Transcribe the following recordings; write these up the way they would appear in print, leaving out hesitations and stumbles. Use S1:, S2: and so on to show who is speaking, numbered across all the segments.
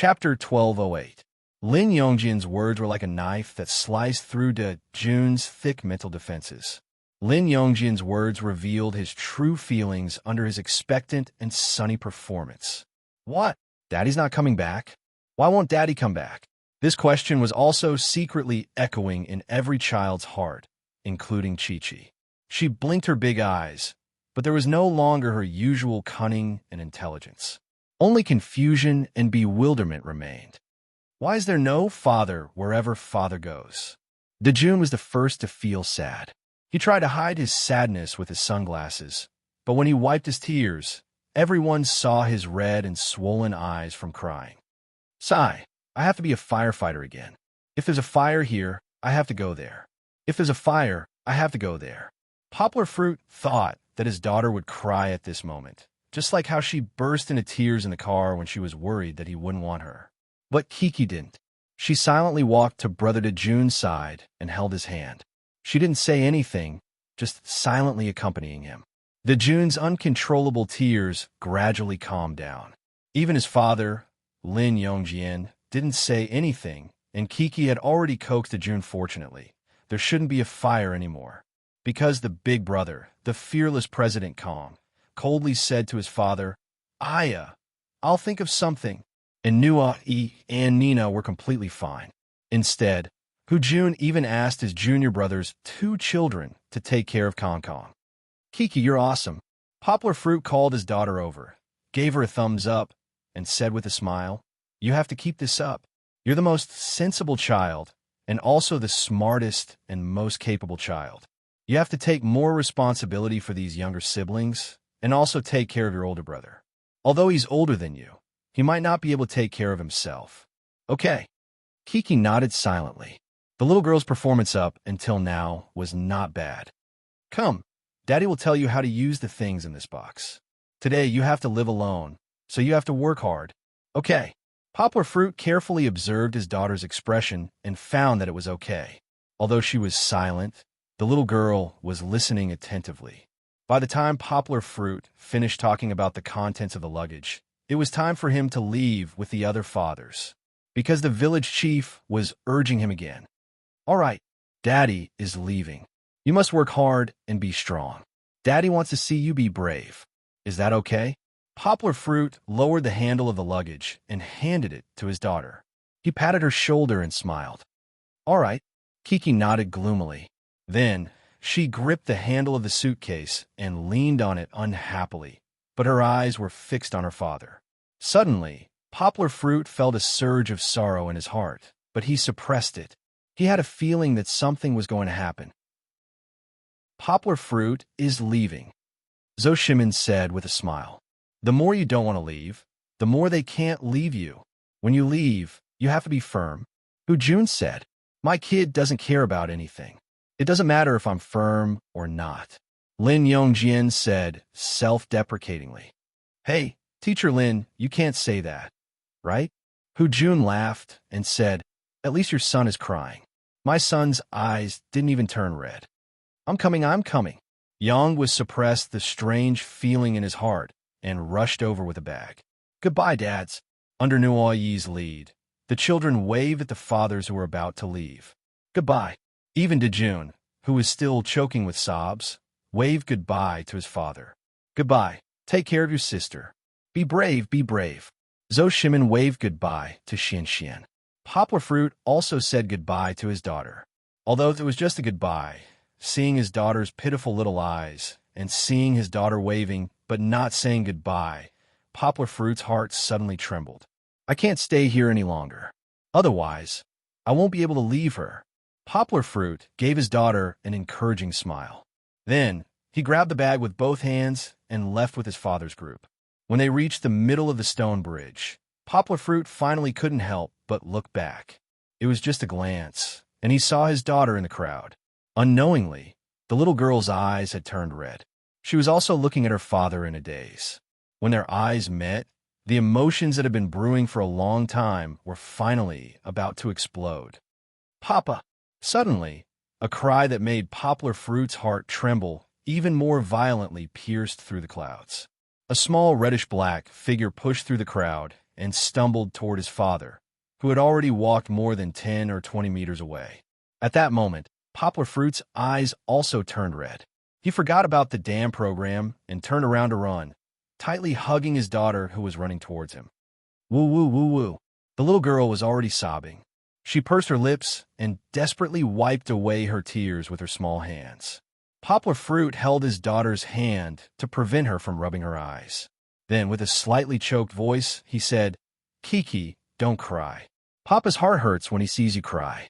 S1: Chapter 1208. Lin Yongjin's words were like a knife that sliced through De Jun's thick mental defenses. Lin Yongjin's words revealed his true feelings under his expectant and sunny performance. What? Daddy's not coming back? Why won't Daddy come back? This question was also secretly echoing in every child's heart, including Chi-Chi. She blinked her big eyes, but there was no longer her usual cunning and intelligence. Only confusion and bewilderment remained. Why is there no father wherever father goes? Dejun was the first to feel sad. He tried to hide his sadness with his sunglasses, but when he wiped his tears, everyone saw his red and swollen eyes from crying. Sigh, I have to be a firefighter again. If there's a fire here, I have to go there. If there's a fire, I have to go there. Poplar Fruit thought that his daughter would cry at this moment, just like how she burst into tears in the car when she was worried that he wouldn't want her. But Kiki didn't. She silently walked to Brother Dejun's side and held his hand. She didn't say anything, just silently accompanying him. Dejun's uncontrollable tears gradually calmed down. Even his father, Lin Yongjin, didn't say anything, and Kiki had already coaxed Dejun fortunately. There shouldn't be a fire anymore. Because the big brother, the fearless President Kong, coldly said to his father, Aya, I'll think of something. And Nua and Nina were completely fine. Instead, Hujun even asked his junior brother's 2 children to take care of Kong Kong. Kiki, you're awesome. Poplar Fruit called his daughter over, gave her a thumbs up, and said with a smile, You have to keep this up. You're the most sensible child, and also the smartest and most capable child. You have to take more responsibility for these younger siblings, and also take care of your older brother. Although he's older than you, he might not be able to take care of himself. Okay. Kiki nodded silently. The little girl's performance up until now was not bad. Come, Daddy will tell you how to use the things in this box. Today you have to live alone, so you have to work hard. Okay. Poplar Fruit carefully observed his daughter's expression and found that it was okay. Although she was silent, the little girl was listening attentively. By the time Poplar Fruit finished talking about the contents of the luggage, it was time for him to leave with the other fathers, because the village chief was urging him again. All right, Daddy is leaving. You must work hard and be strong. Daddy wants to see you be brave. Is that okay? Poplar Fruit lowered the handle of the luggage and handed it to his daughter. He patted her shoulder and smiled. All right. Kiki nodded gloomily. Then, she gripped the handle of the suitcase and leaned on it unhappily, but her eyes were fixed on her father. Suddenly, Poplar Fruit felt a surge of sorrow in his heart, but he suppressed it. He had a feeling that something was going to happen. Poplar Fruit is leaving, Zhou Shimin said with a smile. The more you don't want to leave, the more they can't leave you. When you leave, you have to be firm. Hujun said, My kid doesn't care about anything. It doesn't matter if I'm firm or not. Lin Yongjin said self-deprecatingly. Hey, Teacher Lin, you can't say that, right? Hujun laughed and said, At least your son is crying. My son's eyes didn't even turn red. I'm coming. Yang was suppressed the strange feeling in his heart and rushed over with a bag. Goodbye, dads. Under Nuo Yi's lead, the children waved at the fathers who were about to leave. Goodbye. Even Dejun, who was still choking with sobs, waved goodbye to his father. Goodbye. Take care of your sister. Be brave, be brave. Zhou Shimin waved goodbye to Xian Xian. Poplar Fruit also said goodbye to his daughter. Although it was just a goodbye, seeing his daughter's pitiful little eyes and seeing his daughter waving but not saying goodbye, Poplar Fruit's heart suddenly trembled. I can't stay here any longer. Otherwise, I won't be able to leave her. Poplar Fruit gave his daughter an encouraging smile. Then, he grabbed the bag with both hands and left with his father's group. When they reached the middle of the stone bridge, Poplar Fruit finally couldn't help but look back. It was just a glance, and he saw his daughter in the crowd. Unknowingly, the little girl's eyes had turned red. She was also looking at her father in a daze. When their eyes met, the emotions that had been brewing for a long time were finally about to explode. Papa! Suddenly, a cry that made Poplar Fruit's heart tremble even more violently pierced through the clouds. A small reddish-black figure pushed through the crowd and stumbled toward his father, who had already walked more than 10 or 20 meters away. At that moment, Poplar Fruit's eyes also turned red. He forgot about the damn program and turned around to run, tightly hugging his daughter who was running towards him. Woo woo woo woo. The little girl was already sobbing. She pursed her lips and desperately wiped away her tears with her small hands. Poplar Fruit held his daughter's hand to prevent her from rubbing her eyes. Then, with a slightly choked voice, he said, "Kiki, don't cry. Papa's heart hurts when he sees you cry."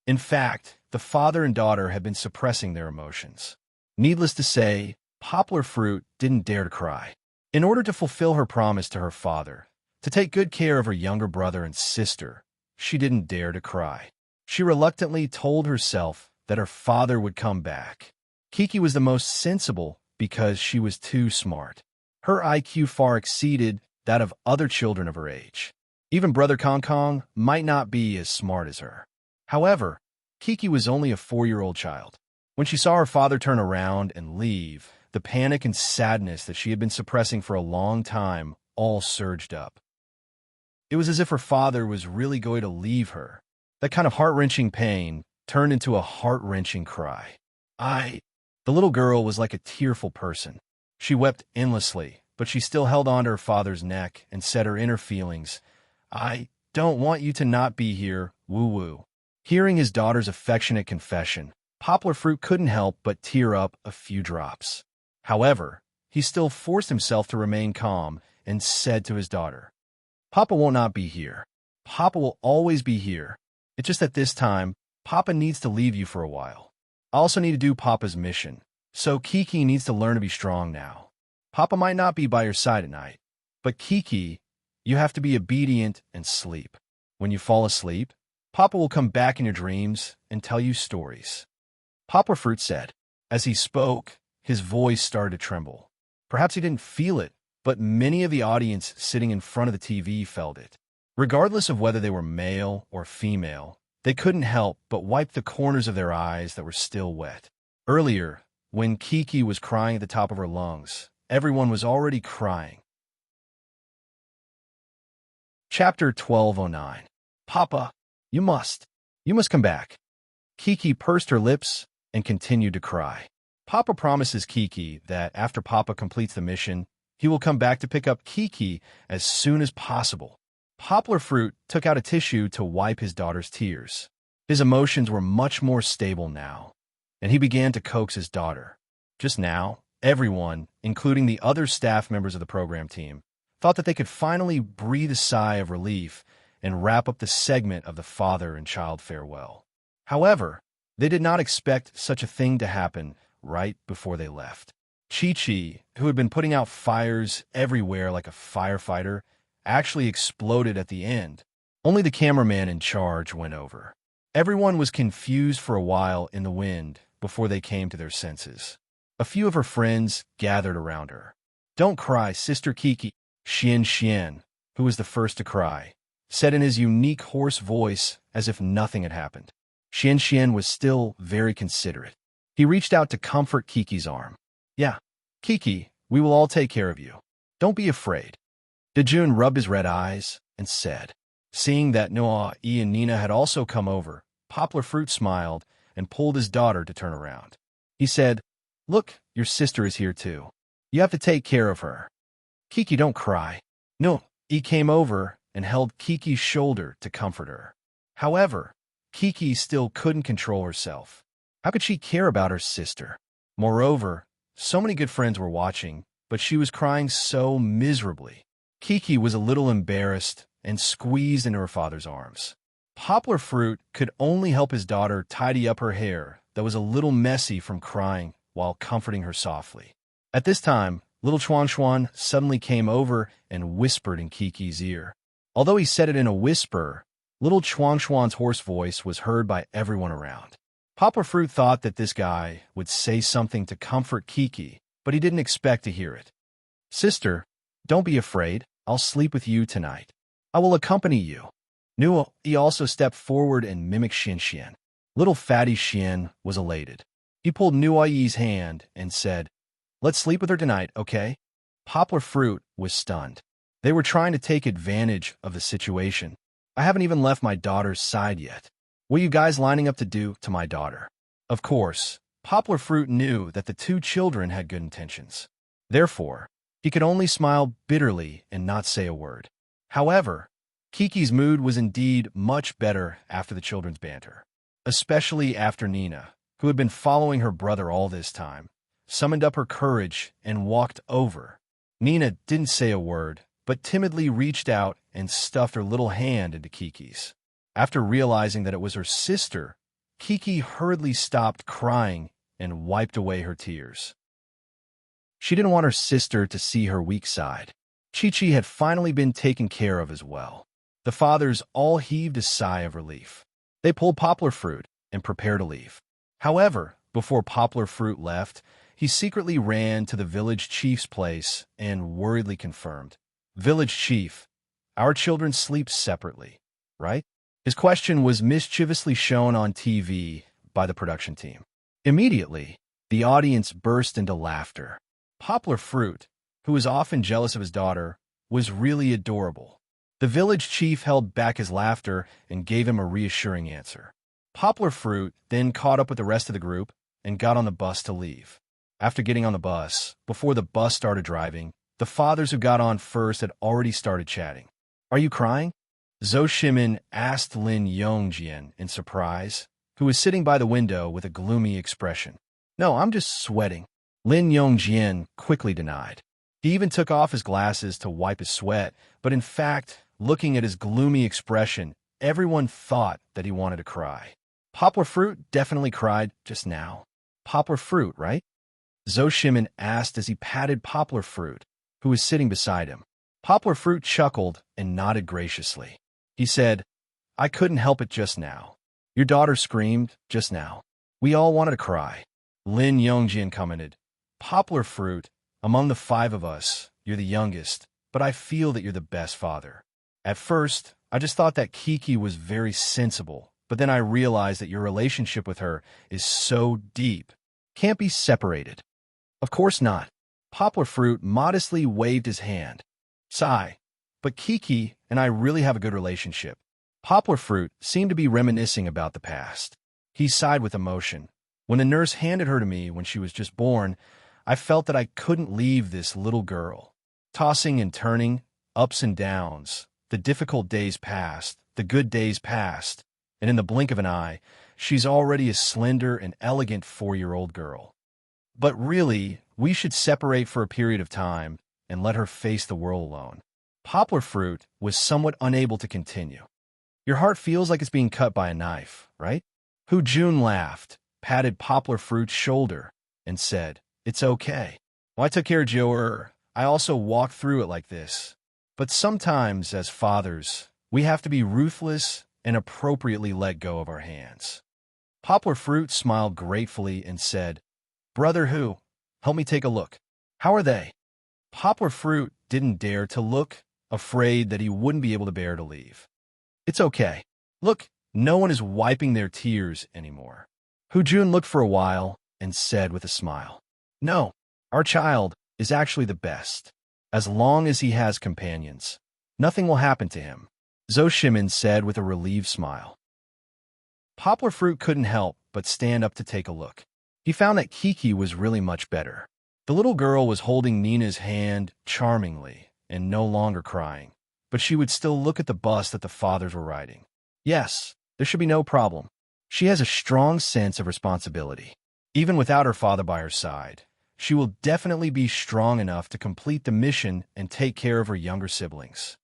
S1: In fact, the father and daughter had been suppressing their emotions. Needless to say, Poplar Fruit didn't dare to cry. In order to fulfill her promise to her father, to take good care of her younger brother and sister, she didn't dare to cry. She reluctantly told herself that her father would come back. Kiki was the most sensible because she was too smart. Her IQ far exceeded that of other children of her age. Even Brother Kong Kong might not be as smart as her. However, Kiki was only a 4-year-old child. When she saw her father turn around and leave, the panic and sadness that she had been suppressing for a long time all surged up. It was as if her father was really going to leave her. That kind of heart-wrenching pain turned into a heart-wrenching cry. The little girl was like a tearful person. She wept endlessly, but she still held on to her father's neck and said her inner feelings. "I don't want you to not be here, woo-woo." Hearing his daughter's affectionate confession, Poplar Fruit couldn't help but tear up a few drops. However, he still forced himself to remain calm and said to his daughter, "Papa will not be here. Papa will always be here. It's just that this time, Papa needs to leave you for a while. I also need to do Papa's mission, so Kiki needs to learn to be strong now. Papa might not be by your side at night, but Kiki, you have to be obedient and sleep. When you fall asleep, Papa will come back in your dreams and tell you stories." Poplar Fruit said. As he spoke, his voice started to tremble. Perhaps he didn't feel it, but many of the audience sitting in front of the TV felt it. Regardless of whether they were male or female, they couldn't help but wipe the corners of their eyes that were still wet. Earlier, when Kiki was crying at the top of her lungs, everyone was already crying. Chapter 1209. Papa, you must come back. Kiki pursed her lips and continued to cry. Papa promises Kiki that after Papa completes the mission, he will come back to pick up Kiki as soon as possible. Poplar Fruit took out a tissue to wipe his daughter's tears. His emotions were much more stable now, and he began to coax his daughter. Just now, everyone, including the other staff members of the program team, thought that they could finally breathe a sigh of relief and wrap up the segment of the father and child farewell. However, they did not expect such a thing to happen right before they left. Chi-Chi, who had been putting out fires everywhere like a firefighter, actually exploded at the end. Only the cameraman in charge went over. Everyone was confused for a while in the wind before they came to their senses. A few of her friends gathered around her. "Don't cry, Sister Kiki," Xian, who was the first to cry, said in his unique hoarse voice as if nothing had happened. Xian was still very considerate. He reached out to comfort Kiki's arm. "Yeah, Kiki, we will all take care of you. Don't be afraid." Dejun rubbed his red eyes and said. Seeing that Noah, and Nina had also come over, Poplar Fruit smiled and pulled his daughter to turn around. He said, "Look, your sister is here too. You have to take care of her. Kiki, don't cry." No, he came over and held Kiki's shoulder to comfort her. However, Kiki still couldn't control herself. How could she care about her sister? Moreover, so many good friends were watching, but she was crying so miserably. Kiki was a little embarrassed and squeezed into her father's arms. Poplar Fruit could only help his daughter tidy up her hair that was a little messy from crying while comforting her softly. At this time, little Chuan suddenly came over and whispered in Kiki's ear. Although he said it in a whisper, little Chuan's hoarse voice was heard by everyone around. Poplar Fruit thought that this guy would say something to comfort Kiki, but he didn't expect to hear it. "Sister, don't be afraid. I'll sleep with you tonight. I will accompany you." Nuo, he also stepped forward and mimicked Xian. Little fatty Xian was elated. He pulled Nuoyi's hand and said, "Let's sleep with her tonight, okay?" Poplar Fruit was stunned. They were trying to take advantage of the situation. I haven't even left my daughter's side yet. What are you guys lining up to do to my daughter? Of course, Poplar Fruit knew that the two children had good intentions. Therefore, he could only smile bitterly and not say a word. However, Kiki's mood was indeed much better after the children's banter, especially after Nina, who had been following her brother all this time, summoned up her courage and walked over. Nina didn't say a word, but timidly reached out and stuffed her little hand into Kiki's. After realizing that it was her sister, Kiki hurriedly stopped crying and wiped away her tears. She didn't want her sister to see her weak side. Chi-Chi had finally been taken care of as well. The fathers all heaved a sigh of relief. They pulled Poplar Fruit and prepared to leave. However, before Poplar Fruit left, he secretly ran to the village chief's place and worriedly confirmed, "Village chief, our children sleep separately, right?" His question was mischievously shown on TV by the production team. Immediately, the audience burst into laughter. Poplar Fruit, who was often jealous of his daughter, was really adorable. The village chief held back his laughter and gave him a reassuring answer. Poplar Fruit then caught up with the rest of the group and got on the bus to leave. After getting on the bus, before the bus started driving, the fathers who got on first had already started chatting. "Are you crying?" Zhou Shimin asked Lin Yongjian in surprise, who was sitting by the window with a gloomy expression. "No, I'm just sweating," Lin Yongjian quickly denied. He even took off his glasses to wipe his sweat, but in fact, looking at his gloomy expression, everyone thought that he wanted to cry. "Poplar Fruit definitely cried just now." "Poplar Fruit, right?" Zhou Shimin asked as he patted Poplar Fruit, who was sitting beside him. Poplar Fruit chuckled and nodded graciously. He said, "I couldn't help it just now. Your daughter screamed just now. We all wanted to cry." Lin Yongjian commented, "Poplar Fruit, among the five of us, you're the youngest, but I feel that you're the best father. At first, I just thought that Kiki was very sensible, but then I realized that your relationship with her is so deep. Can't be separated." "Of course not." Poplar Fruit modestly waved his hand. "Sigh, but Kiki and I really have a good relationship." Poplar Fruit seemed to be reminiscing about the past. He sighed with emotion. "When the nurse handed her to me when she was just born, I felt that I couldn't leave this little girl. Tossing and turning, ups and downs, the difficult days passed, the good days passed, and in the blink of an eye, she's already a slender and elegant 4-year-old girl. But really, we should separate for a period of time and let her face the world alone." Poplar Fruit was somewhat unable to continue. "Your heart feels like it's being cut by a knife, right?" Hu Jun laughed, patted Poplar Fruit's shoulder, and said, "It's okay. Well, I took care of Joe. I also walked through it like this. But sometimes, as fathers, we have to be ruthless and appropriately let go of our hands." Poplar Fruit smiled gratefully and said, "Brother Hu, help me take a look. How are they?" Poplar Fruit didn't dare to look, afraid that he wouldn't be able to bear to leave. "It's okay. Look, no one is wiping their tears anymore." Hu Jun looked for a while and said with a smile, "No, our child is actually the best. As long as he has companions, nothing will happen to him," Zhou Shimin said with a relieved smile. Poplar Fruit couldn't help but stand up to take a look. He found that Kiki was really much better. The little girl was holding Nina's hand charmingly and no longer crying, but she would still look at the bus that the fathers were riding. Yes, there should be no problem. She has a strong sense of responsibility. Even without her father by her side, she will definitely be strong enough to complete the mission and take care of her younger siblings.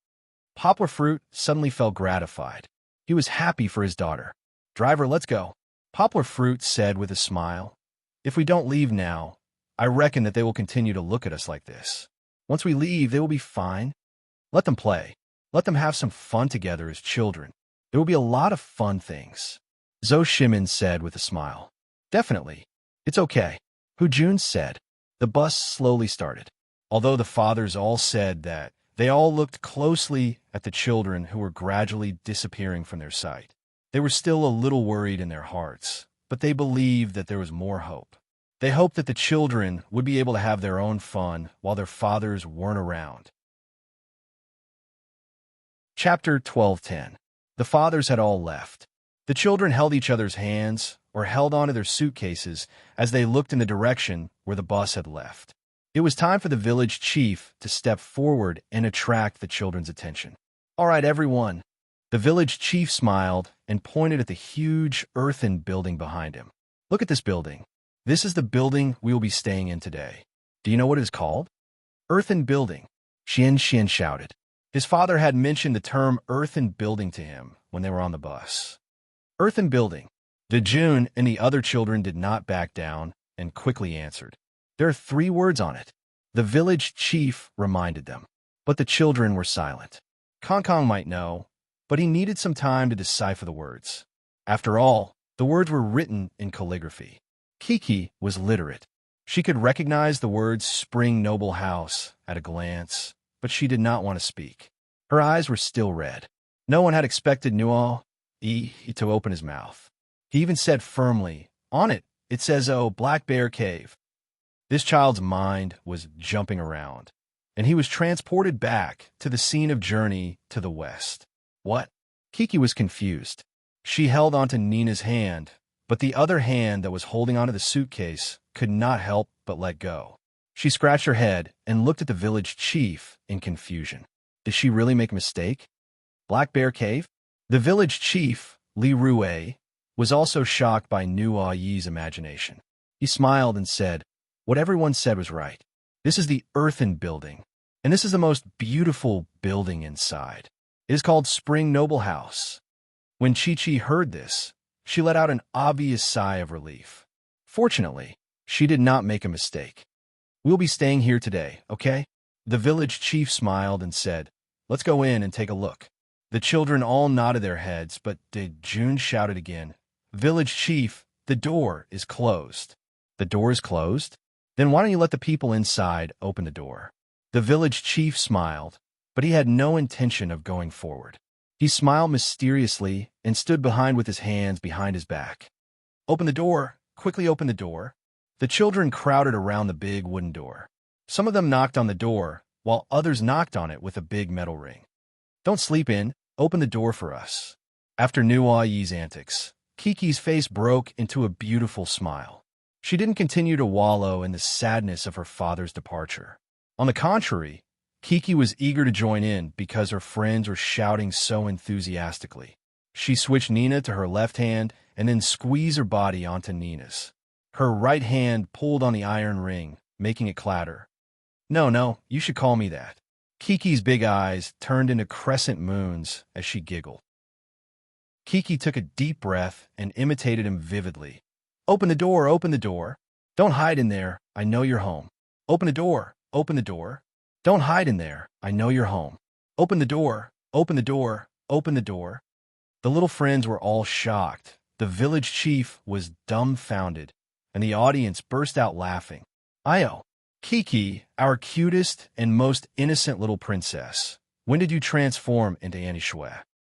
S1: Poplar Fruit suddenly felt gratified. He was happy for his daughter. "Driver, let's go," Poplar Fruit said with a smile. "If we don't leave now, I reckon that they will continue to look at us like this. Once we leave, they will be fine. Let them play. Let them have some fun together as children. There will be a lot of fun things," Zhou Shimin said with a smile. "Definitely. It's okay," Hu Jun said. The bus slowly started. Although the fathers all said that, they all looked closely at the children who were gradually disappearing from their sight. They were still a little worried in their hearts, but they believed that there was more hope. They hoped that the children would be able to have their own fun while their fathers weren't around. Chapter 12:10. The fathers had all left. The children held each other's hands or held onto their suitcases as they looked in the direction where the bus had left. It was time for the village chief to step forward and attract the children's attention. "All right, everyone." The village chief smiled and pointed at the huge earthen building behind him. "Look at this building. This is the building we will be staying in today. Do you know what it is called?" "Earthen building," Xian shouted. His father had mentioned the term earthen building to him when they were on the bus. "Earthen building." Dejun and the other children did not back down and quickly answered. "There are 3 words on it," the village chief reminded them. But the children were silent. Kong might know, but he needed some time to decipher the words. After all, the words were written in calligraphy. Kiki was literate. She could recognize the words Spring Noble House at a glance, but she did not want to speak. Her eyes were still red. No one had expected Nuo to open his mouth. He even said firmly, "On it, it says, oh, Black Bear Cave." This child's mind was jumping around, and he was transported back to the scene of journey to the west. What? Kiki was confused. She held onto Nina's hand, but the other hand that was holding onto the suitcase could not help but let go. She scratched her head and looked at the village chief in confusion. Did she really make a mistake? Black Bear Cave? The village chief, Li Rue, was also shocked by Nuo Yi's imagination. He smiled and said, "What everyone said was right. This is the earthen building, and this is the most beautiful building inside. It is called Spring Noble House." When Chi heard this, she let out an obvious sigh of relief. Fortunately, she did not make a mistake. "We'll be staying here today, okay?" The village chief smiled and said, "Let's go in and take a look." The children all nodded their heads, but Dejun shouted again, "Village chief, the door is closed." "The door is closed? Then why don't you let the people inside open the door?" The village chief smiled, but he had no intention of going forward. He smiled mysteriously and stood behind with his hands behind his back. "Open the door! Quickly open the door!" The children crowded around the big wooden door. Some of them knocked on the door, while others knocked on it with a big metal ring. "Don't sleep in. Open the door for us." After Nuo Yi's antics, Kiki's face broke into a beautiful smile. She didn't continue to wallow in the sadness of her father's departure. On the contrary, Kiki was eager to join in because her friends were shouting so enthusiastically. She switched Nina to her left hand and then squeezed her body onto Nina's. Her right hand pulled on the iron ring, making it clatter. No, you should call me that." Kiki's big eyes turned into crescent moons as she giggled. Kiki took a deep breath and imitated him vividly. "Open the door, open the door. Don't hide in there, I know you're home. Open the door, open the door. Don't hide in there, I know you're home. Open the door, open the door, open the door." The little friends were all shocked. The village chief was dumbfounded, and the audience burst out laughing. "Io, Kiki, our cutest and most innocent little princess, when did you transform into Annie Shui?"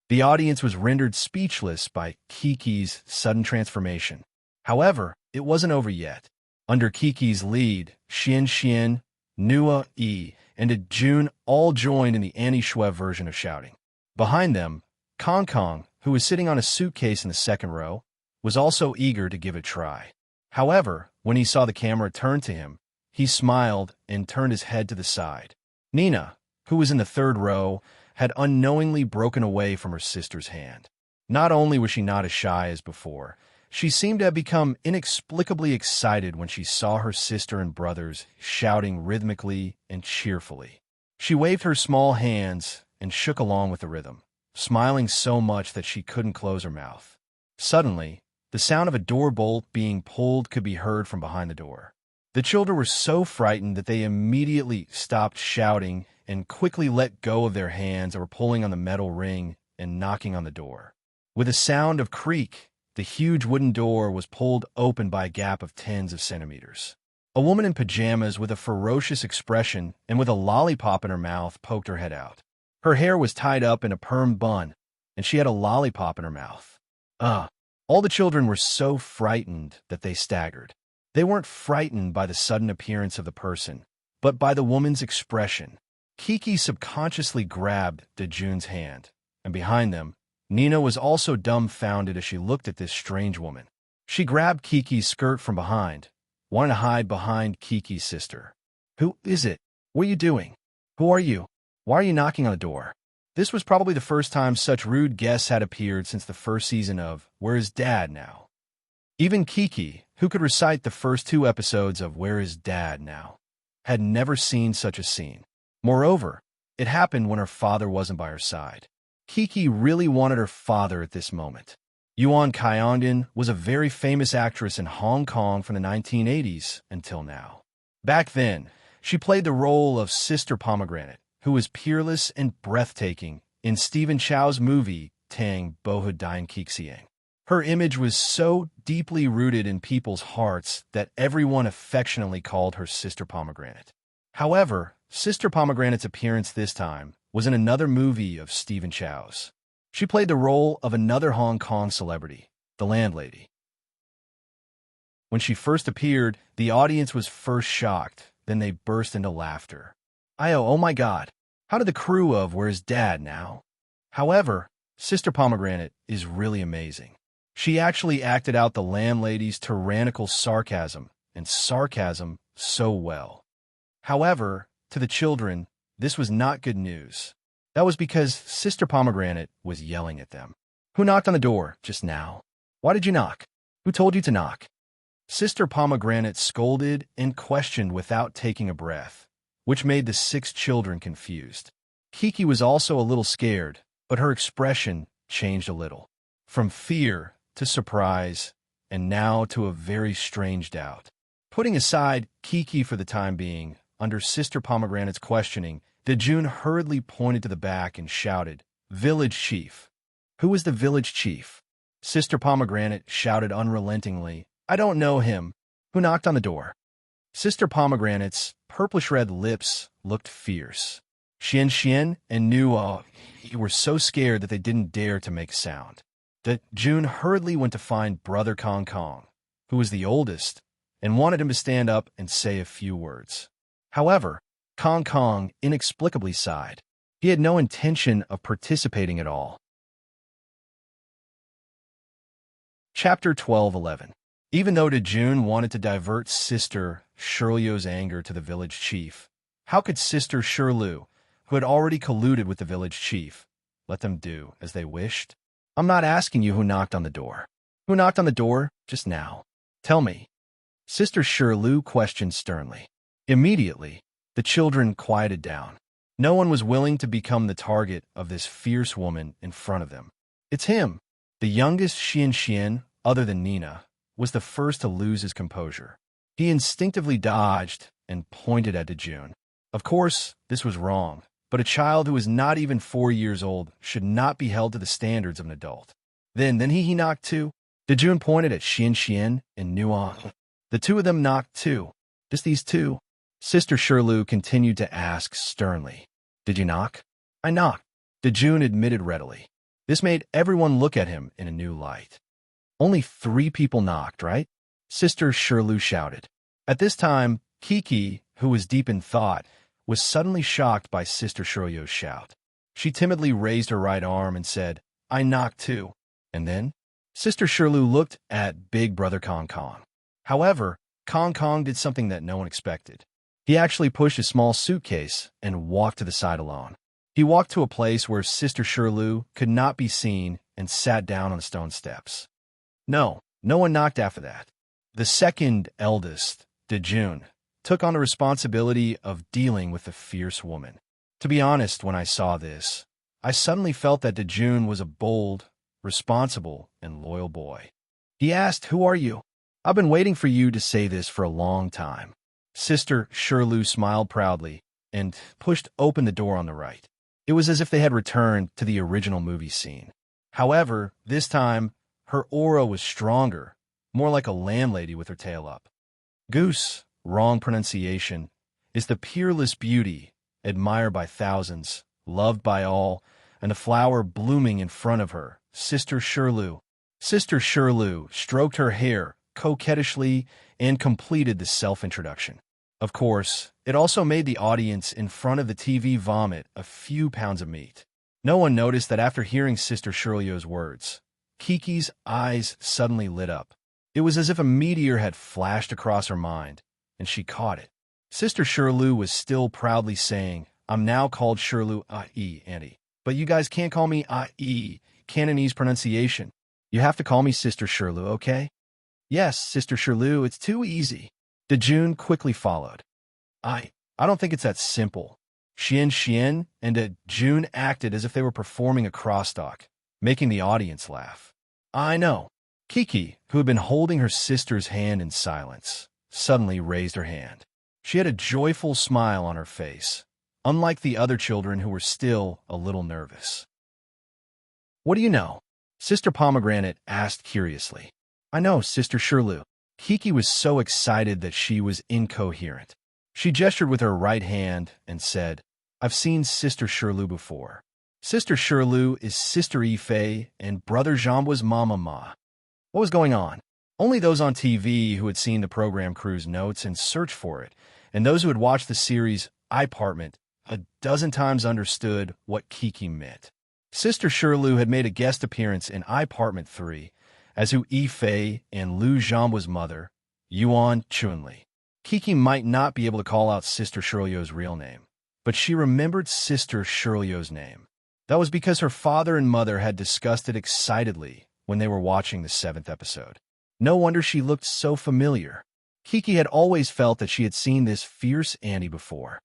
S1: The audience was rendered speechless by Kiki's sudden transformation. However, it wasn't over yet. Under Kiki's lead, Xian, Nuo Yi, and Dejun all joined in the Annie Shui version of shouting. Behind them, Kong, who was sitting on a suitcase in the second row, was also eager to give it a try. However, when he saw the camera turn to him, he smiled and turned his head to the side. Nina, who was in the third row, had unknowingly broken away from her sister's hand. Not only was she not as shy as before, she seemed to have become inexplicably excited when she saw her sister and brothers shouting rhythmically and cheerfully. She waved her small hands and shook along with the rhythm, smiling so much that she couldn't close her mouth. Suddenly, the sound of a door bolt being pulled could be heard from behind the door. The children were so frightened that they immediately stopped shouting and quickly let go of their hands that were pulling on the metal ring and knocking on the door. With a sound of creak, the huge wooden door was pulled open by a gap of tens of centimeters. A woman in pajamas with a ferocious expression and with a lollipop in her mouth poked her head out. Her hair was tied up in a perm bun, and she had a lollipop in her mouth. All the children were so frightened that they staggered. They weren't frightened by the sudden appearance of the person, but by the woman's expression. Kiki subconsciously grabbed Dejun's hand, and behind them, Nina was also dumbfounded as she looked at this strange woman. She grabbed Kiki's skirt from behind, wanting to hide behind Kiki's sister. "Who is it? What are you doing? Who are you? Why are you knocking on the door?" This was probably the first time such rude guests had appeared since the first season of Where Is Dad Now? Even Kiki, who could recite the first 2 episodes of Where Is Dad Now, had never seen such a scene. Moreover, it happened when her father wasn't by her side. Kiki really wanted her father at this moment. Yuan Kyongin was a very famous actress in Hong Kong from the 1980s until now. Back then, she played the role of Sister Pomegranate, who was peerless and breathtaking in Stephen Chow's movie Tang Bohud Dien Kixiang. Her image was so deeply rooted in people's hearts that everyone affectionately called her Sister Pomegranate. However, Sister Pomegranate's appearance this time was in another movie of Stephen Chow's. She played the role of another Hong Kong celebrity, the landlady. When she first appeared, the audience was first shocked, then they burst into laughter. Oh my God, how did the crew of Where's Dad Now? However, Sister Pomegranate is really amazing. She actually acted out the landlady's tyrannical sarcasm and sarcasm so well. However, to the children, this was not good news. That was because Sister Pomegranate was yelling at them. "Who knocked on the door just now? Why did you knock? Who told you to knock?" Sister Pomegranate scolded and questioned without taking a breath, which made the 6 children confused. Kiki was also a little scared, but her expression changed a little. From fear to surprise, and now to a very strange doubt. Putting aside Kiki for the time being, under Sister Pomegranate's questioning, Dejun hurriedly pointed to the back and shouted, "Village Chief." "Who is the village chief?" Sister Pomegranate shouted unrelentingly, "I don't know him." "Who knocked on the door?" Sister Pomegranate's purplish-red lips looked fierce. Xian and Nuo were so scared that they didn't dare to make a sound. Dejun hurriedly went to find Brother Kong Kong, who was the oldest, and wanted him to stand up and say a few words. However, Kong Kong inexplicably sighed. He had no intention of participating at all. Chapter 12:11. Even though Dejun wanted to divert Sister Shirley's anger to the village chief, how could Sister Shirley, who had already colluded with the village chief, let them do as they wished? "I'm not asking you who knocked on the door. Who knocked on the door just now? Tell me." Sister Shirley questioned sternly. Immediately, the children quieted down. No one was willing to become the target of this fierce woman in front of them. "It's him." The youngest Xian, other than Nina, was the first to lose his composure. He instinctively dodged and pointed at Dejun. Of course, this was wrong, but a child who was not even 4 years old should not be held to the standards of an adult. Then he knocked too. Dejun pointed at Xian and Nuan. "The 2 of them knocked too. Just these 2. Sister Shirley continued to ask sternly, "Did you knock?" "I knocked," Dejun admitted readily. This made everyone look at him in a new light. "Only 3 people knocked, right?" Sister Shirley shouted. At this time, Kiki, who was deep in thought, was suddenly shocked by Sister Shirley's shout. She timidly raised her right arm and said, "I knocked too." And then, Sister Shirley looked at Big Brother Kong Kong. However, Kong Kong did something that no one expected. He actually pushed a small suitcase and walked to the side alone. He walked to a place where Sister Shirley could not be seen and sat down on the stone steps. No one knocked after that. The second eldest, Dejun, took on the responsibility of dealing with the fierce woman. To be honest, when I saw this, I suddenly felt that Dejun was a bold, responsible, and loyal boy. He asked, "Who are you?" "I've been waiting for you to say this for a long time." Sister Shirley smiled proudly and pushed open the door on the right. It was as if they had returned to the original movie scene. However, this time, her aura was stronger, more like a landlady with her tail up. Goose, wrong pronunciation, is the peerless beauty, admired by thousands, loved by all, and a flower blooming in front of her, Sister Shirley. Sister Shirley stroked her hair coquettishly and completed the self-introduction. Of course, it also made the audience in front of the TV vomit a few pounds of meat. No one noticed that after hearing Sister Shirley's words, Kiki's eyes suddenly lit up. It was as if a meteor had flashed across her mind, and she caught it. Sister Shirley was still proudly saying, "I'm now called Shirley A.E. Auntie. But you guys can't call me A.E. Cantonese pronunciation. You have to call me Sister Shirley, okay?" "Yes, Sister Shirley, it's too easy." Dejun quickly followed. I don't think it's that simple." Xian and Dejun acted as if they were performing a crosstalk, making the audience laugh. "I know." Kiki, who had been holding her sister's hand in silence, suddenly raised her hand. She had a joyful smile on her face, unlike the other children who were still a little nervous. "What do you know?" Sister Pomegranate asked curiously. "I know, Sister Shirley." Kiki was so excited that she was incoherent. She gestured with her right hand and said, "I've seen Sister Shirley before. Sister Shirley is Sister Ife and Brother Jambo's Mama Ma." What was going on? Only those on TV who had seen the program crew's notes and searched for it, and those who had watched the series iPartment a dozen times understood what Kiki meant. Sister Shirley had made a guest appearance in iPartment 3 as who Ife and Lu Jambo's mother, Yuan Chunli. Kiki might not be able to call out Sister Shirley's real name, but she remembered Sister Shirley's name. That was because her father and mother had discussed it excitedly when they were watching the 7th episode. No wonder she looked so familiar. Kiki had always felt that she had seen this fierce auntie before.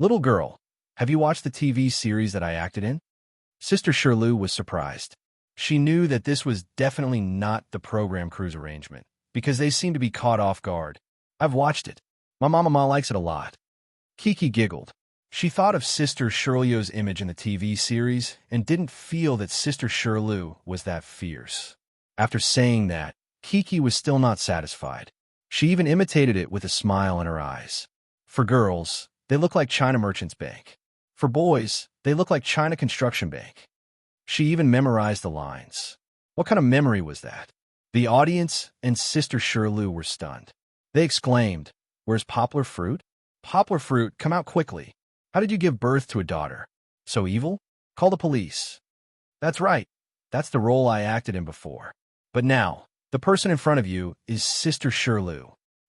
S1: Little girl, have you watched the TV series that I acted in?" Sister Shirley was surprised. She knew that this was definitely not the program crew's arrangement, because they seemed to be caught off guard. "I've watched it. My mama likes it a lot." Kiki giggled. She thought of Sister Shirley's image in the TV series and didn't feel that Sister Shirley was that fierce. After saying that, Kiki was still not satisfied. She even imitated it with a smile in her eyes. "For girls, they look like China Merchants Bank. For boys, they look like China Construction Bank." She even memorized the lines. What kind of memory was that? The audience and Sister Shirley were stunned. They exclaimed, "Where's Poplar Fruit? Poplar Fruit, come out quickly. How did you give birth to a daughter? So evil? Call the police." "That's right. That's the role I acted in before. But now, the person in front of you is Sister Shirley.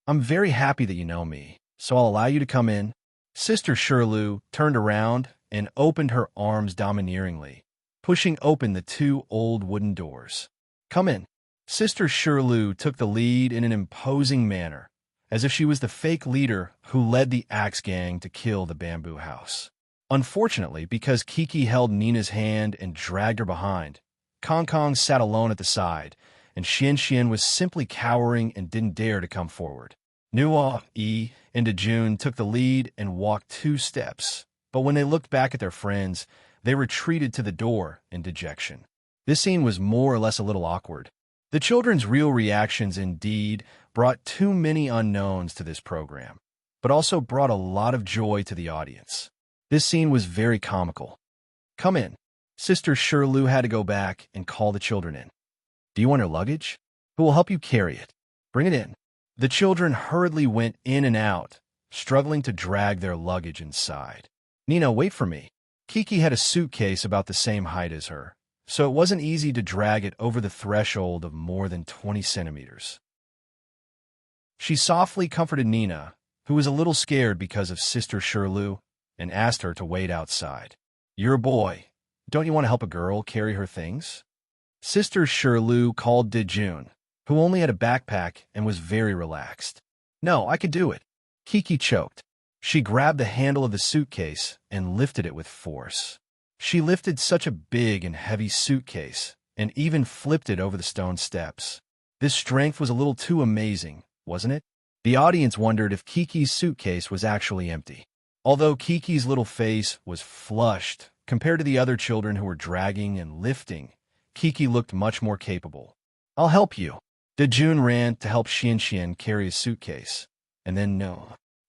S1: I'm very happy that you know me, so I'll allow you to come in." Sister Shirley turned around and opened her arms domineeringly, pushing open the 2 old wooden doors. "Come in." Sister Shirley took the lead in an imposing manner, as if she was the fake leader who led the axe gang to kill the bamboo house. Unfortunately, because Kiki held Nina's hand and dragged her behind, Kong Kong sat alone at the side, and Xian was simply cowering and didn't dare to come forward. Nua, and Dejun took the lead and walked 2 steps, but when they looked back at their friends, they retreated to the door in dejection. This scene was more or less a little awkward. The children's real reactions indeed brought too many unknowns to this program, but also brought a lot of joy to the audience. This scene was very comical. "Come in." Sister Shirley had to go back and call the children in. "Do you want your luggage? Who will help you carry it? Bring it in." The children hurriedly went in and out, struggling to drag their luggage inside. "Nina, wait for me." Kiki had a suitcase about the same height as her, so it wasn't easy to drag it over the threshold of more than 20 centimeters. She softly comforted Nina, who was a little scared because of Sister Shirley, and asked her to wait outside. "You're a boy. Don't you want to help a girl carry her things?" Sister Shirley called Dejun, who only had a backpack and was very relaxed. "No, I could do it." Kiki choked. She grabbed the handle of the suitcase and lifted it with force. She lifted such a big and heavy suitcase and even flipped it over the stone steps. This strength was a little too amazing, wasn't it? The audience wondered if Kiki's suitcase was actually empty. Although Kiki's little face was flushed compared to the other children who were dragging and lifting, Kiki looked much more capable. "I'll help you." Dejun ran to help Xian carry his suitcase, and then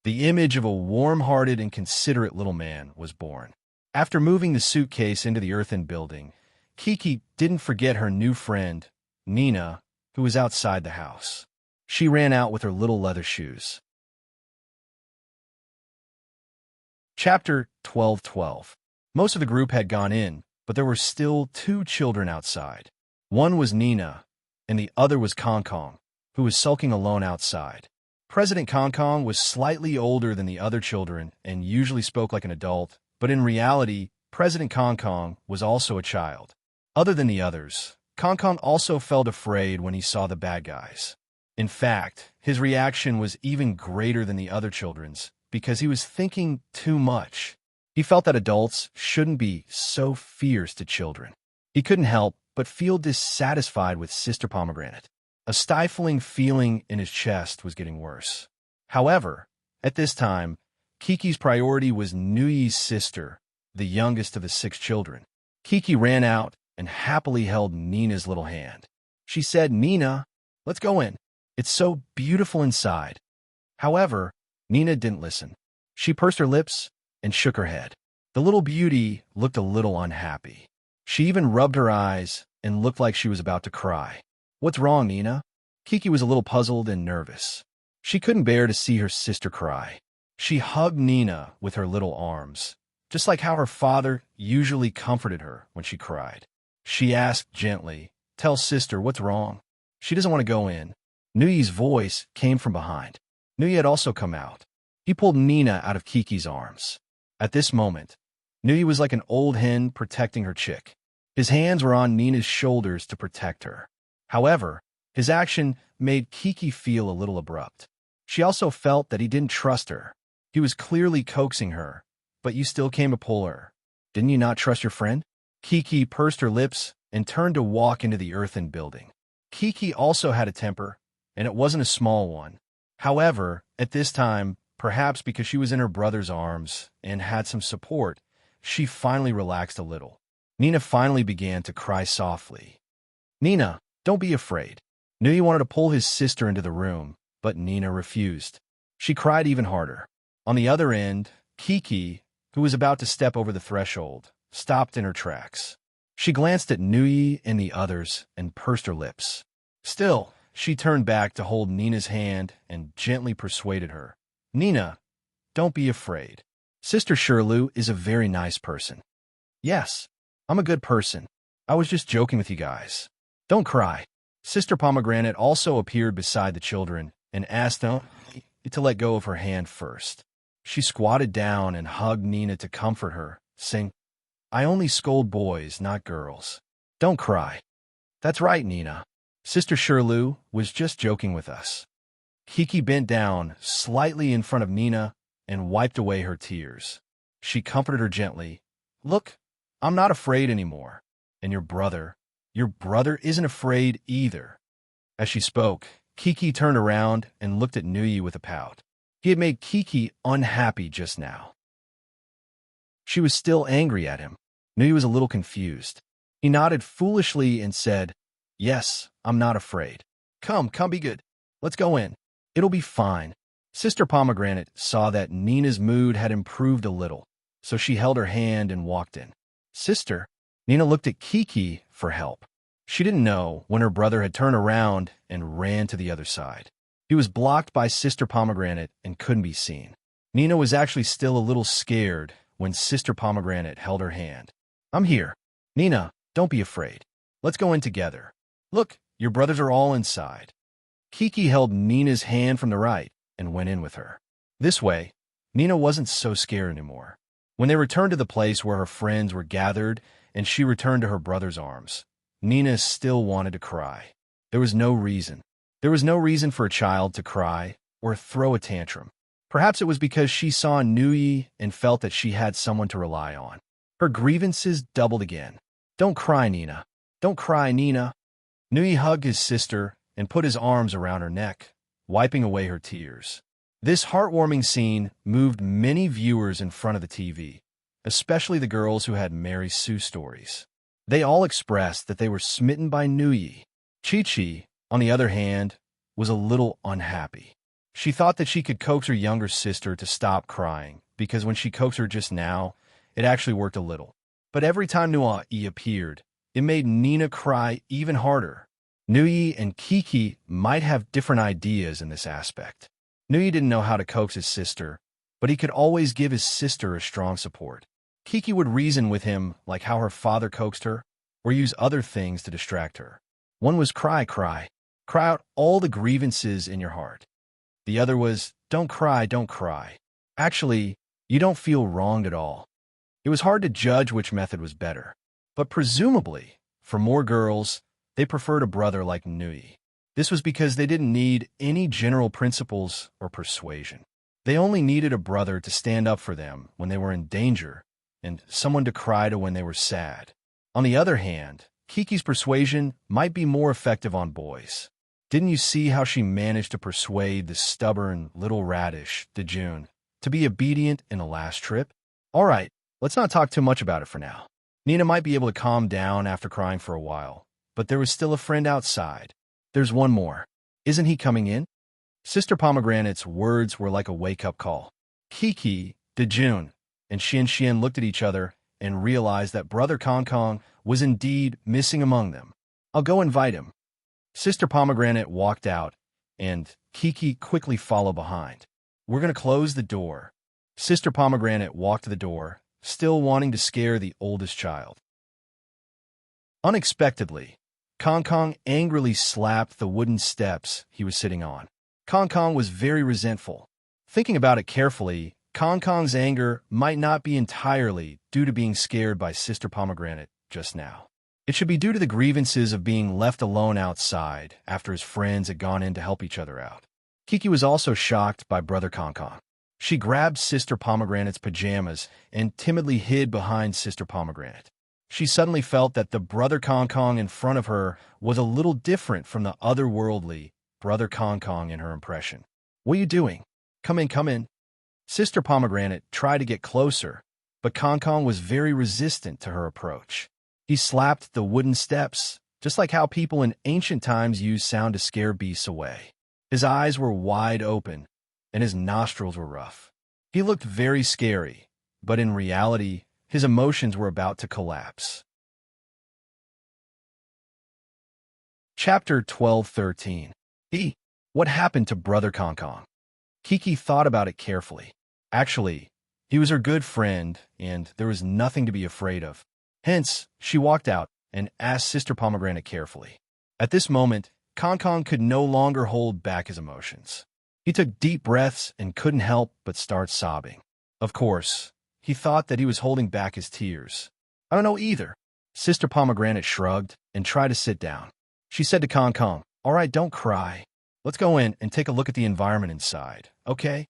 S1: the image of a warm-hearted and considerate little man was born. After moving the suitcase into the earthen building, Kiki didn't forget her new friend, Nina, who was outside the house. She ran out with her little leather shoes. Chapter 12:12. Most of the group had gone in, but there were still two children outside. One was Nina, and the other was Kong Kong, who was sulking alone outside. President Kong Kong was slightly older than the other children and usually spoke like an adult, but in reality, President Kong Kong was also a child. Other than the others, Kong Kong also felt afraid when he saw the bad guys. In fact, his reaction was even greater than the other children's because he was thinking too much. He felt that adults shouldn't be so fierce to children. He couldn't help but feel dissatisfied with Sister Pomegranate. A stifling feeling in his chest was getting worse. However, at this time, Kiki's priority was Nuyi's sister, the youngest of the 6 children. Kiki ran out and happily held Nina's little hand. She said, "Nina, let's go in. It's so beautiful inside." However, Nina didn't listen. She pursed her lips and shook her head. The little beauty looked a little unhappy. She even rubbed her eyes and looked like she was about to cry. "What's wrong, Nina?" Kiki was a little puzzled and nervous. She couldn't bear to see her sister cry. She hugged Nina with her little arms, just like how her father usually comforted her when she cried. She asked gently, "Tell sister what's wrong." She doesn't want to go in. Nuyi's voice came from behind. Nuyi had also come out. He pulled Nina out of Kiki's arms. At this moment, Nuyi was like an old hen protecting her chick. His hands were on Nina's shoulders to protect her. However, his action made Kiki feel a little abrupt. She also felt that he didn't trust her. He was clearly coaxing her, but you still came to pull her. Didn't you not trust your friend? Kiki pursed her lips and turned to walk into the earthen building. Kiki also had a temper, and it wasn't a small one. However, at this time, perhaps because she was in her brother's arms and had some support, she finally relaxed a little. Nina finally began to cry softly. "Nina, don't be afraid." Nuyi wanted to pull his sister into the room, but Nina refused. She cried even harder. On the other end, Kiki, who was about to step over the threshold, stopped in her tracks. She glanced at Nuyi and the others and pursed her lips. Still, she turned back to hold Nina's hand and gently persuaded her. "Nina, don't be afraid. Sister Shirley is a very nice person." "Yes, I'm a good person. I was just joking with you guys. Don't cry." Sister Pomegranate also appeared beside the children and asked them to let go of her hand first. She squatted down and hugged Nina to comfort her, saying, "I only scold boys, not girls. Don't cry." "That's right, Nina. Sister Shirley was just joking with us." Kiki bent down slightly in front of Nina and wiped away her tears. She comforted her gently. "Look, I'm not afraid anymore. And your brother isn't afraid either." As she spoke, Kiki turned around and looked at Nuyi with a pout. He had made Kiki unhappy just now. She was still angry at him. Nuyi was a little confused. He nodded foolishly and said, "Yes, I'm not afraid. Come be good. Let's go in. It'll be fine." Sister Pomegranate saw that Nina's mood had improved a little, so she held her hand and walked in. "Sister?" Nina looked at Kiki for help. She didn't know when her brother had turned around and ran to the other side. He was blocked by Sister Pomegranate and couldn't be seen. Nina was actually still a little scared when Sister Pomegranate held her hand. "I'm here. Nina, don't be afraid. Let's go in together. Look, your brothers are all inside." Kiki held Nina's hand from the right and went in with her. This way, Nina wasn't so scared anymore. When they returned to the place where her friends were gathered and she returned to her brother's arms, Nina still wanted to cry. There was no reason. There was no reason for a child to cry or throw a tantrum. Perhaps it was because she saw Nuyi and felt that she had someone to rely on. Her grievances doubled again. "Don't cry, Nina. Don't cry, Nina." Nuyi hugged his sister and put his arms around her neck, wiping away her tears. This heartwarming scene moved many viewers in front of the TV, especially the girls who had Mary Sue stories. They all expressed that they were smitten by Nuyi. Chi-Chi, on the other hand, was a little unhappy. She thought that she could coax her younger sister to stop crying, because when she coaxed her just now, it actually worked a little. But every time Nuyi appeared, it made Nina cry even harder. Nuyi and Kiki might have different ideas in this aspect. Nuyi didn't know how to coax his sister, but he could always give his sister a strong support. Kiki would reason with him like how her father coaxed her, or use other things to distract her. One was cry, cry. Cry out all the grievances in your heart. The other was, don't cry, don't cry. Actually, you don't feel wronged at all. It was hard to judge which method was better. But presumably, for more girls, they preferred a brother like Nui. This was because they didn't need any general principles or persuasion. They only needed a brother to stand up for them when they were in danger, and someone to cry to when they were sad. On the other hand, Kiki's persuasion might be more effective on boys. Didn't you see how she managed to persuade the stubborn little radish, Dejun, to be obedient in the last trip? All right, let's not talk too much about it for now. Nina might be able to calm down after crying for a while, but there was still a friend outside. There's one more. Isn't he coming in? Sister Pomegranate's words were like a wake-up call. Kiki, Dejun, and Xian looked at each other and realized that Brother Kong was indeed missing among them. I'll go invite him. Sister Pomegranate walked out, and Kiki quickly followed behind. We're going to close the door. Sister Pomegranate walked to the door, still wanting to scare the oldest child. Unexpectedly, Kong angrily slapped the wooden steps he was sitting on. Kong was very resentful. Thinking about it carefully, Kong's anger might not be entirely due to being scared by Sister Pomegranate just now. It should be due to the grievances of being left alone outside after his friends had gone in to help each other out. Kiki was also shocked by Brother Kong. She grabbed Sister Pomegranate's pajamas and timidly hid behind Sister Pomegranate. She suddenly felt that the Brother Kong in front of her was a little different from the otherworldly Brother Kong in her impression. What are you doing? Come in, come in. Sister Pomegranate tried to get closer, but Kong was very resistant to her approach. He slapped the wooden steps, just like how people in ancient times used sound to scare beasts away. His eyes were wide open, and his nostrils were rough. He looked very scary, but in reality, his emotions were about to collapse. Chapter 12-13. What happened to Brother Kong? Kiki thought about it carefully. Actually, he was her good friend, and there was nothing to be afraid of. Hence, she walked out and asked Sister Pomegranate carefully. At this moment, Kong could no longer hold back his emotions. He took deep breaths and couldn't help but start sobbing. Of course, he thought that he was holding back his tears. I don't know either. Sister Pomegranate shrugged and tried to sit down. She said to Kong, all right, don't cry. Let's go in and take a look at the environment inside, okay?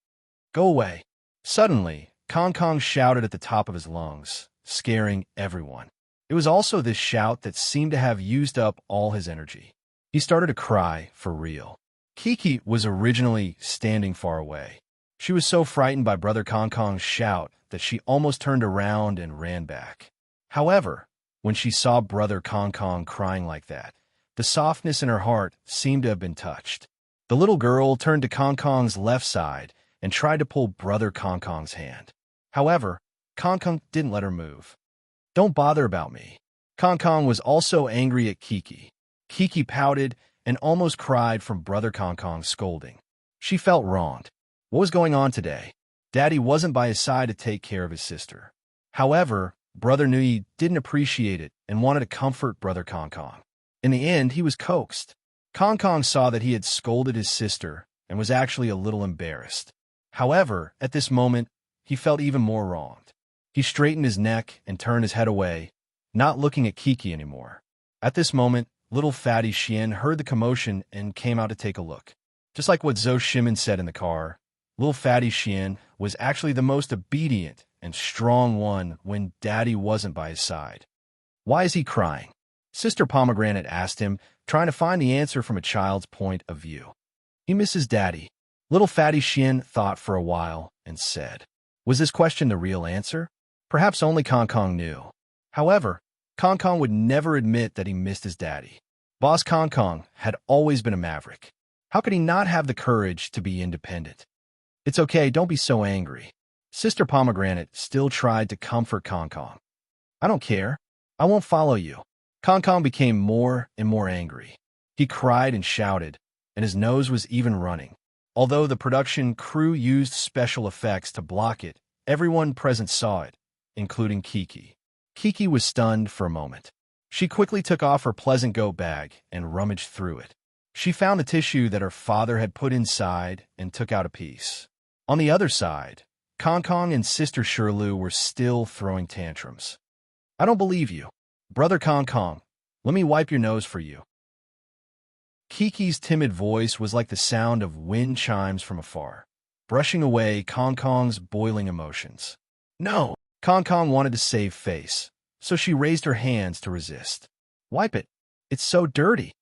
S1: Go away. Suddenly, Kong shouted at the top of his lungs, scaring everyone. It was also this shout that seemed to have used up all his energy. He started to cry for real. Kiki was originally standing far away. She was so frightened by Brother Kong's shout that she almost turned around and ran back. However, when she saw Brother Kong crying like that, the softness in her heart seemed to have been touched. The little girl turned to Kong's left side and tried to pull Brother Kong's hand. However, Kong didn't let her move. Don't bother about me. Kong was also angry at Kiki. Kiki pouted and almost cried from Brother Kong's scolding. She felt wronged. What was going on today? Daddy wasn't by his side to take care of his sister. However, Brother Nui didn't appreciate it and wanted to comfort Brother Kong. In the end, he was coaxed. Kong saw that he had scolded his sister and was actually a little embarrassed. However, at this moment, he felt even more wronged. He straightened his neck and turned his head away, not looking at Kiki anymore. At this moment, little fatty Xian heard the commotion and came out to take a look. Just like what Zhou Shimin said in the car, little fatty Xian was actually the most obedient and strong one when Daddy wasn't by his side. Why is he crying? Sister Pomegranate asked him, trying to find the answer from a child's point of view. He misses Daddy. Little fatty Xian thought for a while and said, was this question the real answer? Perhaps only Kong knew. However, Kong would never admit that he missed his daddy. Boss Kong had always been a maverick. How could he not have the courage to be independent? It's okay, don't be so angry. Sister Pomegranate still tried to comfort Kong. I don't care. I won't follow you. Kong became more and more angry. He cried and shouted, and his nose was even running. Although the production crew used special effects to block it, everyone present saw it, including Kiki. Kiki was stunned for a moment. She quickly took off her pleasant go bag and rummaged through it. She found the tissue that her father had put inside and took out a piece. On the other side, Kong Kong and Sister Shirley were still throwing tantrums. "I don't believe you. Brother Kong Kong, let me wipe your nose for you." Kiki's timid voice was like the sound of wind chimes from afar, brushing away Kong Kong's boiling emotions. "No!" Kong Kong wanted to save face, so she raised her hands to resist. "Wipe it. It's so dirty."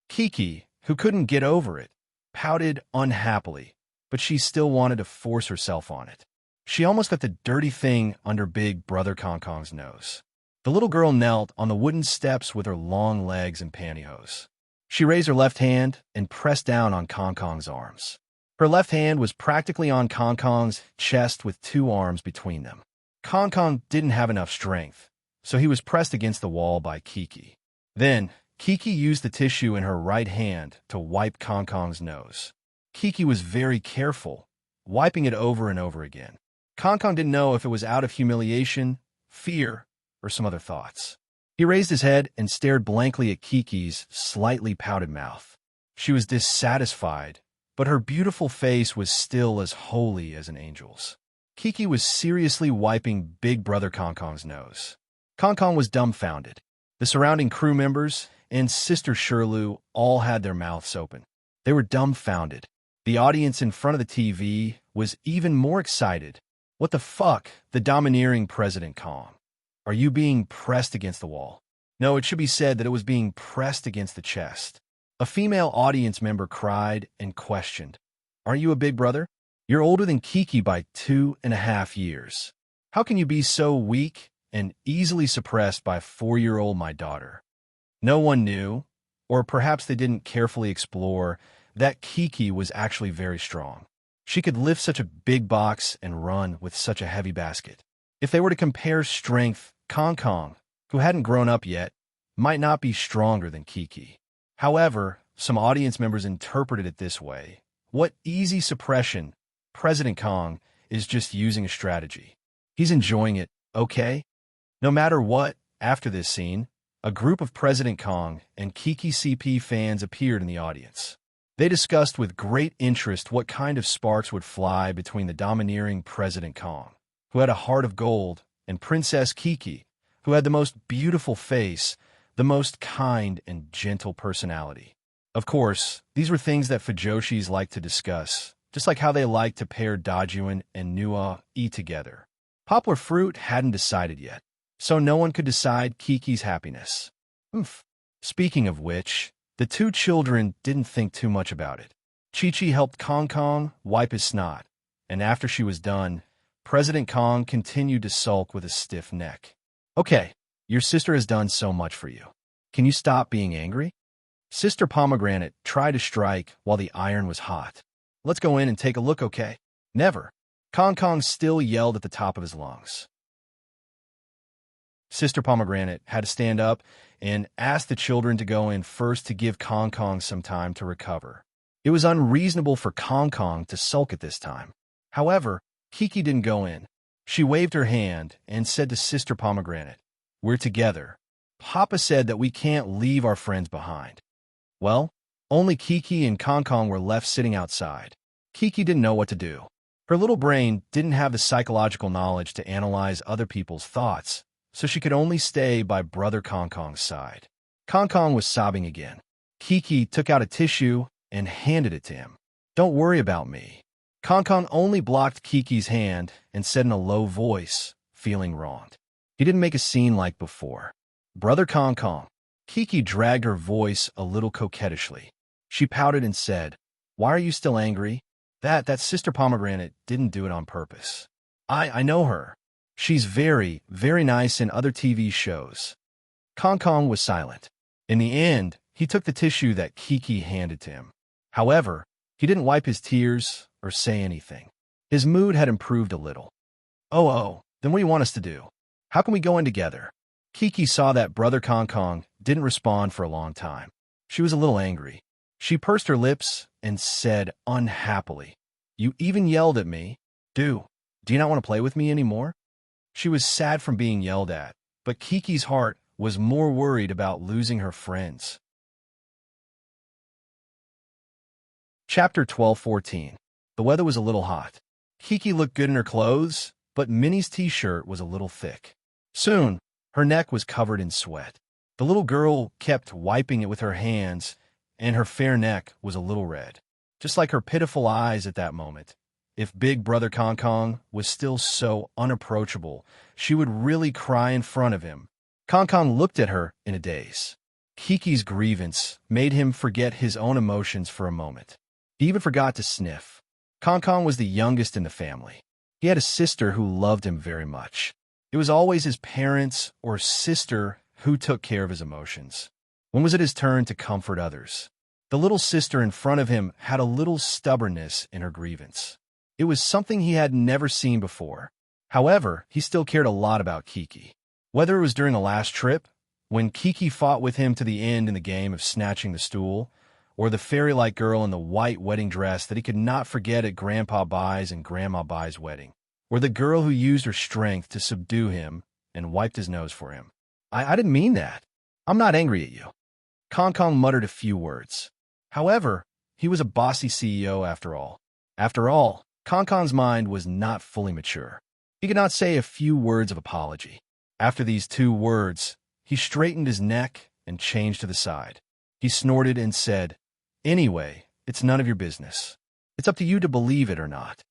S1: Kiki, who couldn't get over it, pouted unhappily, but she still wanted to force herself on it. She almost got the dirty thing under big brother Kong Kong's nose. The little girl knelt on the wooden steps with her long legs and pantyhose. She raised her left hand and pressed down on Kong Kong's arms. Her left hand was practically on Kong Kong's chest with two arms between them. Kong Kong didn't have enough strength, so he was pressed against the wall by Kiki. Then, Kiki used the tissue in her right hand to wipe Kong Kong's nose. Kiki was very careful, wiping it over and over again. Kong Kong didn't know if it was out of humiliation, fear, or some other thoughts. He raised his head and stared blankly at Kiki's slightly pouted mouth. She was dissatisfied, but her beautiful face was still as holy as an angel's. Kiki was seriously wiping Big Brother Kong Kong's nose. Kong Kong was dumbfounded. The surrounding crew members and Sister Shirley all had their mouths open. They were dumbfounded. The audience in front of the TV was even more excited. "What the fuck, the domineering President Kong? Are you being pressed against the wall?" No, it should be said that it was being pressed against the chest. A female audience member cried and questioned, "Are you a big brother? You're older than Kiki by 2.5 years. How can you be so weak and easily suppressed by 4-year-old my daughter?" No one knew, or perhaps they didn't carefully explore, that Kiki was actually very strong. She could lift such a big box and run with such a heavy basket. If they were to compare strength, Kong Kong, who hadn't grown up yet, might not be stronger than Kiki. However, some audience members interpreted it this way: what easy suppression? President Kong is just using a strategy. He's enjoying it, okay? No matter what, after this scene, a group of President Kong and Kiki CP fans appeared in the audience. They discussed with great interest what kind of sparks would fly between the domineering President Kong, who had a heart of gold, and Princess Kiki, who had the most beautiful face, the most kind and gentle personality. Of course, these were things that Fujoshis like to discuss, just like how they like to pair Dajuan and Nua-e together. Poplar Fruit hadn't decided yet, so no one could decide Kiki's happiness. Speaking of which, the two children didn't think too much about it. Chi-Chi helped Kong Kong wipe his snot, and after she was done, President Kong continued to sulk with a stiff neck. "Okay, your sister has done so much for you. Can you stop being angry?" Sister Pomegranate tried to strike while the iron was hot. "Let's go in and take a look, okay?" "Never." Kong Kong still yelled at the top of his lungs. Sister Pomegranate had to stand up and ask the children to go in first to give Kong Kong some time to recover. It was unreasonable for Kong Kong to sulk at this time. However, Kiki didn't go in. She waved her hand and said to Sister Pomegranate, "We're together. Papa said that we can't leave our friends behind." Well, only Kiki and Kong Kong were left sitting outside. Kiki didn't know what to do. Her little brain didn't have the psychological knowledge to analyze other people's thoughts, so she could only stay by Brother Kong Kong's side. Kong Kong was sobbing again. Kiki took out a tissue and handed it to him. "Don't worry about me." Kong Kong only blocked Kiki's hand and said in a low voice, feeling wronged. He didn't make a scene like before. "Brother Kong Kong." Kiki dragged her voice a little coquettishly. She pouted and said, "Why are you still angry? That Sister Pomegranate didn't do it on purpose. I know her. She's very, very nice in other TV shows." Kong Kong was silent. In the end, he took the tissue that Kiki handed to him. However, he didn't wipe his tears or say anything. His mood had improved a little. Oh, then what do you want us to do? How can we go in together?" Kiki saw that Brother Kong Kong didn't respond for a long time. She was a little angry. She pursed her lips and said unhappily, "You even yelled at me. Do you not want to play with me anymore?" She was sad from being yelled at, but Kiki's heart was more worried about losing her friends. Chapter 12:14. The weather was a little hot. Kiki looked good in her clothes, but Minnie's t-shirt was a little thick. Soon, her neck was covered in sweat. The little girl kept wiping it with her hands, and her fair neck was a little red, just like her pitiful eyes at that moment. If Big Brother Kong Kong was still so unapproachable, she would really cry in front of him. Kong Kong looked at her in a daze. Kiki's grievance made him forget his own emotions for a moment. He even forgot to sniff. Kong Kong was the youngest in the family. He had a sister who loved him very much. It was always his parents or sister who took care of his emotions. When was it his turn to comfort others? The little sister in front of him had a little stubbornness in her grievance. It was something he had never seen before. However, he still cared a lot about Kiki. Whether it was during the last trip, when Kiki fought with him to the end in the game of snatching the stool, or the fairy-like girl in the white wedding dress that he could not forget at Grandpa Bai's and Grandma Bai's wedding, or the girl who used her strength to subdue him and wiped his nose for him. I didn't mean that. I'm not angry at you. Kong Kong muttered a few words. However, he was a bossy CEO after all. After all, Kong Kong's mind was not fully mature. He could not say a few words of apology. After these 2 words, he straightened his neck and changed to the side. He snorted and said, "Anyway, it's none of your business. It's up to you to believe it or not."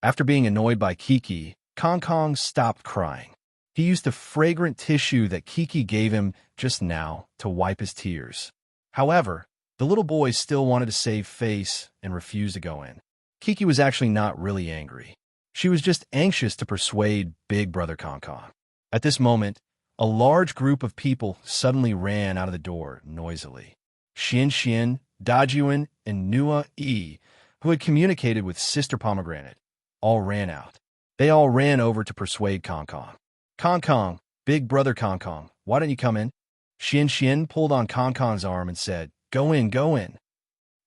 S1: After being annoyed by Kiki, Kong Kong stopped crying. He used the fragrant tissue that Kiki gave him just now to wipe his tears. However, the little boy still wanted to save face and refused to go in. Kiki was actually not really angry. She was just anxious to persuade Big Brother Kong Kong. At this moment, a large group of people suddenly ran out of the door noisily. Xian Xian, Dajuan, and Nua Yi, who had communicated with Sister Pomegranate, all ran out. They all ran over to persuade Kong Kong. "Kong Kong, Big Brother Kong Kong, why don't you come in?" Xian Xian pulled on Kong Kong's arm and said, "Go in, go in."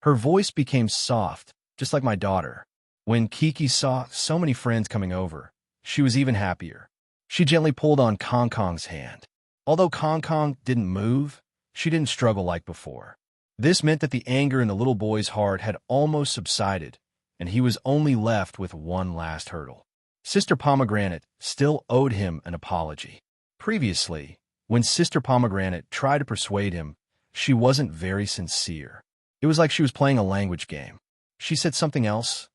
S1: Her voice became soft, just like my daughter. When Kiki saw so many friends coming over, she was even happier. She gently pulled on Kong Kong's hand. Although Kong Kong didn't move, she didn't struggle like before. This meant that the anger in the little boy's heart had almost subsided, and he was only left with one last hurdle. Sister Pomegranate still owed him an apology. Previously, when Sister Pomegranate tried to persuade him, she wasn't very sincere. It was like she was playing a language game. She said something else.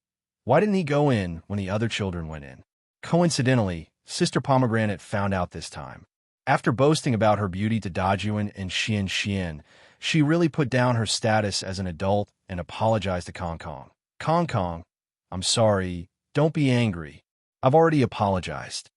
S1: Why didn't he go in when the other children went in? Coincidentally, Sister Pomegranate found out this time. After boasting about her beauty to Dajuan and Xian Xian, she really put down her status as an adult and apologized to Kong Kong. "Kong Kong, I'm sorry. Don't be angry. I've already apologized."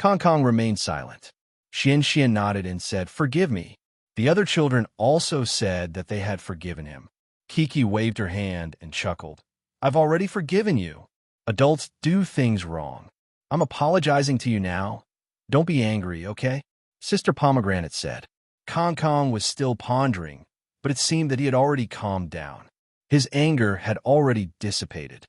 S1: Kong Kong remained silent. Xian Xian nodded and said, "Forgive me." The other children also said that they had forgiven him. Kiki waved her hand and chuckled. "I've already forgiven you. Adults do things wrong. I'm apologizing to you now. Don't be angry, okay?" Sister Pomegranate said. Kong Kong was still pondering, but it seemed that he had already calmed down. His anger had already dissipated.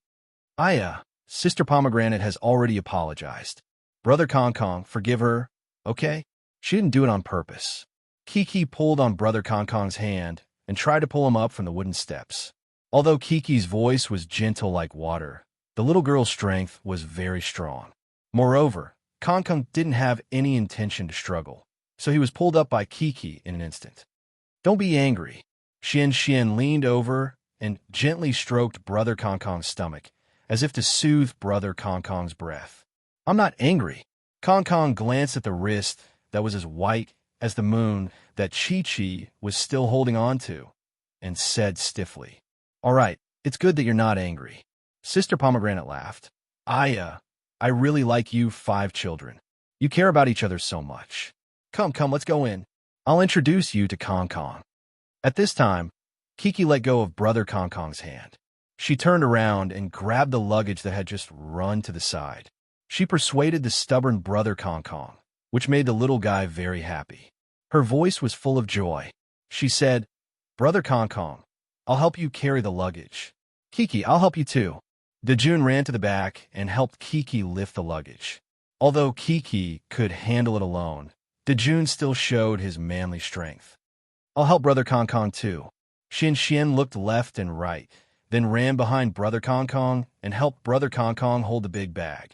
S1: Sister Pomegranate has already apologized. Brother Kong Kong, forgive her, okay? She didn't do it on purpose. Kiki pulled on Brother Kong Kong's hand and tried to pull him up from the wooden steps. Although Kiki's voice was gentle like water, the little girl's strength was very strong. Moreover, Kong Kong didn't have any intention to struggle, so he was pulled up by Kiki in an instant. "Don't be angry." Xian Xian leaned over and gently stroked Brother Kong Kong's stomach, as if to soothe Brother Kong Kong's breath. "I'm not angry." Kong Kong glanced at the wrist that was as white as the moon that Chi-Chi was still holding on to, and said stiffly, "All right, it's good that you're not angry." Sister Pomegranate laughed. I really like you 5 children. You care about each other so much. Come, let's go in. I'll introduce you to Kong Kong." At this time, Kiki let go of Brother Kong Kong's hand. She turned around and grabbed the luggage that had just run to the side. She persuaded the stubborn Brother Kong Kong, which made the little guy very happy. Her voice was full of joy. She said, "Brother Kong Kong, I'll help you carry the luggage. Kiki, I'll help you too." Dejun ran to the back and helped Kiki lift the luggage. Although Kiki could handle it alone, Dejun still showed his manly strength. I'll help Brother Kong Kong too. Xin Xian looked left and right, then ran behind Brother Kong Kong and helped Brother Kong Kong hold the big bag.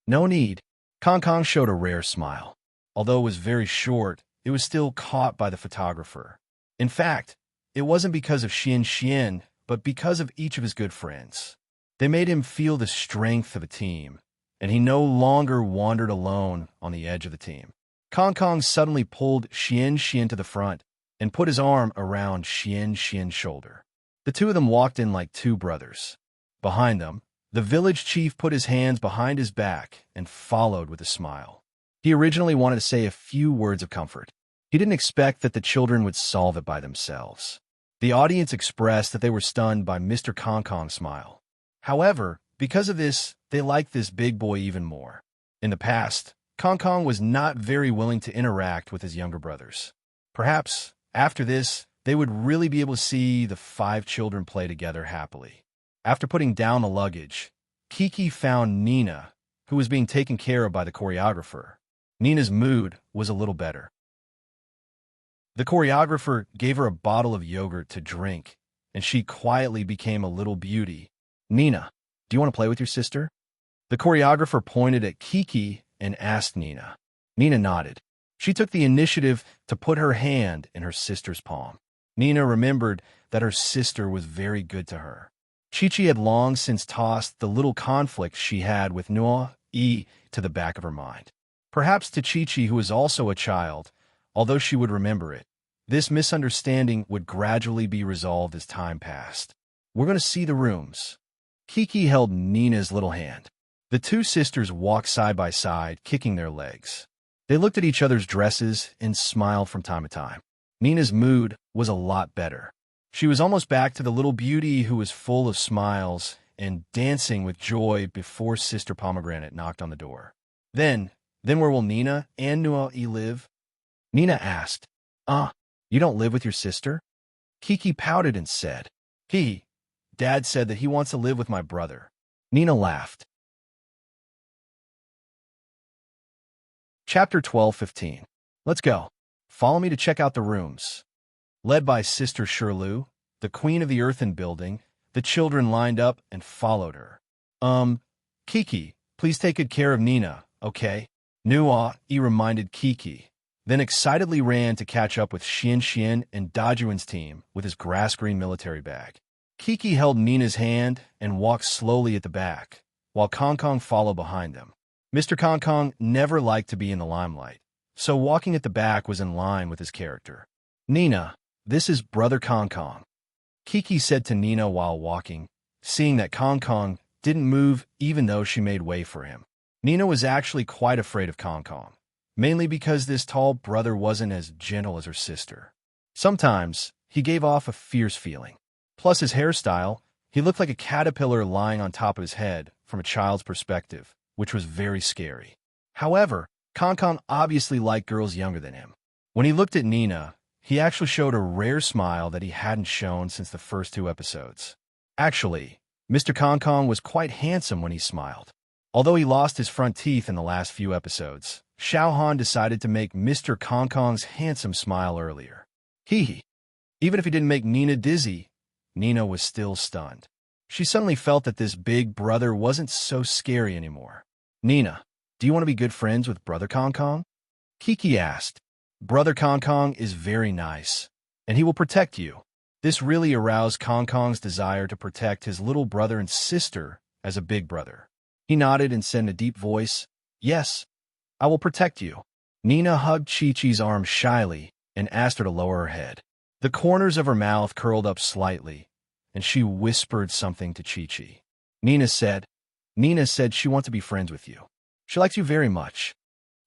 S1: No need. Kong Kong showed a rare smile. Although it was very short, it was still caught by the photographer. In fact, it wasn't because of Xin Xian, but because of each of his good friends. They made him feel the strength of a team, and he no longer wandered alone on the edge of the team. Kong Kong suddenly pulled Xian Xian to the front and put his arm around Xian Xian's shoulder. The two of them walked in like two brothers. Behind them, the village chief put his hands behind his back and followed with a smile. He originally wanted to say a few words of comfort. He didn't expect that the children would solve it by themselves. The audience expressed that they were stunned by Mr. Kong Kong's smile. However, because of this, they liked this big boy even more. In the past, Kong Kong was not very willing to interact with his younger brothers. Perhaps, after this, they would really be able to see the 5 children play together happily. After putting down the luggage, Kiki found Nina, who was being taken care of by the choreographer. Nina's mood was a little better. The choreographer gave her a bottle of yogurt to drink, and she quietly became a little beauty. Nina, do you want to play with your sister? The choreographer pointed at Kiki and asked Nina. Nina nodded. She took the initiative to put her hand in her sister's palm. Nina remembered that her sister was very good to her. Chi-Chi had long since tossed the little conflict she had with Nuo-E to the back of her mind. Perhaps to Chi-Chi, who was also a child, although she would remember it, this misunderstanding would gradually be resolved as time passed. We're going to see the rooms. Kiki held Nina's little hand. The two sisters walked side by side, kicking their legs. They looked at each other's dresses and smiled from time to time. Nina's mood was a lot better. She was almost back to the little beauty who was full of smiles and dancing with joy before Sister Pomegranate knocked on the door. Then where will Nina and Nuo-E live? Nina asked. You don't live with your sister? Kiki pouted and said, Dad said that he wants to live with my brother. Nina laughed. Chapter 12:15. Let's go. Follow me to check out the rooms. Led by Sister Shirlu, the queen of the earthen building, the children lined up and followed her. Kiki, please take good care of Nina, okay? Nuo-E reminded Kiki, then excitedly ran to catch up with Xian Xian and Dajuan's team with his grass-green military bag. Kiki held Nina's hand and walked slowly at the back, while Kong Kong followed behind them. Mr. Kong Kong never liked to be in the limelight, so walking at the back was in line with his character. Nina, this is Brother Kong Kong, Kiki said to Nina while walking, seeing that Kong Kong didn't move even though she made way for him. Nina was actually quite afraid of Kong Kong, mainly because this tall brother wasn't as gentle as her sister. Sometimes, he gave off a fierce feeling. Plus his hairstyle, he looked like a caterpillar lying on top of his head from a child's perspective, which was very scary. However, Kong Kong obviously liked girls younger than him. When he looked at Nina, he actually showed a rare smile that he hadn't shown since the first 2 episodes. Actually, Mr. Kong Kong was quite handsome when he smiled. Although he lost his front teeth in the last few episodes, Xiao Han decided to make Mr. Kong Kong's handsome smile earlier. Even if he didn't make Nina dizzy, Nina was still stunned. She suddenly felt that this big brother wasn't so scary anymore. Nina, do you want to be good friends with Brother Kong Kong? Kiki asked. Brother Kong Kong is very nice, and he will protect you. This really aroused Kong Kong's desire to protect his little brother and sister as a big brother. He nodded and said in a deep voice, Yes, I will protect you. Nina hugged Chi-Chi's arm shyly and asked her to lower her head. The corners of her mouth curled up slightly, and she whispered something to Chi-Chi. Nina said she wants to be friends with you. She likes you very much.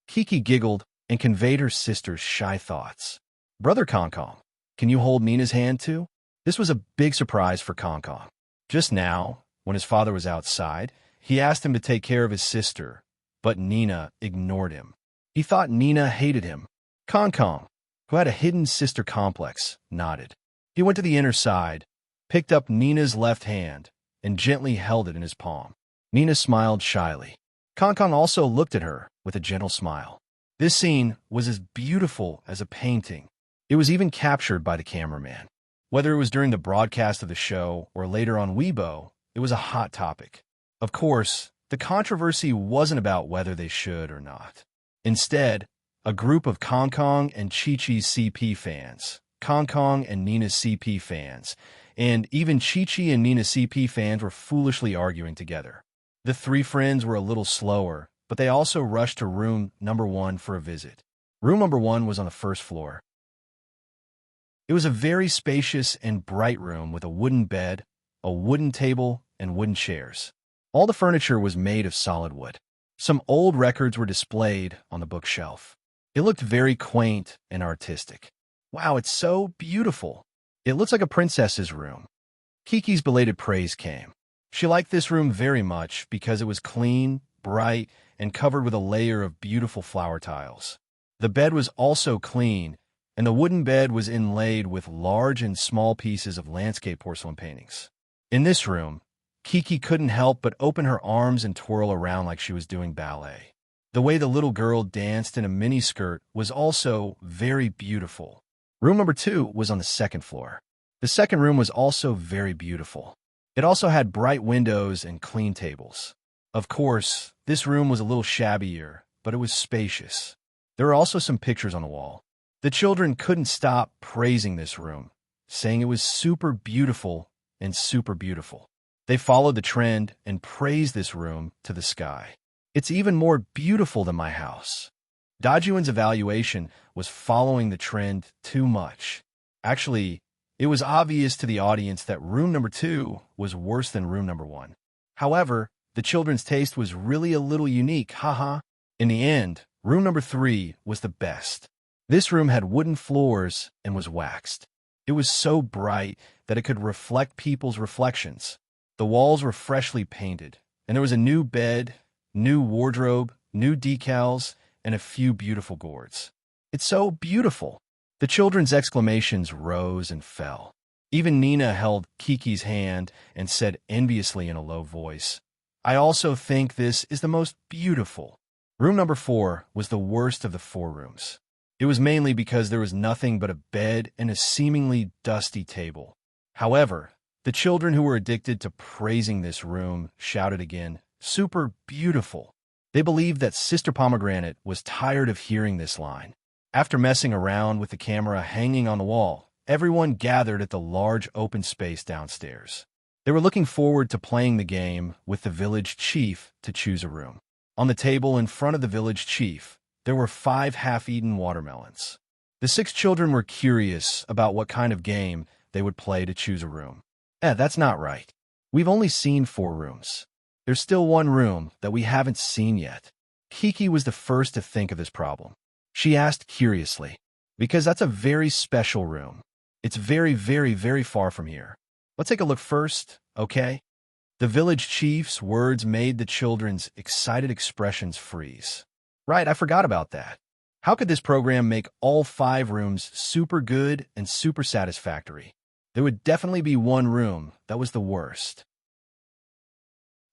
S1: Kiki giggled and conveyed her sister's shy thoughts. Brother Kong Kong, can you hold Nina's hand too? This was a big surprise for Kong Kong. Just now, when his father was outside, he asked him to take care of his sister, but Nina ignored him. He thought Nina hated him. Kong Kong, who had a hidden sister complex, nodded. He went to the inner side, picked up Nina's left hand, and gently held it in his palm. Nina smiled shyly. Kong Kong also looked at her, with a gentle smile. This scene was as beautiful as a painting. It was even captured by the cameraman. Whether it was during the broadcast of the show or later on Weibo, it was a hot topic. Of course, the controversy wasn't about whether they should or not. Instead, a group of Kong Kong and Chi-Chi's CP fans, Kong Kong and Nina's CP fans, and even Chi-Chi and Nina's CP fans were foolishly arguing together. The three friends were a little slower, but they also rushed to room number 1 for a visit. Room number 1 was on the first floor. It was a very spacious and bright room with a wooden bed, a wooden table, and wooden chairs. All the furniture was made of solid wood. Some old records were displayed on the bookshelf. It looked very quaint and artistic. Wow, it's so beautiful. It looks like a princess's room. Kiki's belated praise came. She liked this room very much because it was clean, bright, and covered with a layer of beautiful flower tiles. The bed was also clean, and the wooden bed was inlaid with large and small pieces of landscape porcelain paintings. In this room, Kiki couldn't help but open her arms and twirl around like she was doing ballet. The way the little girl danced in a miniskirt was also very beautiful. Room number 2 was on the second floor. The second room was also very beautiful. It also had bright windows and clean tables. Of course, this room was a little shabbier, but it was spacious. There were also some pictures on the wall. The children couldn't stop praising this room, saying it was super beautiful and super beautiful. They followed the trend and praised this room to the sky. It's even more beautiful than my house. Dajuan's evaluation was following the trend too much. Actually, it was obvious to the audience that room number 2 was worse than room number 1. However, the children's taste was really a little unique, haha. In the end, room number 3 was the best. This room had wooden floors and was waxed. It was so bright that it could reflect people's reflections. The walls were freshly painted, and there was a new bed, new wardrobe, new decals, and a few beautiful gourds. It's so beautiful. The children's exclamations rose and fell. Even Nina held Kiki's hand and said enviously in a low voice, "I also think this is the most beautiful." Room number 4 was the worst of the 4 rooms. It was mainly because there was nothing but a bed and a seemingly dusty table. However, the children who were addicted to praising this room shouted again, "Super beautiful." They believed that Sister Pomegranate was tired of hearing this line. After messing around with the camera hanging on the wall, everyone gathered at the large open space downstairs. They were looking forward to playing the game with the village chief to choose a room. On the table in front of the village chief, there were 5 half-eaten watermelons. The 6 children were curious about what kind of game they would play to choose a room. That's not right. We've only seen 4 rooms. There's still 1 room that we haven't seen yet. Kiki was the first to think of this problem. She asked curiously, "Because that's a very special room. It's very, very, very far from here. Let's take a look first, okay?" The village chief's words made the children's excited expressions freeze. Right, I forgot about that. How could this program make all 5 rooms super good and super satisfactory? There would definitely be 1 room that was the worst.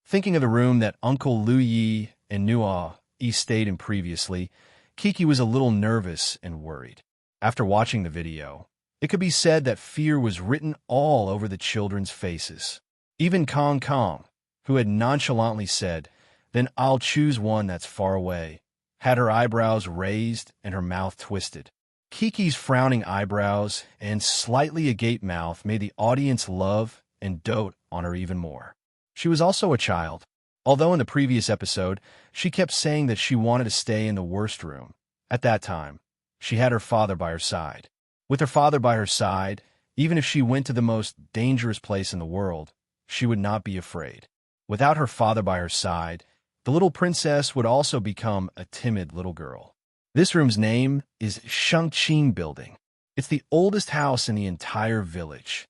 S1: Thinking of the room that Uncle Lu Yi and Nua Yi stayed in previously, Kiki was a little nervous and worried. After watching the video, it could be said that fear was written all over the children's faces. Even Kong Kong, who had nonchalantly said, "Then I'll choose one that's far away," had her eyebrows raised and her mouth twisted. Kiki's frowning eyebrows and slightly agape mouth made the audience love and dote on her even more. She was also a child. Although in the previous episode, she kept saying that she wanted to stay in the worst room. At that time, she had her father by her side. With her father by her side, even if she went to the most dangerous place in the world, she would not be afraid. Without her father by her side, the little princess would also become a timid little girl. This room's name is Shangqing Building. It's the oldest house in the entire village.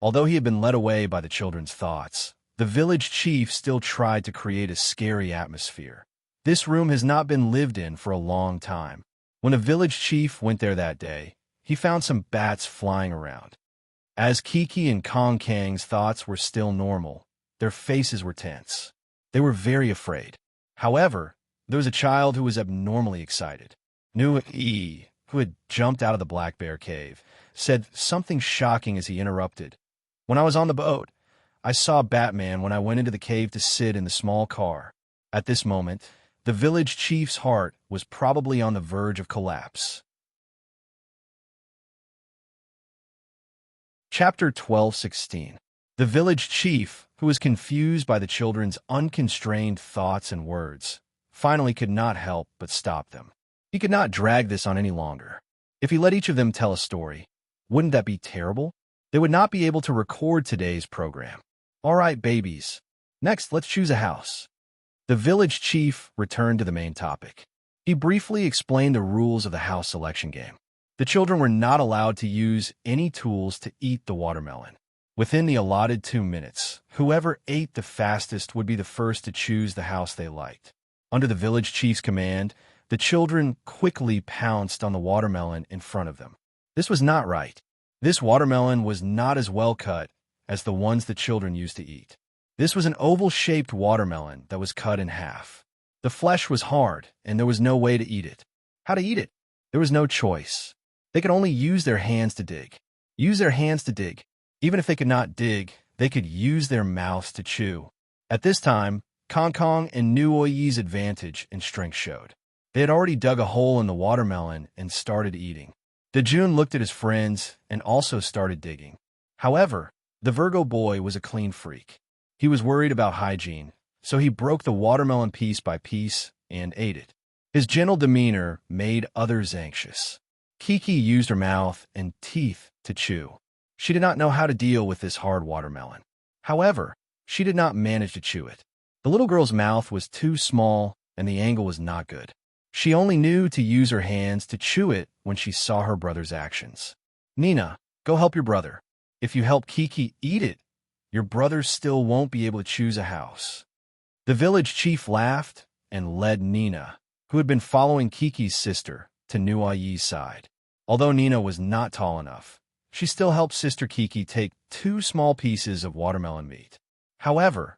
S1: Although he had been led away by the children's thoughts, the village chief still tried to create a scary atmosphere. This room has not been lived in for a long time. When a village chief went there that day, he found some bats flying around. As Kiki and Kong Kang's thoughts were still normal, their faces were tense. They were very afraid. However, There was a child who was abnormally excited. New E, who had jumped out of the black bear cave, said something shocking as he interrupted. When I was on the boat, I saw Batman when I went into the cave to sit in the small car. At this moment, the village chief's heart was probably on the verge of collapse. Chapter 12:16. The village chief, who was confused by the children's unconstrained thoughts and words, finally could not help but stop them. He could not drag this on any longer. If he let each of them tell a story, wouldn't that be terrible? They would not be able to record today's program. All right, babies. Next, let's choose a house. The village chief returned to the main topic. He briefly explained the rules of the house selection game. The children were not allowed to use any tools to eat the watermelon. Within the allotted 2 minutes, whoever ate the fastest would be the first to choose the house they liked. Under the village chief's command, the children quickly pounced on the watermelon in front of them. This was not right. This watermelon was not as well cut as the ones the children used to eat. This was an oval-shaped watermelon that was cut in half. The flesh was hard, and there was no way to eat it. How to eat it? There was no choice. They could only use their hands to dig. Use their hands to dig. Even if they could not dig, they could use their mouths to chew. At this time, Kong Kong and New Oyi's advantage in strength showed. They had already dug a hole in the watermelon and started eating. Dejun looked at his friends and also started digging. However, the Virgo boy was a clean freak. He was worried about hygiene, so he broke the watermelon piece by piece and ate it. His gentle demeanor made others anxious. Kiki used her mouth and teeth to chew. She did not know how to deal with this hard watermelon. However, she did not manage to chew it. The little girl's mouth was too small and the angle was not good. She only knew to use her hands to chew it when she saw her brother's actions. Nina, go help your brother. If you help Kiki eat it, your brother still won't be able to choose a house. The village chief laughed and led Nina, who had been following Kiki's sister, to Nuayi's side. Although Nina was not tall enough, she still helped Sister Kiki take 2 small pieces of watermelon meat. However,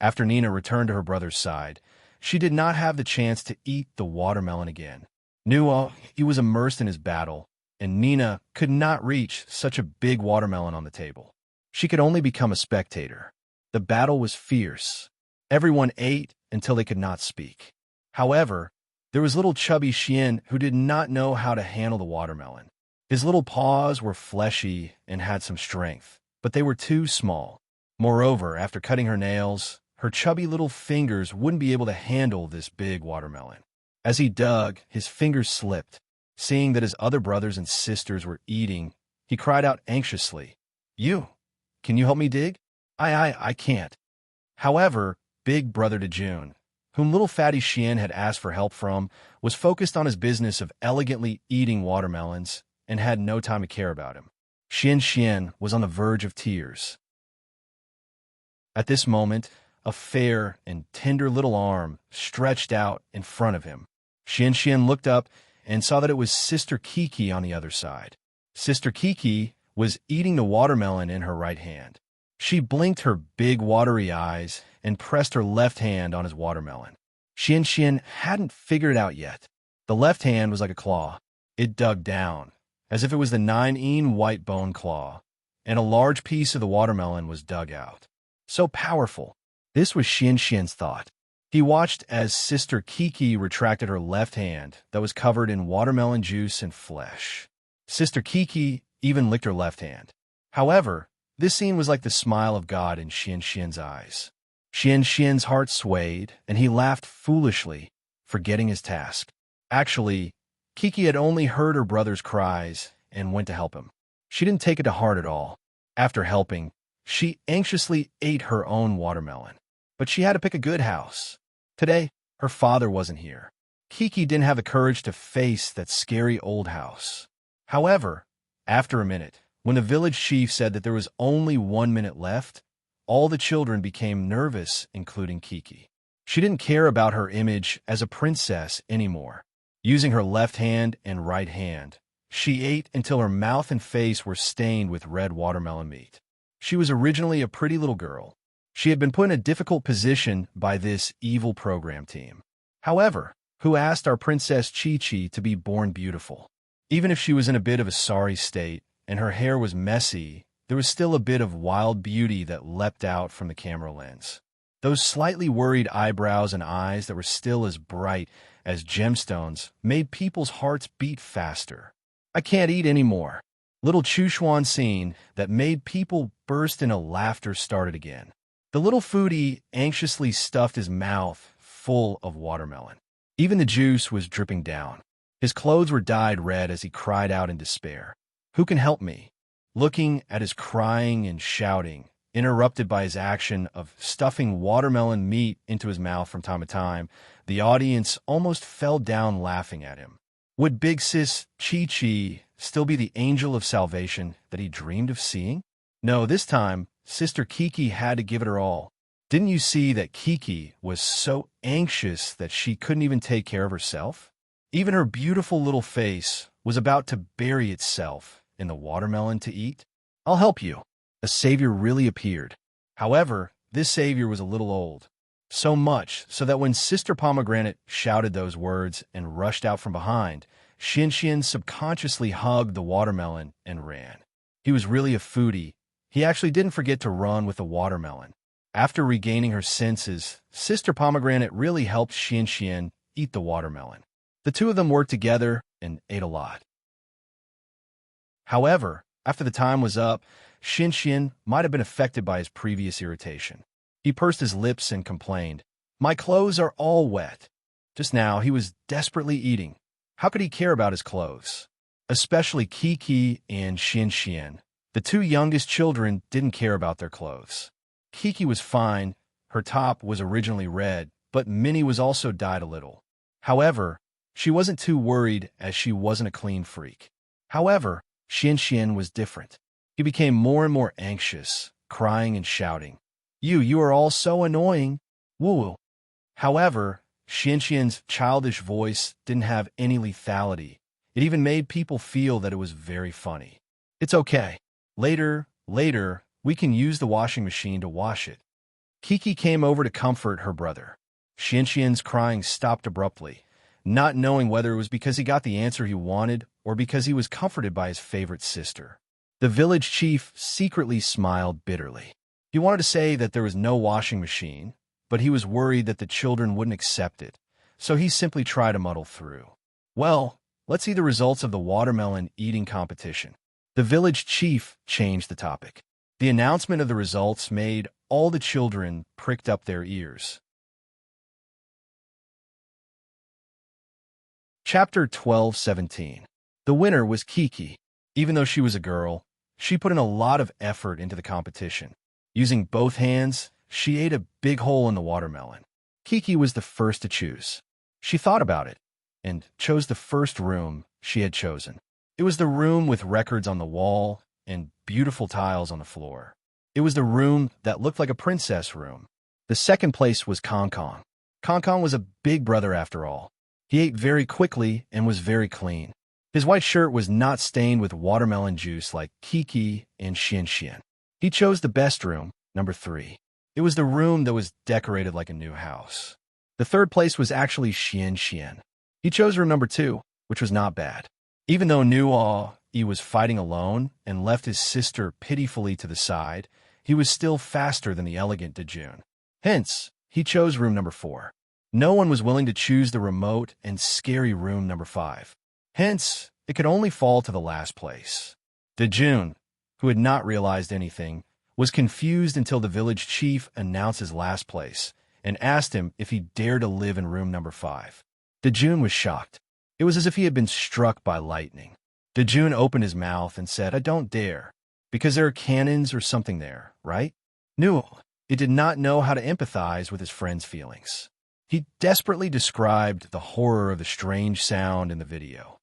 S1: after Nina returned to her brother's side, she did not have the chance to eat the watermelon again. Nuayi was immersed in his battle, and Nina could not reach such a big watermelon on the table. She could only become a spectator. The battle was fierce. Everyone ate until they could not speak. However, there was little chubby Xian who did not know how to handle the watermelon. His little paws were fleshy and had some strength, but they were too small. Moreover, after cutting her nails, her chubby little fingers wouldn't be able to handle this big watermelon. As he dug, his fingers slipped. Seeing that his other brothers and sisters were eating, he cried out anxiously, Can you help me dig? I can't. However, big brother Dejun, whom little fatty Xian had asked for help from, was focused on his business of elegantly eating watermelons and had no time to care about him. Xian was on the verge of tears. At this moment, a fair and tender little arm stretched out in front of him. Xian looked up and saw that it was Sister Kiki on the other side. Sister Kiki was eating the watermelon in her right hand. She blinked her big watery eyes and pressed her left hand on his watermelon. Xian hadn't figured it out yet. The left hand was like a claw. It dug down, as if it was the 9-in white bone claw, and a large piece of the watermelon was dug out. So powerful. This was Xian's thought. He watched as Sister Kiki retracted her left hand that was covered in watermelon juice and flesh. Sister Kiki even licked her left hand. However, this scene was like the smile of God in Xian's eyes. Xian's heart swayed, and he laughed foolishly, forgetting his task. Actually, Kiki had only heard her brother's cries and went to help him. She didn't take it to heart at all. After helping, she anxiously ate her own watermelon. But she had to pick a good house. Today, her father wasn't here. Kiki didn't have the courage to face that scary old house. However, after a minute, when the village chief said that there was only 1 minute left, all the children became nervous, including Kiki. She didn't care about her image as a princess anymore. Using her left hand and right hand, she ate until her mouth and face were stained with red watermelon meat. She was originally a pretty little girl. She had been put in a difficult position by this evil program team. However, who asked our Princess Chi-Chi to be born beautiful? Even if she was in a bit of a sorry state and her hair was messy, there was still a bit of wild beauty that leapt out from the camera lens. Those slightly worried eyebrows and eyes that were still as bright as gemstones made people's hearts beat faster. I can't eat anymore. Little Chuchuan scene that made people burst into laughter started again. The little foodie anxiously stuffed his mouth full of watermelon. Even the juice was dripping down. His clothes were dyed red as he cried out in despair. Who can help me? Looking at his crying and shouting, interrupted by his action of stuffing watermelon meat into his mouth from time to time, the audience almost fell down laughing at him. Would Big Sis Chi-Chi still be the angel of salvation that he dreamed of seeing? No, this time, Sister Kiki had to give it her all. Didn't you see that Kiki was so anxious that she couldn't even take care of herself? Even her beautiful little face was about to bury itself in the watermelon to eat. I'll help you. A savior really appeared. However, this savior was a little old. So much so that when Sister Pomegranate shouted those words and rushed out from behind, Xian subconsciously hugged the watermelon and ran. He was really a foodie. He actually didn't forget to run with the watermelon. After regaining her senses, Sister Pomegranate really helped Xian eat the watermelon. The two of them worked together and ate a lot. However, after the time was up, Xian might have been affected by his previous irritation. He pursed his lips and complained, "My clothes are all wet." Just now, he was desperately eating. How could he care about his clothes? Especially Kiki and Xian. The two youngest children didn't care about their clothes. Kiki was fine. Her top was originally red, but Minnie was also dyed a little. However, she wasn't too worried as she wasn't a clean freak. However, Xian was different. He became more and more anxious, crying and shouting, You are all so annoying. Woo." However, Xian's childish voice didn't have any lethality. It even made people feel that it was very funny. It's okay. Later, we can use the washing machine to wash it. Kiki came over to comfort her brother. Xian's crying stopped abruptly, not knowing whether it was because he got the answer he wanted or because he was comforted by his favorite sister. The village chief secretly smiled bitterly. He wanted to say that there was no washing machine, but he was worried that the children wouldn't accept it, so he simply tried to muddle through. Well, let's see the results of the watermelon eating competition. The village chief changed the topic. The announcement of the results made all the children pricked up their ears. Chapter 12:17. The winner was Kiki. Even though she was a girl, she put in a lot of effort into the competition. Using both hands, she ate a big hole in the watermelon. Kiki was the first to choose. She thought about it and chose the first room she had chosen. It was the room with records on the wall and beautiful tiles on the floor. It was the room that looked like a princess room. The second place was Kong Kong. Kong Kong was a big brother after all. He ate very quickly and was very clean. His white shirt was not stained with watermelon juice like Kiki and Xian. He chose the best room, number 3. It was the room that was decorated like a new house. The third place was actually Xian. He chose room number 2, which was not bad. Even though he was fighting alone and left his sister pitifully to the side, he was still faster than the elegant Dejun. Hence, he chose room number 4. No one was willing to choose the remote and scary room number 5. Hence, it could only fall to the last place. Dejun, who had not realized anything, was confused until the village chief announced his last place and asked him if he dared to live in room number 5. Dejun was shocked. It was as if he had been struck by lightning. Dejun opened his mouth and said, "I don't dare, because there are cannons or something there, right?" Newell, it did not know how to empathize with his friend's feelings. He desperately described the horror of the strange sound in the video.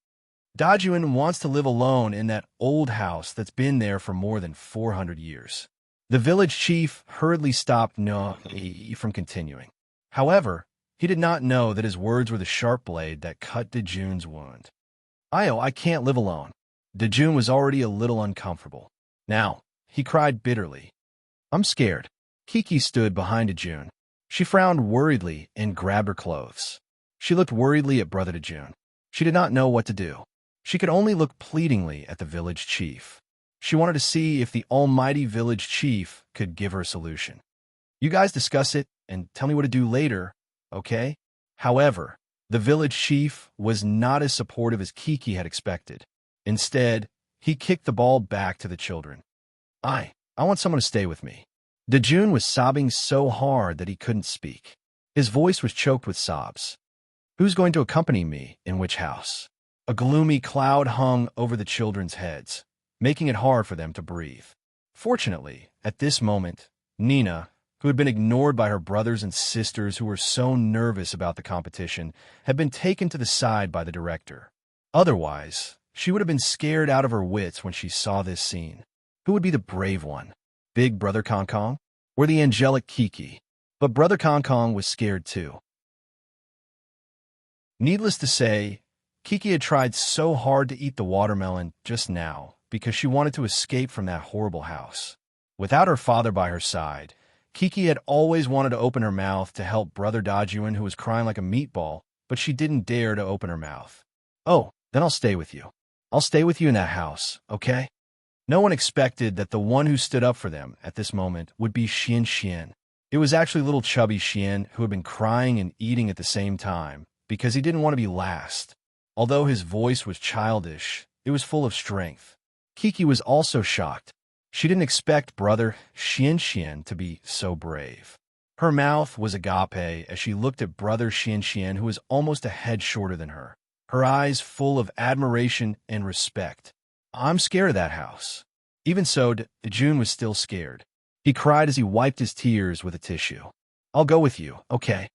S1: Dajuan wants to live alone in that old house that's been there for more than 400 years. The village chief hurriedly stopped from continuing. However, he did not know that his words were the sharp blade that cut Dejun's wound. I can't live alone." Dejun was already a little uncomfortable. Now, he cried bitterly. "I'm scared." Kiki stood behind Dejun. She frowned worriedly and grabbed her clothes. She looked worriedly at Brother Dejun. She did not know what to do. She could only look pleadingly at the village chief. She wanted to see if the almighty village chief could give her a solution. You guys discuss it and tell me what to do later, okay? However, the village chief was not as supportive as Kiki had expected. Instead, he kicked the ball back to the children. I want someone to stay with me. Dejun was sobbing so hard that he couldn't speak. His voice was choked with sobs. Who's going to accompany me in which house? A gloomy cloud hung over the children's heads, making it hard for them to breathe. Fortunately, at this moment, Nina, who had been ignored by her brothers and sisters who were so nervous about the competition, had been taken to the side by the director. Otherwise, she would have been scared out of her wits when she saw this scene. Who would be the brave one? Big Brother Kong Kong? Or the angelic Kiki? But Brother Kong Kong was scared too. Needless to say, Kiki had tried so hard to eat the watermelon just now because she wanted to escape from that horrible house. Without her father by her side, Kiki had always wanted to open her mouth to help Brother Dajuan, who was crying like a meatball, but she didn't dare to open her mouth. Oh, then I'll stay with you. I'll stay with you in that house, okay? No one expected that the one who stood up for them at this moment would be Xian Xian. It was actually little chubby Xian who had been crying and eating at the same time because he didn't want to be last. Although his voice was childish, it was full of strength. Kiki was also shocked. She didn't expect Brother Xian Xian to be so brave. Her mouth was agape as she looked at Brother Xian Xian, who was almost a head shorter than her, her eyes full of admiration and respect. I'm scared of that house. Even so, Dejun was still scared. He cried as he wiped his tears with a tissue. I'll go with you, okay?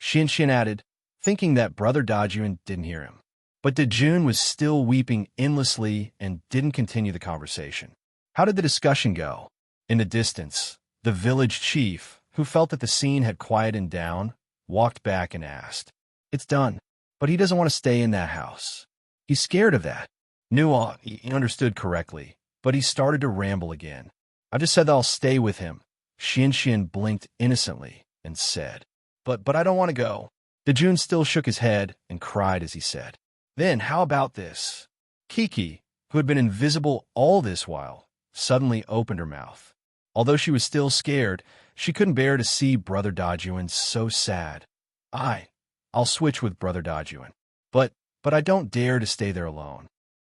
S1: Xian Xian added, thinking that Brother Dajuan didn't hear him. But Dejun was still weeping endlessly and didn't continue the conversation. How did the discussion go? In the distance, the village chief, who felt that the scene had quieted down, walked back and asked, It's done, but he doesn't want to stay in that house. He's scared of that. He understood correctly, but he started to ramble again. I just said that I'll stay with him. Xian Xian blinked innocently and said, But I don't want to go. Dejun still shook his head and cried as he said, Then how about this? Kiki, who had been invisible all this while, suddenly opened her mouth. Although she was still scared, she couldn't bear to see Brother Dajuan so sad. I'll switch with Brother Dajuan. But I don't dare to stay there alone.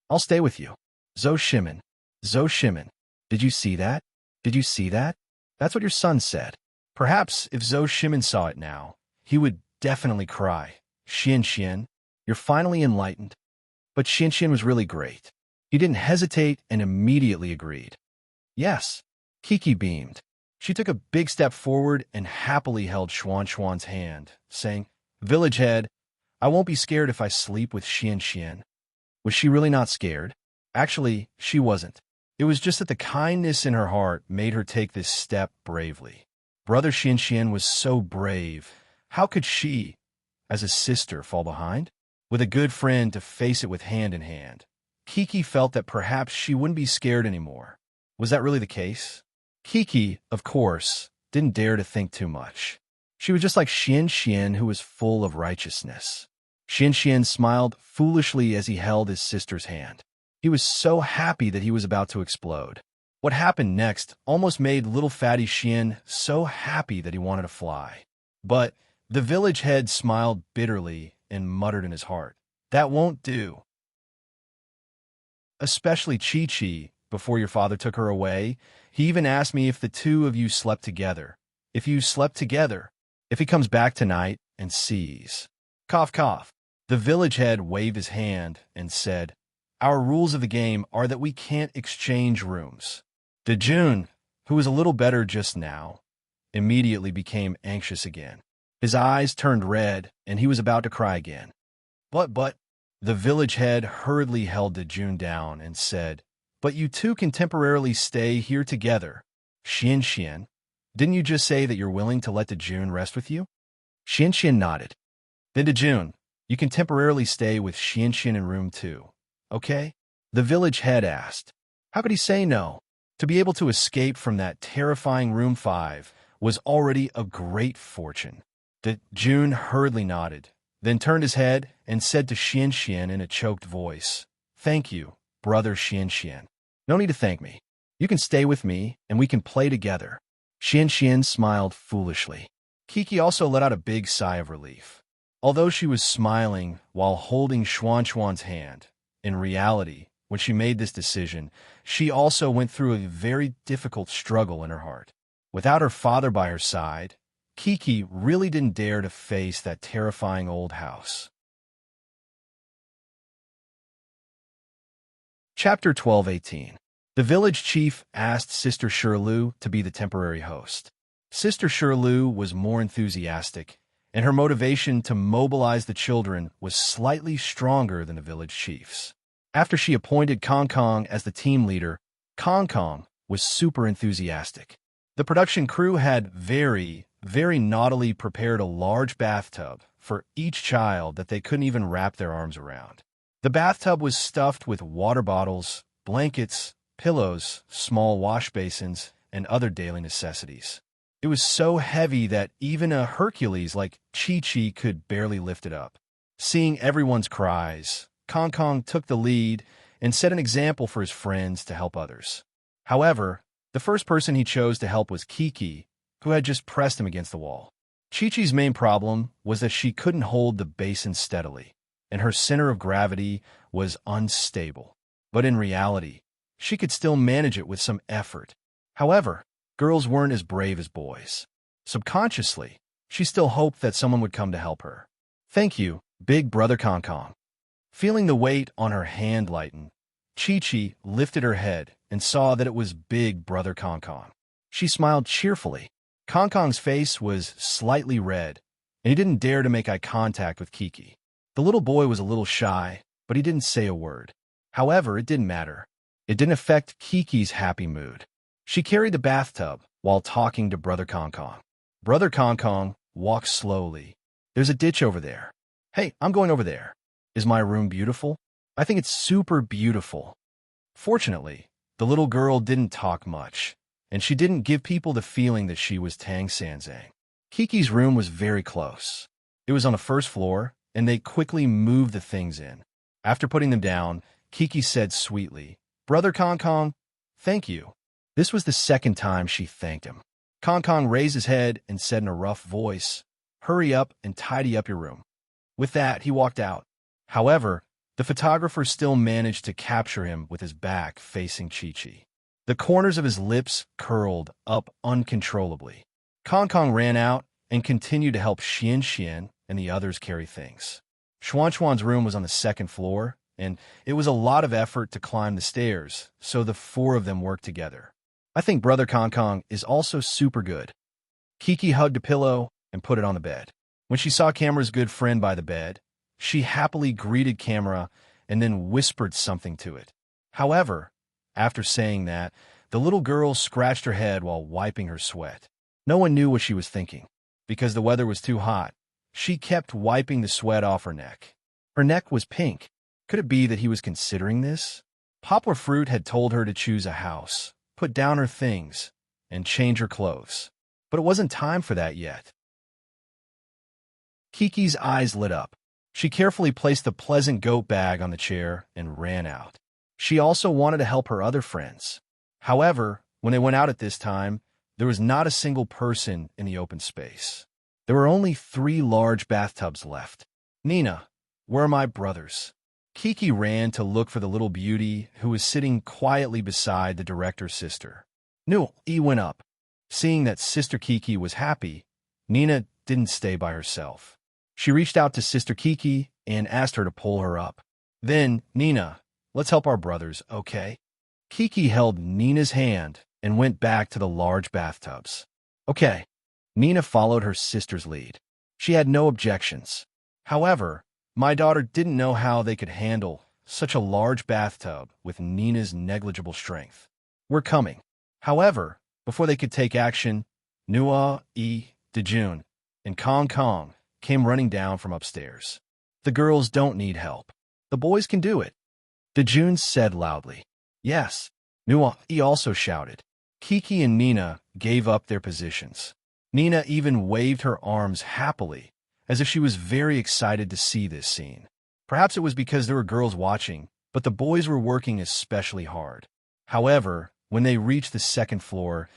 S1: I'll stay with you. Zhou Shimin. Did you see that? Did you see that? That's what your son said. Perhaps if Zhou Shimin saw it now, he would definitely cry. Xian Xian, you're finally enlightened. But Xian Xian was really great. He didn't hesitate and immediately agreed. Yes. Kiki beamed. She took a big step forward and happily held Xuan Xuan's hand, saying, Village head, I won't be scared if I sleep with Xian Xian. Was she really not scared? Actually, she wasn't. It was just that the kindness in her heart made her take this step bravely. Brother Xian Xian was so brave. How could she, as a sister, fall behind? With a good friend to face it with hand in hand, Kiki felt that perhaps she wouldn't be scared anymore. Was that really the case? Kiki, of course, didn't dare to think too much. She was just like Xian Xian, who was full of righteousness. Xian Xian smiled foolishly as he held his sister's hand. He was so happy that he was about to explode. What happened next almost made little fatty Xian so happy that he wanted to fly. But the village head smiled bitterly and muttered in his heart, That won't do. Especially Chi-Chi, before your father took her away, he even asked me if the two of you slept together. If you slept together. If he comes back tonight and sees. Cough, cough. The village head waved his hand and said, Our rules of the game are that we can't exchange rooms. Dejun, who was a little better just now, immediately became anxious again. His eyes turned red, and he was about to cry again. But, the village head hurriedly held Dejun down and said, But you two can temporarily stay here together. Xian Xian, didn't you just say that you're willing to let Dejun rest with you? Xian Xian nodded. Then Dejun, you can temporarily stay with Xian Xian in room 2, okay? The village head asked. How could he say no? To be able to escape from that terrifying room 5 was already a great fortune. Dejun hurriedly nodded, then turned his head and said to Xian Xian in a choked voice, "Thank you, brother Xian Xian. No need to thank me. You can stay with me, and we can play together." Xian Xian smiled foolishly. Kiki also let out a big sigh of relief. Although she was smiling while holding Xuan's hand, in reality, when she made this decision, she also went through a very difficult struggle in her heart. Without her father by her side, Kiki really didn't dare to face that terrifying old house. Chapter 12:18. The village chief asked Sister Shirlu to be the temporary host. Sister Shirlu was more enthusiastic, and her motivation to mobilize the children was slightly stronger than the village chief's. After she appointed Kong Kong as the team leader, Kong Kong was super enthusiastic. The production crew had very naughtily prepared a large bathtub for each child that they couldn't even wrap their arms around. The bathtub was stuffed with water bottles, blankets, pillows, small wash basins, and other daily necessities. It was so heavy that even a Hercules like Chi-Chi could barely lift it up. Seeing everyone's cries, Kong Kong took the lead and set an example for his friends to help others. However, the first person he chose to help was Kiki, who had just pressed him against the wall. Chi-Chi's main problem was that she couldn't hold the basin steadily, and her center of gravity was unstable. But in reality, she could still manage it with some effort. However, girls weren't as brave as boys. Subconsciously, she still hoped that someone would come to help her. "Thank you, big brother Kong Kong." Feeling the weight on her hand lighten, Chi-Chi lifted her head and saw that it was big brother Kong Kong. She smiled cheerfully. Kong Kong's face was slightly red, and he didn't dare to make eye contact with Kiki. The little boy was a little shy, but he didn't say a word. However, it didn't matter. It didn't affect Kiki's happy mood. She carried the bathtub while talking to brother Kong Kong. Brother Kong Kong walked slowly. "There's a ditch over there. Hey, I'm going over there. Is my room beautiful? I think it's super beautiful." Fortunately, the little girl didn't talk much, and she didn't give people the feeling that she was Tang Sanzang. Kiki's room was very close. It was on the first floor, and they quickly moved the things in. After putting them down, Kiki said sweetly, "Brother Kong Kong, thank you." This was the second time she thanked him. Kong Kong raised his head and said in a rough voice, "Hurry up and tidy up your room." With that, he walked out. However, the photographer still managed to capture him with his back facing Chi-Chi. The corners of his lips curled up uncontrollably. Kong Kong ran out and continued to help Xian Xian and the others carry things. Xuan's room was on the second floor, and it was a lot of effort to climb the stairs, so the four of them worked together. "I think brother Kong Kong is also super good." Kiki hugged a pillow and put it on the bed. When she saw Camera's good friend by the bed, she happily greeted Camera and then whispered something to it. However, after saying that, the little girl scratched her head while wiping her sweat. No one knew what she was thinking. Because the weather was too hot, she kept wiping the sweat off her neck. Her neck was pink. Could it be that he was considering this? Poplar Fruit had told her to choose a house, put down her things, and change her clothes. But it wasn't time for that yet. Kiki's eyes lit up. She carefully placed the pleasant goat bag on the chair and ran out. She also wanted to help her other friends. However, when they went out at this time, there was not a single person in the open space. There were only 3 large bathtubs left. "Nina, where are my brothers?" Kiki ran to look for the little beauty who was sitting quietly beside the director's sister. E went up. Seeing that Sister Kiki was happy, Nina didn't stay by herself. She reached out to Sister Kiki and asked her to pull her up. Then, "Nina, let's help our brothers, okay?" Kiki held Nina's hand and went back to the large bathtubs. "Okay." Nina followed her sister's lead. She had no objections. However, my daughter didn't know how they could handle such a large bathtub with Nina's negligible strength. "We're coming." However, before they could take action, Nua, Dejun, and Kong Kong came running down from upstairs. "The girls don't need help. The boys can do it," Dejun said loudly. "Yes," Nua also shouted. Kiki and Nina gave up their positions. Nina even waved her arms happily as if she was very excited to see this scene. Perhaps it was because there were girls watching, but the boys were working especially hard. However, when they reached the second floor,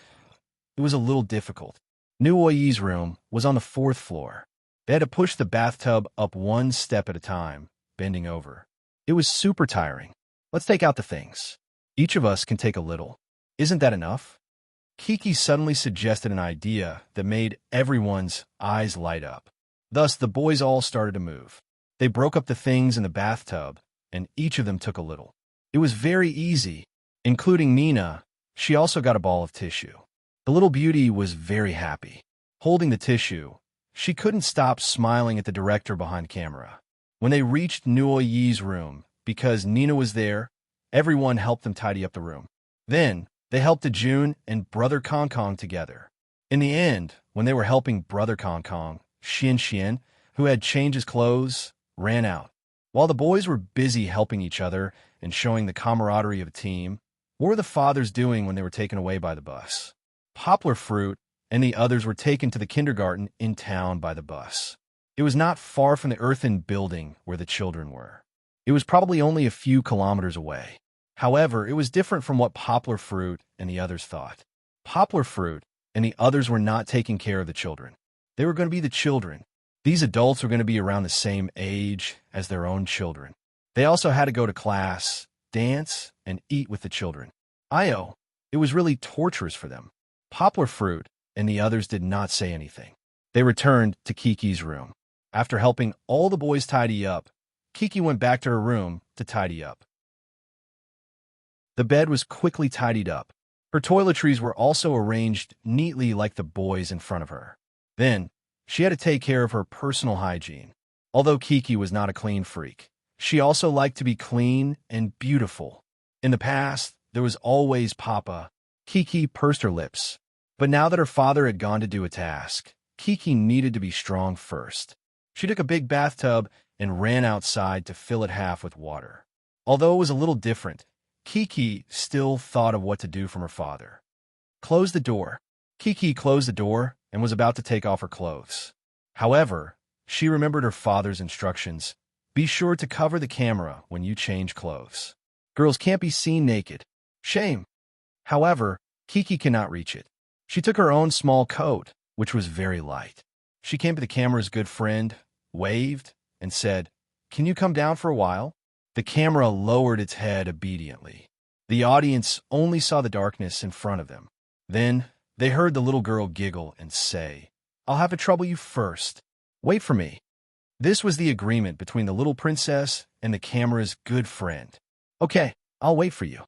S1: it was a little difficult. Nuoyi's room was on the fourth floor. They had to push the bathtub up one step at a time, bending over. It was super tiring. Let's take out the things. Each of us can take a little. Isn't that enough? Kiki suddenly suggested an idea that made everyone's eyes light up. Thus, the boys all started to move. They broke up the things in the bathtub, and each of them took a little. It was very easy, including Nina. She also got a ball of tissue. The little beauty was very happy. Holding the tissue, she couldn't stop smiling at the director behind camera. When they reached Nuoyi's room, because Nina was there, everyone helped them tidy up the room. Then, they helped Jun and Brother Kong Kong together. In the end, when they were helping Brother Kong Kong, Xian, who had changed his clothes, ran out. While the boys were busy helping each other and showing the camaraderie of a team, what were the fathers doing when they were taken away by the bus? Poplar Fruit and the others were taken to the kindergarten in town by the bus. It was not far from the earthen building where the children were. It was probably only a few kilometers away. However, it was different from what Poplar Fruit and the others thought. Poplar Fruit and the others were not taking care of the children. They were going to be the children. These adults were going to be around the same age as their own children. They also had to go to class, dance, and eat with the children. It was really torturous for them. Poplar Fruit and the others did not say anything. They returned to Kiki's room. After helping all the boys tidy up, Kiki went back to her room to tidy up. The bed was quickly tidied up. Her toiletries were also arranged neatly like the boys in front of her. Then, she had to take care of her personal hygiene. Although Kiki was not a clean freak, she also liked to be clean and beautiful. In the past, there was always Papa. Kiki pursed her lips. But now that her father had gone to do a task, Kiki needed to be strong first. She took a big bathtub and ran outside to fill it half with water. Although it was a little different, Kiki still thought of what to do from her father. Close the door. Kiki closed the door and was about to take off her clothes. However, she remembered her father's instructions. Be sure to cover the camera when you change clothes. Girls can't be seen naked. Shame. However, Kiki cannot reach it. She took her own small coat, which was very light. She came to the camera's good friend, waved, and said, "Can you come down for a while?" The camera lowered its head obediently. The audience only saw the darkness in front of them. Then, they heard the little girl giggle and say, "I'll have to trouble you first. Wait for me." This was the agreement between the little princess and the camera's good friend. "Okay, I'll wait for you."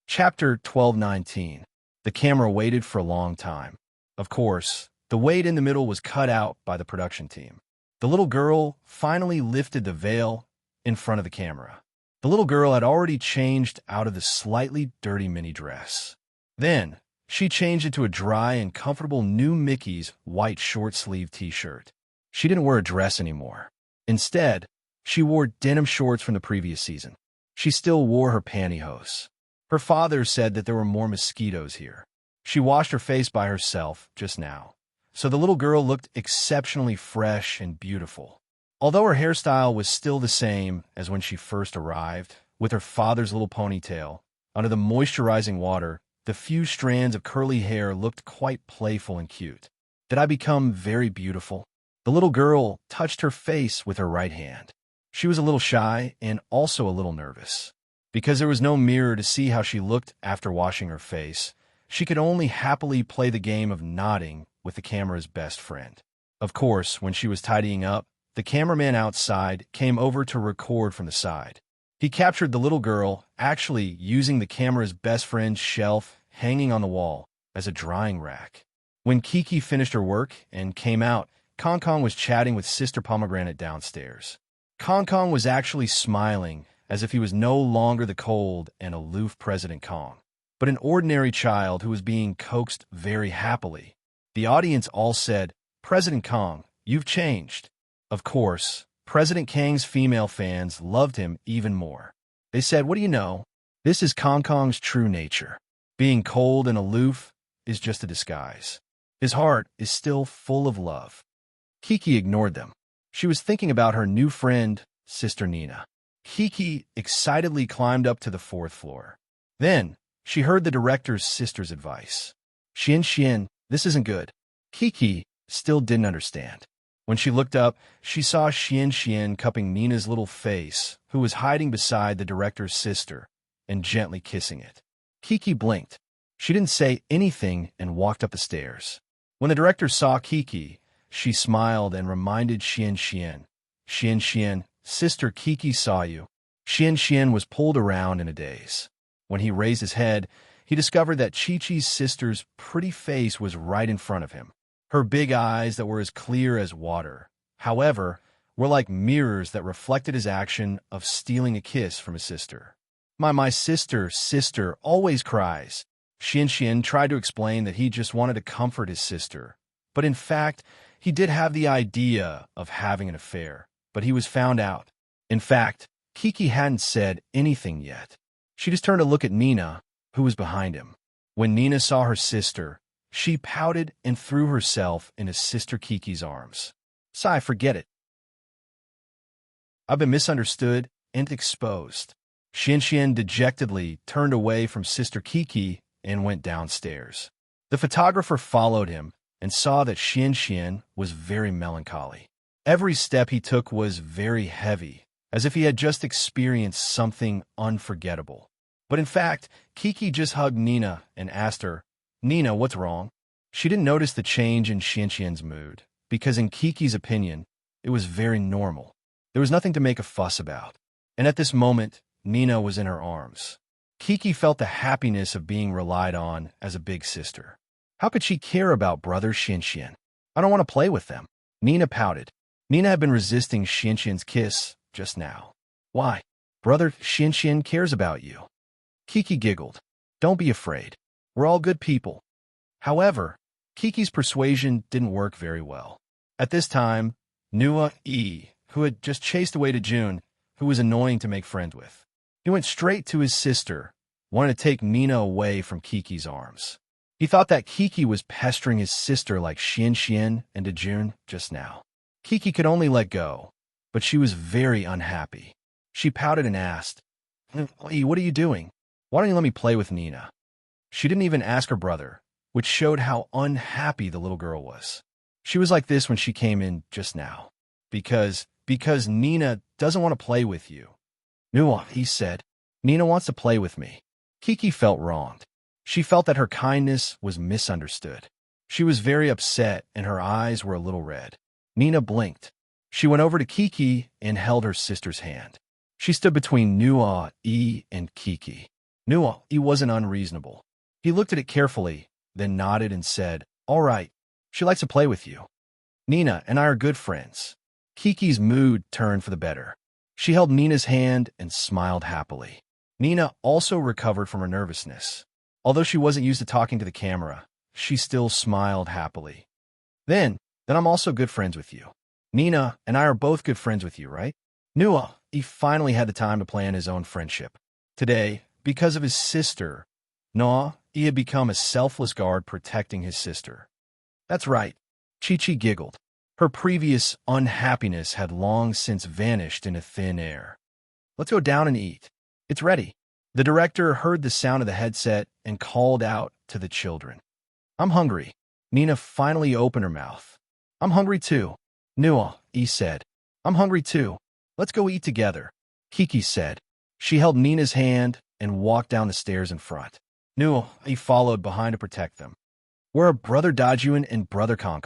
S1: Chapter 12:19. The camera waited for a long time. Of course, the wait in the middle was cut out by the production team. The little girl finally lifted the veil in front of the camera. The little girl had already changed out of the slightly dirty mini dress. Then, she changed into a dry and comfortable new Mickey's white short-sleeved t-shirt. She didn't wear a dress anymore. Instead, she wore denim shorts from the previous season. She still wore her pantyhose. Her father said that there were more mosquitoes here. She washed her face by herself just now, so the little girl looked exceptionally fresh and beautiful. Although her hairstyle was still the same as when she first arrived, with her father's little ponytail, under the moisturizing water, the few strands of curly hair looked quite playful and cute. Did I become very beautiful? The little girl touched her face with her right hand. She was a little shy and also a little nervous. Because there was no mirror to see how she looked after washing her face, she could only happily play the game of nodding with the camera's best friend. Of course, when she was tidying up, the cameraman outside came over to record from the side. He captured the little girl actually using the camera's best friend's shelf hanging on the wall as a drying rack. When Kiki finished her work and came out, Kong Kong was chatting with Sister Pomegranate downstairs. Kong Kong was actually smiling as if he was no longer the cold and aloof President Kong, but an ordinary child who was being coaxed very happily. The audience all said, "President Kong, you've changed." Of course, President Kang's female fans loved him even more. They said, "What do you know? This is Kong Kong's true nature. Being cold and aloof is just a disguise." His heart is still full of love. Kiki ignored them. She was thinking about her new friend, Sister Nina. Kiki excitedly climbed up to the fourth floor. Then, she heard the director's sister's advice. Xian, this isn't good. Kiki still didn't understand. When she looked up, she saw Xian cupping Nina's little face, who was hiding beside the director's sister, and gently kissing it. Kiki blinked. She didn't say anything and walked up the stairs. When the director saw Kiki, she smiled and reminded Xian, Sister Kiki saw you. Xian was pulled around in a daze. When he raised his head, he discovered that Chi-Chi's sister's pretty face was right in front of him. Her big eyes that were as clear as water, however, were like mirrors that reflected his action of stealing a kiss from his sister. My sister always cries. Xian tried to explain that he just wanted to comfort his sister, but in fact, he did have the idea of having an affair, but he was found out. In fact, Kiki hadn't said anything yet. She just turned to look at Nina, who was behind him. When Nina saw her sister, she pouted and threw herself into Sister Kiki's arms. Sigh, forget it. I've been misunderstood and exposed. Xian dejectedly turned away from Sister Kiki and went downstairs. The photographer followed him and saw that Xian was very melancholy. Every step he took was very heavy, as if he had just experienced something unforgettable. But in fact, Kiki just hugged Nina and asked her, Nina, what's wrong? She didn't notice the change in Xian's mood, because in Kiki's opinion, it was very normal. There was nothing to make a fuss about. And at this moment, Nina was in her arms. Kiki felt the happiness of being relied on as a big sister. How could she care about brother Xian? I don't want to play with them. Nina pouted. Nina had been resisting Xian's kiss just now. Why? Brother Xian cares about you. Kiki giggled. Don't be afraid. We're all good people. However, Kiki's persuasion didn't work very well. At this time, Nua E, who had just chased away to June, who was annoying to make friends with. He went straight to his sister, wanted to take Nina away from Kiki's arms. He thought that Kiki was pestering his sister like Xian and Dejun just now. Kiki could only let go, but she was very unhappy. She pouted and asked, "Hey, what are you doing? Why don't you let me play with Nina?" She didn't even ask her brother, which showed how unhappy the little girl was. She was like this when she came in just now. Because Nina doesn't want to play with you. Nua, he said. Nina wants to play with me. Kiki felt wronged. She felt that her kindness was misunderstood. She was very upset and her eyes were a little red. Nina blinked. She went over to Kiki and held her sister's hand. She stood between Nua E and Kiki. Nua E wasn't unreasonable. He looked at it carefully, then nodded and said, All right, she likes to play with you. Nina and I are good friends. Kiki's mood turned for the better. She held Nina's hand and smiled happily. Nina also recovered from her nervousness. Although she wasn't used to talking to the camera, she still smiled happily. Then I'm also good friends with you. Nina and I are both good friends with you, right? Nua, he finally had the time to plan his own friendship. Today, because of his sister, Noah, he had become a selfless guard protecting his sister. That's right. Chi-Chi giggled. Her previous unhappiness had long since vanished into thin air. Let's go down and eat. It's ready. The director heard the sound of the headset and called out to the children. I'm hungry. Nina finally opened her mouth. I'm hungry too. Nua, he said. I'm hungry too. Let's go eat together. Kiki said. She held Nina's hand and walked down the stairs in front. Nua, he followed behind to protect them. Where are Brother Dajuan and Brother Kong?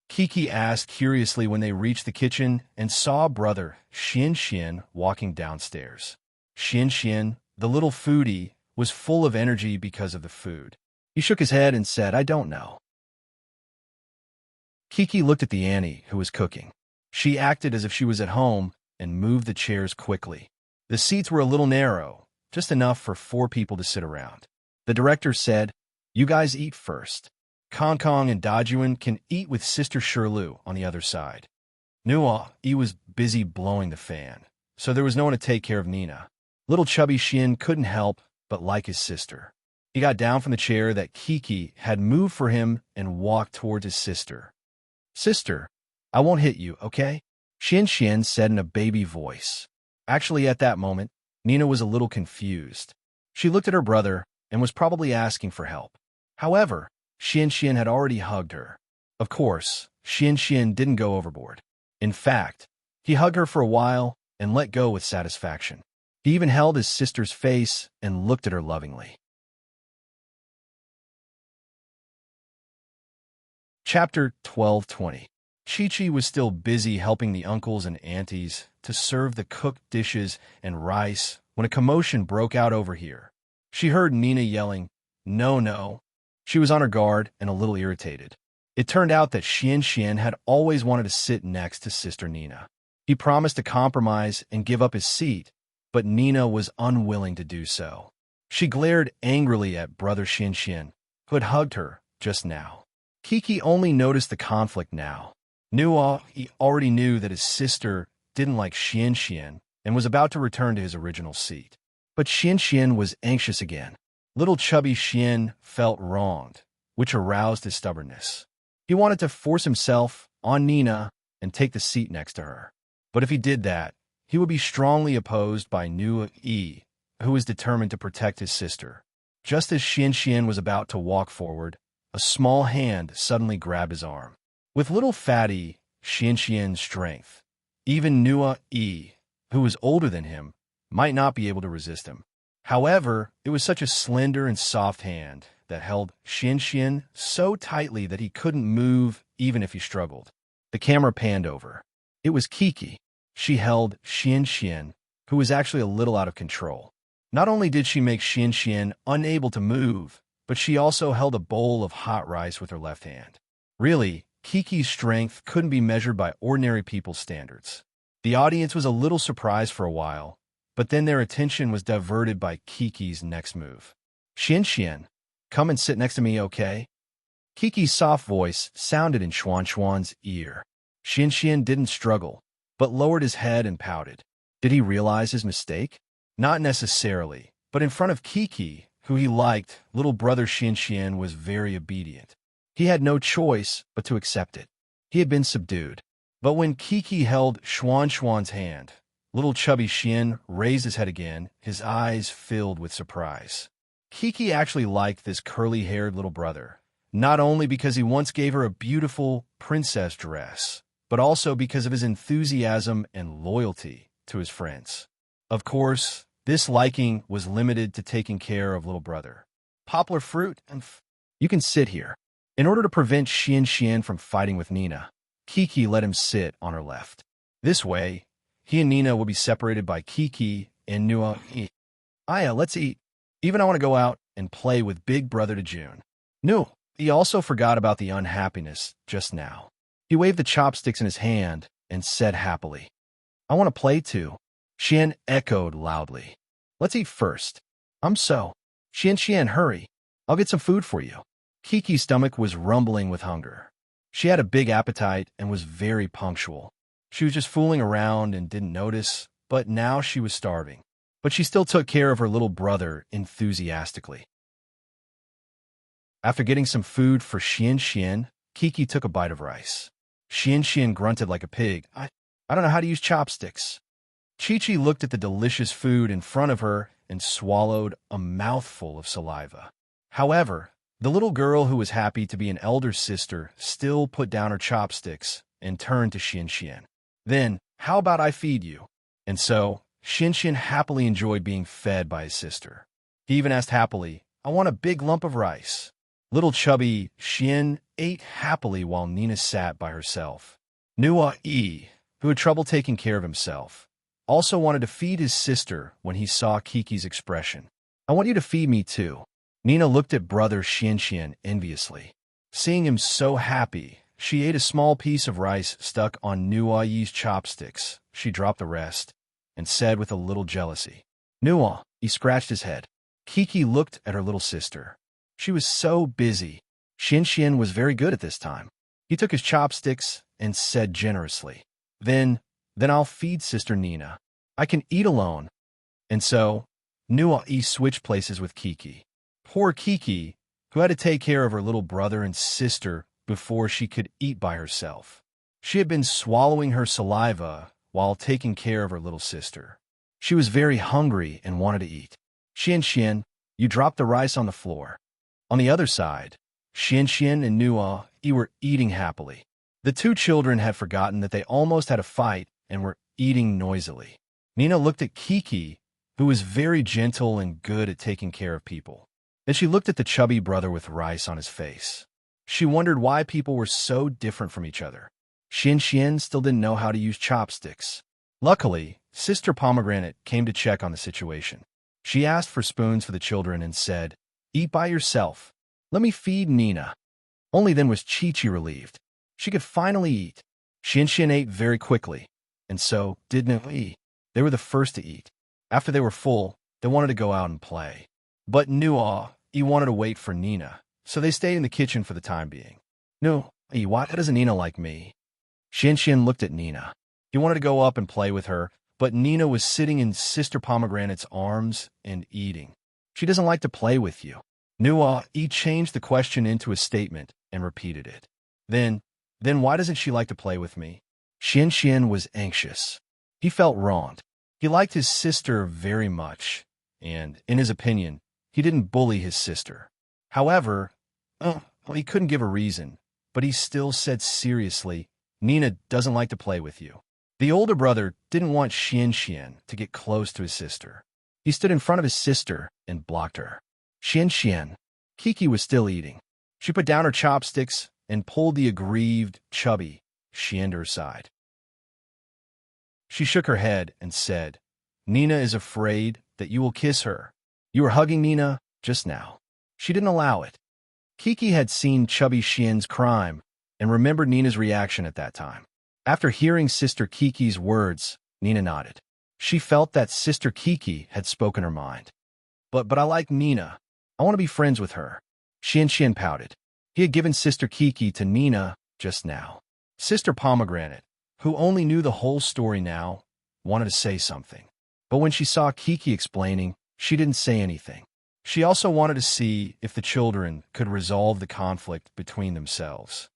S1: Kiki asked curiously when they reached the kitchen and saw Brother Xian walking downstairs. Xian, the little foodie, was full of energy because of the food. He shook his head and said, I don't know. Kiki looked at the Annie, who was cooking. She acted as if she was at home and moved the chairs quickly. The seats were a little narrow, just enough for 4 people to sit around. The director said, You guys eat first. Kong and Dajuan can eat with Sister Shirlu on the other side. Nua, he was busy blowing the fan, so there was no one to take care of Nina. Little chubby Xian couldn't help but like his sister. He got down from the chair that Kiki had moved for him and walked towards his sister. Sister, I won't hit you, okay? Xian said in a baby voice. Actually, at that moment, Nina was a little confused. She looked at her brother and was probably asking for help. However, Xian had already hugged her. Of course, Xian didn't go overboard. In fact, he hugged her for a while and let go with satisfaction. He even held his sister's face and looked at her lovingly. Chapter 12:20. Chi-Chi was still busy helping the uncles and aunties to serve the cooked dishes and rice when a commotion broke out over here. She heard Nina yelling, "No, no." She was on her guard and a little irritated. It turned out that Xian had always wanted to sit next to Sister Nina. He promised to compromise and give up his seat, but Nina was unwilling to do so. She glared angrily at Brother Xian, who had hugged her just now. Kiki only noticed the conflict now. He already knew that his sister didn't like Xian and was about to return to his original seat. But Xian was anxious again. Little chubby Xian felt wronged, which aroused his stubbornness. He wanted to force himself on Nina and take the seat next to her. But if he did that, he would be strongly opposed by Yi, who was determined to protect his sister. Just as Xian was about to walk forward, a small hand suddenly grabbed his arm. With little fatty Xian's strength, even Yi, who was older than him, might not be able to resist him. However, it was such a slender and soft hand that held Xian so tightly that he couldn't move even if he struggled. The camera panned over. It was Kiki. She held Xian, who was actually a little out of control. Not only did she make Xian unable to move, but she also held a bowl of hot rice with her left hand. Really, Kiki's strength couldn't be measured by ordinary people's standards. The audience was a little surprised for a while, but then their attention was diverted by Kiki's next move. Xian, come and sit next to me, okay? Kiki's soft voice sounded in Xuan's ear. Xian didn't struggle, but lowered his head and pouted. Did he realize his mistake? Not necessarily, but in front of Kiki, who he liked, little brother Xian was very obedient. He had no choice but to accept it. He had been subdued. But when Kiki held Xuan's hand, little chubby Xian raised his head again, his eyes filled with surprise. Kiki actually liked this curly-haired little brother, not only because he once gave her a beautiful princess dress, but also because of his enthusiasm and loyalty to his friends. Of course, this liking was limited to taking care of little brother. Poplar fruit and you can sit here. In order to prevent Xian from fighting with Nina, Kiki let him sit on her left. This way, he and Nina would be separated by Kiki and Yi. Aya, let's eat. Even I want to go out and play with big brother to June. He also forgot about the unhappiness just now. He waved the chopsticks in his hand and said happily, I want to play too. Xian echoed loudly. Let's eat first. Xian, hurry. I'll get some food for you. Kiki's stomach was rumbling with hunger. She had a big appetite and was very punctual. She was just fooling around and didn't notice, but now she was starving. But she still took care of her little brother enthusiastically. After getting some food for Xian, Kiki took a bite of rice. Xian grunted like a pig. I don't know how to use chopsticks. Chi-Chi looked at the delicious food in front of her and swallowed a mouthful of saliva. However, the little girl who was happy to be an elder sister still put down her chopsticks and turned to Xian. Then, how about I feed you? And so, Xian happily enjoyed being fed by his sister. He even asked happily, I want a big lump of rice. Little chubby Xian ate happily while Nina sat by herself. Yi, who had trouble taking care of himself, also wanted to feed his sister when he saw Kiki's expression. I want you to feed me too. Nina looked at brother Xian enviously. Seeing him so happy, she ate a small piece of rice stuck on Yi's chopsticks. She dropped the rest and said with a little jealousy, he scratched his head. Kiki looked at her little sister. She was so busy. Xian was very good at this time. He took his chopsticks and said generously, Then I'll feed Sister Nina. I can eat alone. And so, Yi switched places with Kiki. Poor Kiki, who had to take care of her little brother and sister before she could eat by herself. She had been swallowing her saliva while taking care of her little sister. She was very hungry and wanted to eat. Xian, you dropped the rice on the floor. On the other side, Xian and Nua were eating happily. The two children had forgotten that they almost had a fight and were eating noisily. Nina looked at Kiki, who was very gentle and good at taking care of people. Then she looked at the chubby brother with rice on his face. She wondered why people were so different from each other. Xian still didn't know how to use chopsticks. Luckily, Sister Pomegranate came to check on the situation. She asked for spoons for the children and said, "Eat by yourself. Let me feed Nina." Only then was Chi-Chi relieved. She could finally eat. Xian ate very quickly, and so did Nui. They were the first to eat. After they were full, they wanted to go out and play. But Nua wanted to wait for Nina, so they stayed in the kitchen for the time being. "No, why doesn't Nina like me?" Xian looked at Nina. He wanted to go up and play with her, but Nina was sitting in Sister Pomegranate's arms and eating. "She doesn't like to play with you." Nua changed the question into a statement and repeated it. Then why doesn't she like to play with me?" Xian was anxious. He felt wronged. He liked his sister very much, and, in his opinion, he didn't bully his sister. However, he couldn't give a reason, but he still said seriously, "Nina doesn't like to play with you." The older brother didn't want Xian to get close to his sister. He stood in front of his sister and blocked her. Xian. Kiki was still eating. She put down her chopsticks and pulled the aggrieved, chubby Xian to her side. She shook her head and said, "Nina is afraid that you will kiss her. You were hugging Nina just now." She didn't allow it. Kiki had seen chubby Xian's crime and remembered Nina's reaction at that time. After hearing Sister Kiki's words, Nina nodded. She felt that Sister Kiki had spoken her mind. But I like Nina. I want to be friends with her." Xian pouted. He had given Sister Kiki to Nina just now. Sister Pomegranate, who only knew the whole story now, wanted to say something. But when she saw Kiki explaining, she didn't say anything. She also wanted to see if the children could resolve the conflict between themselves.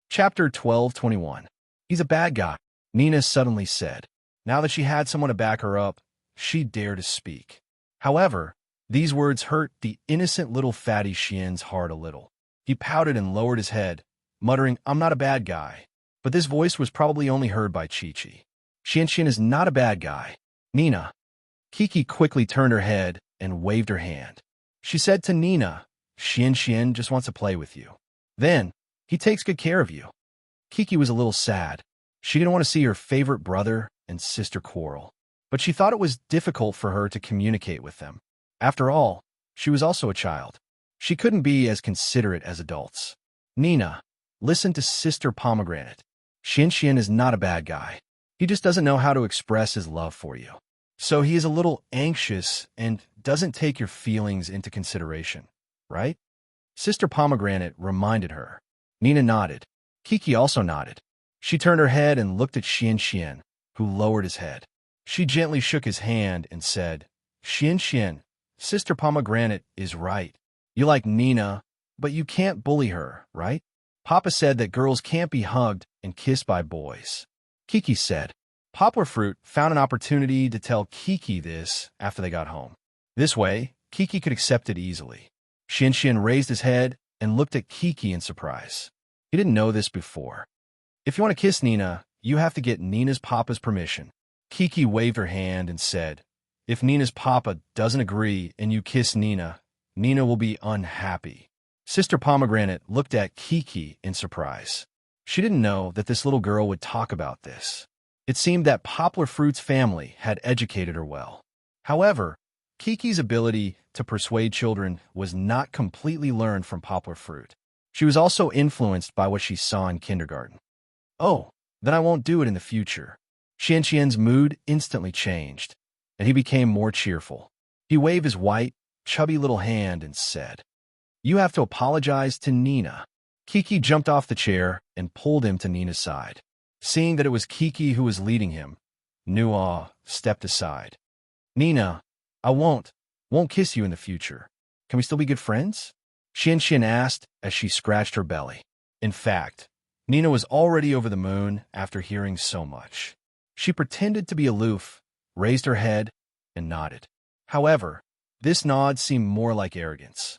S1: Chapter 12:21. He's a bad guy, Nina suddenly said. Now that she had someone to back her up, she dared to speak. However, these words hurt the innocent little fatty Xian's heart a little. He pouted and lowered his head, muttering, "I'm not a bad guy." But this voice was probably only heard by Chi-Chi. Xian is not a bad guy. "Nina." Kiki quickly turned her head and waved her hand. She said to Nina, "Xian just wants to play with you. Then, he takes good care of you." Kiki was a little sad. She didn't want to see her favorite brother and sister quarrel, but she thought it was difficult for her to communicate with them. After all, she was also a child. She couldn't be as considerate as adults. "Nina, listen to Sister Pomegranate. Xian is not a bad guy. He just doesn't know how to express his love for you. So he is a little anxious and doesn't take your feelings into consideration, right?" Sister Pomegranate reminded her. Nina nodded. Kiki also nodded. She turned her head and looked at Xian, who lowered his head. She gently shook his hand and said, "Xian, Sister Pomegranate is right. You like Nina, but you can't bully her, right? Papa said that girls can't be hugged and kissed by boys." Kiki said. Poplar Fruit found an opportunity to tell Kiki this after they got home. This way, Kiki could accept it easily. Xian raised his head and looked at Kiki in surprise. He didn't know this before. "If you want to kiss Nina, you have to get Nina's papa's permission." Kiki waved her hand and said, "If Nina's papa doesn't agree and you kiss Nina, Nina will be unhappy." Sister Pomegranate looked at Kiki in surprise. She didn't know that this little girl would talk about this. It seemed that Poplar Fruit's family had educated her well. However, Kiki's ability to persuade children was not completely learned from Poplar Fruit. She was also influenced by what she saw in kindergarten. "Oh, then I won't do it in the future." Xian's mood instantly changed, and he became more cheerful. He waved his white, chubby little hand and said, "You have to apologize to Nina." Kiki jumped off the chair and pulled him to Nina's side. Seeing that it was Kiki who was leading him, Nua stepped aside. Nina, I won't kiss you in the future. Can we still be good friends? Xian asked as she scratched her belly. In fact, Nina was already over the moon after hearing so much. She pretended to be aloof, raised her head, and nodded. However, this nod seemed more like arrogance.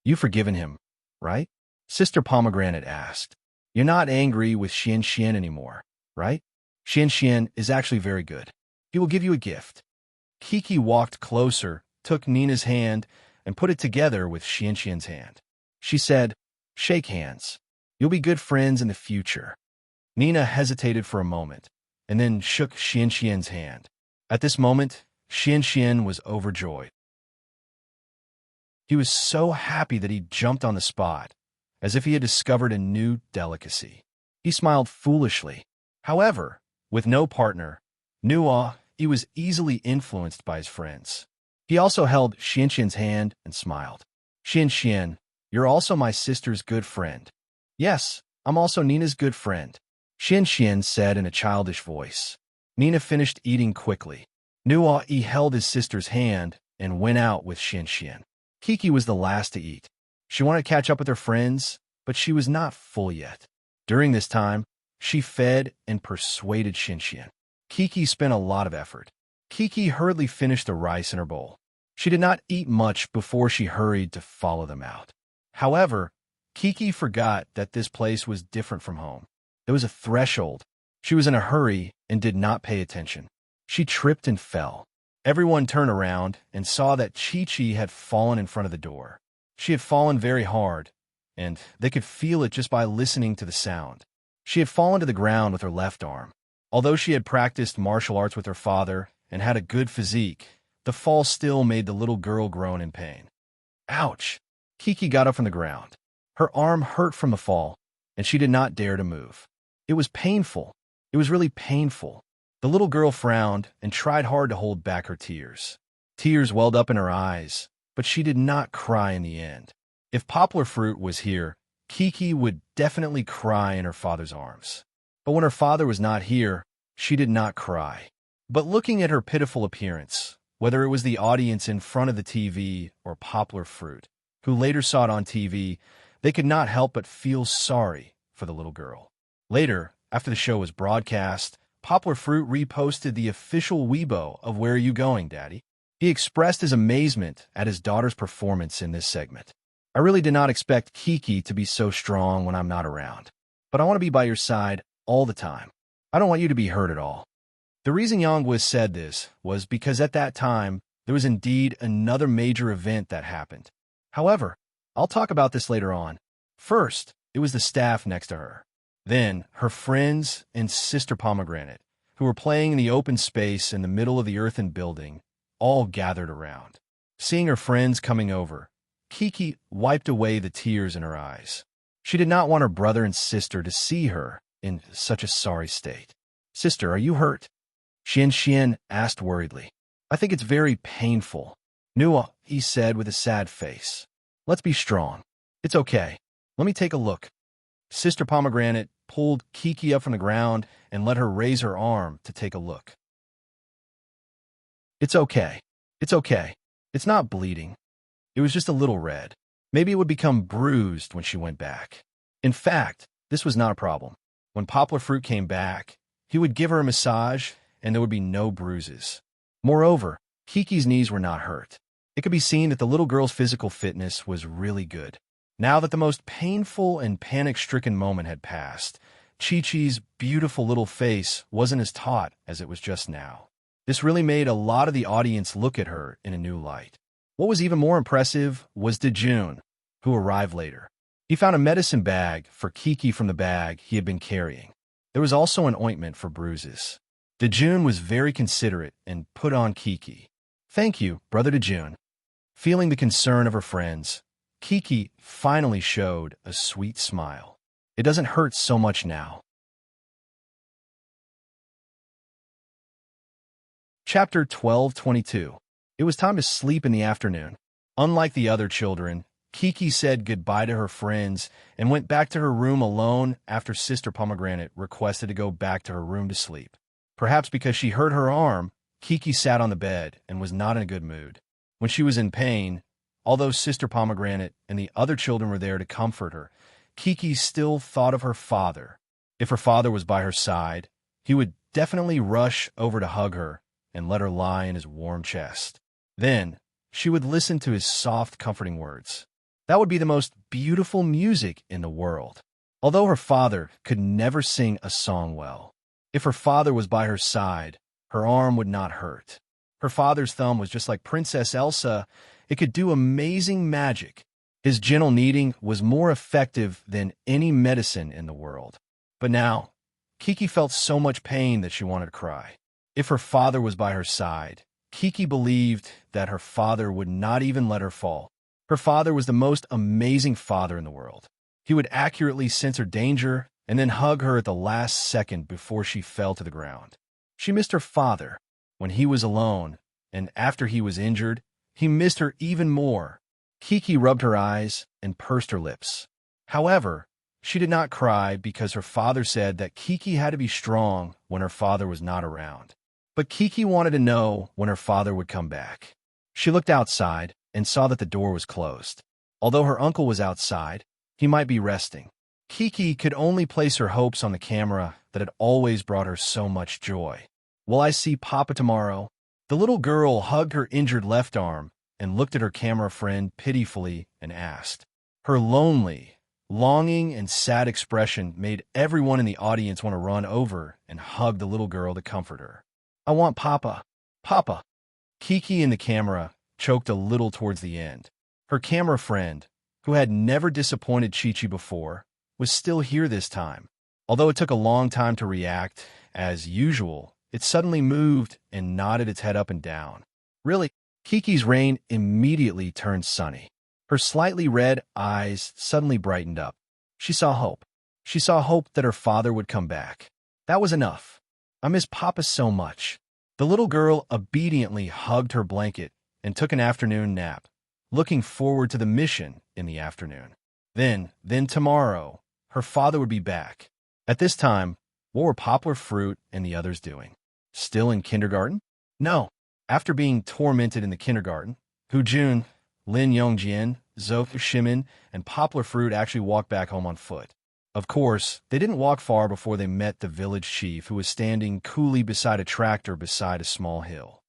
S1: You've forgiven him, right? Sister Pomegranate asked. You're not angry with Xian anymore, right? Xian is actually very good. He will give you a gift. Kiki walked closer, took Nina's hand, and put it together with Xian's hand. She said, shake hands. You'll be good friends in the future. Nina hesitated for a moment, and then shook Xian's hand. At this moment, Xian was overjoyed. He was so happy that he jumped on the spot, as if he had discovered a new delicacy. He smiled foolishly. However, with no partner, he was easily influenced by his friends. He also held Xian's hand and smiled. Xian, you're also my sister's good friend. Yes, I'm also Nina's good friend, Xian said in a childish voice. Nina finished eating quickly. He held his sister's hand and went out with Xian. Kiki was the last to eat. She wanted to catch up with her friends, but she was not full yet. During this time, she fed and persuaded Xian. Kiki spent a lot of effort. Kiki hurriedly finished the rice in her bowl. She did not eat much before she hurried to follow them out. However, Kiki forgot that this place was different from home. There was a threshold. She was in a hurry and did not pay attention. She tripped and fell. Everyone turned around and saw that Chi had fallen in front of the door. She had fallen very hard, and they could feel it just by listening to the sound. She had fallen to the ground with her left arm. Although she had practiced martial arts with her father and had a good physique, the fall still made the little girl groan in pain. Ouch! Kiki got up from the ground. Her arm hurt from the fall, and she did not dare to move. It was painful. It was really painful. The little girl frowned and tried hard to hold back her tears. Tears welled up in her eyes, but she did not cry in the end. If Poplar Fruit was here, Kiki would definitely cry in her father's arms. But when her father was not here, she did not cry. But looking at her pitiful appearance, whether it was the audience in front of the TV or Poplar Fruit, who later saw it on TV, they could not help but feel sorry for the little girl. Later, after the show was broadcast, Poplar Fruit reposted the official Weibo of Where Are You Going, Daddy? He expressed his amazement at his daughter's performance in this segment. I really did not expect Kiki to be so strong when I'm not around. But I want to be by your side all the time. I don't want you to be hurt at all. The reason Yang said this was because at that time, there was indeed another major event that happened. However, I'll talk about this later on. First, it was the staff next to her. Then, her friends and Sister Pomegranate, who were playing in the open space in the middle of the earthen building, all gathered around. Seeing her friends coming over, Kiki wiped away the tears in her eyes. She did not want her brother and sister to see her in such a sorry state. Sister, are you hurt? Xian asked worriedly. I think it's very painful. He said with a sad face. Let's be strong. It's okay. Let me take a look. Sister Pomegranate pulled Kiki up from the ground and let her raise her arm to take a look. It's okay. It's okay. It's not bleeding. It was just a little red. Maybe it would become bruised when she went back. In fact, this was not a problem. When Poplar Fruit came back, he would give her a massage and there would be no bruises. Moreover, Kiki's knees were not hurt. It could be seen that the little girl's physical fitness was really good. Now that the most painful and panic-stricken moment had passed, Chi-Chi's beautiful little face wasn't as taut as it was just now. This really made a lot of the audience look at her in a new light. What was even more impressive was Dejun, who arrived later. He found a medicine bag for Kiki from the bag he had been carrying. There was also an ointment for bruises. Dejun was very considerate and put on Kiki. Thank you, Brother Dejun. Feeling the concern of her friends, Kiki finally showed a sweet smile. It doesn't hurt so much now. Chapter 12:22. It was time to sleep in the afternoon. Unlike the other children, Kiki said goodbye to her friends and went back to her room alone after Sister Pomegranate requested to go back to her room to sleep. Perhaps because she hurt her arm, Kiki sat on the bed and was not in a good mood. When she was in pain, although Sister Pomegranate and the other children were there to comfort her, Kiki still thought of her father. If her father was by her side, he would definitely rush over to hug her and let her lie in his warm chest. Then, she would listen to his soft, comforting words. That would be the most beautiful music in the world. Although her father could never sing a song well, if her father was by her side, her arm would not hurt. Her father's thumb was just like Princess Elsa. It could do amazing magic. His gentle kneading was more effective than any medicine in the world. But now, Kiki felt so much pain that she wanted to cry. If her father was by her side, Kiki believed that her father would not even let her fall. Her father was the most amazing father in the world. He would accurately sense her danger and then hug her at the last second before she fell to the ground. She missed her father when he was alone, and after he was injured, he missed her even more. Kiki rubbed her eyes and pursed her lips. However, she did not cry because her father said that Kiki had to be strong when her father was not around. But Kiki wanted to know when her father would come back. She looked outside and saw that the door was closed. Although her uncle was outside, he might be resting. Kiki could only place her hopes on the camera that had always brought her so much joy. Will I see Papa tomorrow? The little girl hugged her injured left arm and looked at her camera friend pitifully and asked. Her lonely, longing, and sad expression made everyone in the audience want to run over and hug the little girl to comfort her. I want Papa. Papa. Kiki in the camera choked a little towards the end. Her camera friend, who had never disappointed Chi-Chi before, was still here this time. Although it took a long time to react, as usual, it suddenly moved and nodded its head up and down. Really, Kiki's rain immediately turned sunny. Her slightly red eyes suddenly brightened up. She saw hope. She saw hope that her father would come back. That was enough. I miss Papa so much. The little girl obediently hugged her blanket and took an afternoon nap, looking forward to the mission in the afternoon. Then tomorrow, her father would be back. At this time, what were Poplar Fruit and the others doing? Still in kindergarten? No. After being tormented in the kindergarten, Hujun, Lin Yongjian, Zhou Shimin, and Poplar Fruit actually walked back home on foot. Of course, they didn't walk far before they met the village chief, who was standing coolly beside a tractor beside a small hill.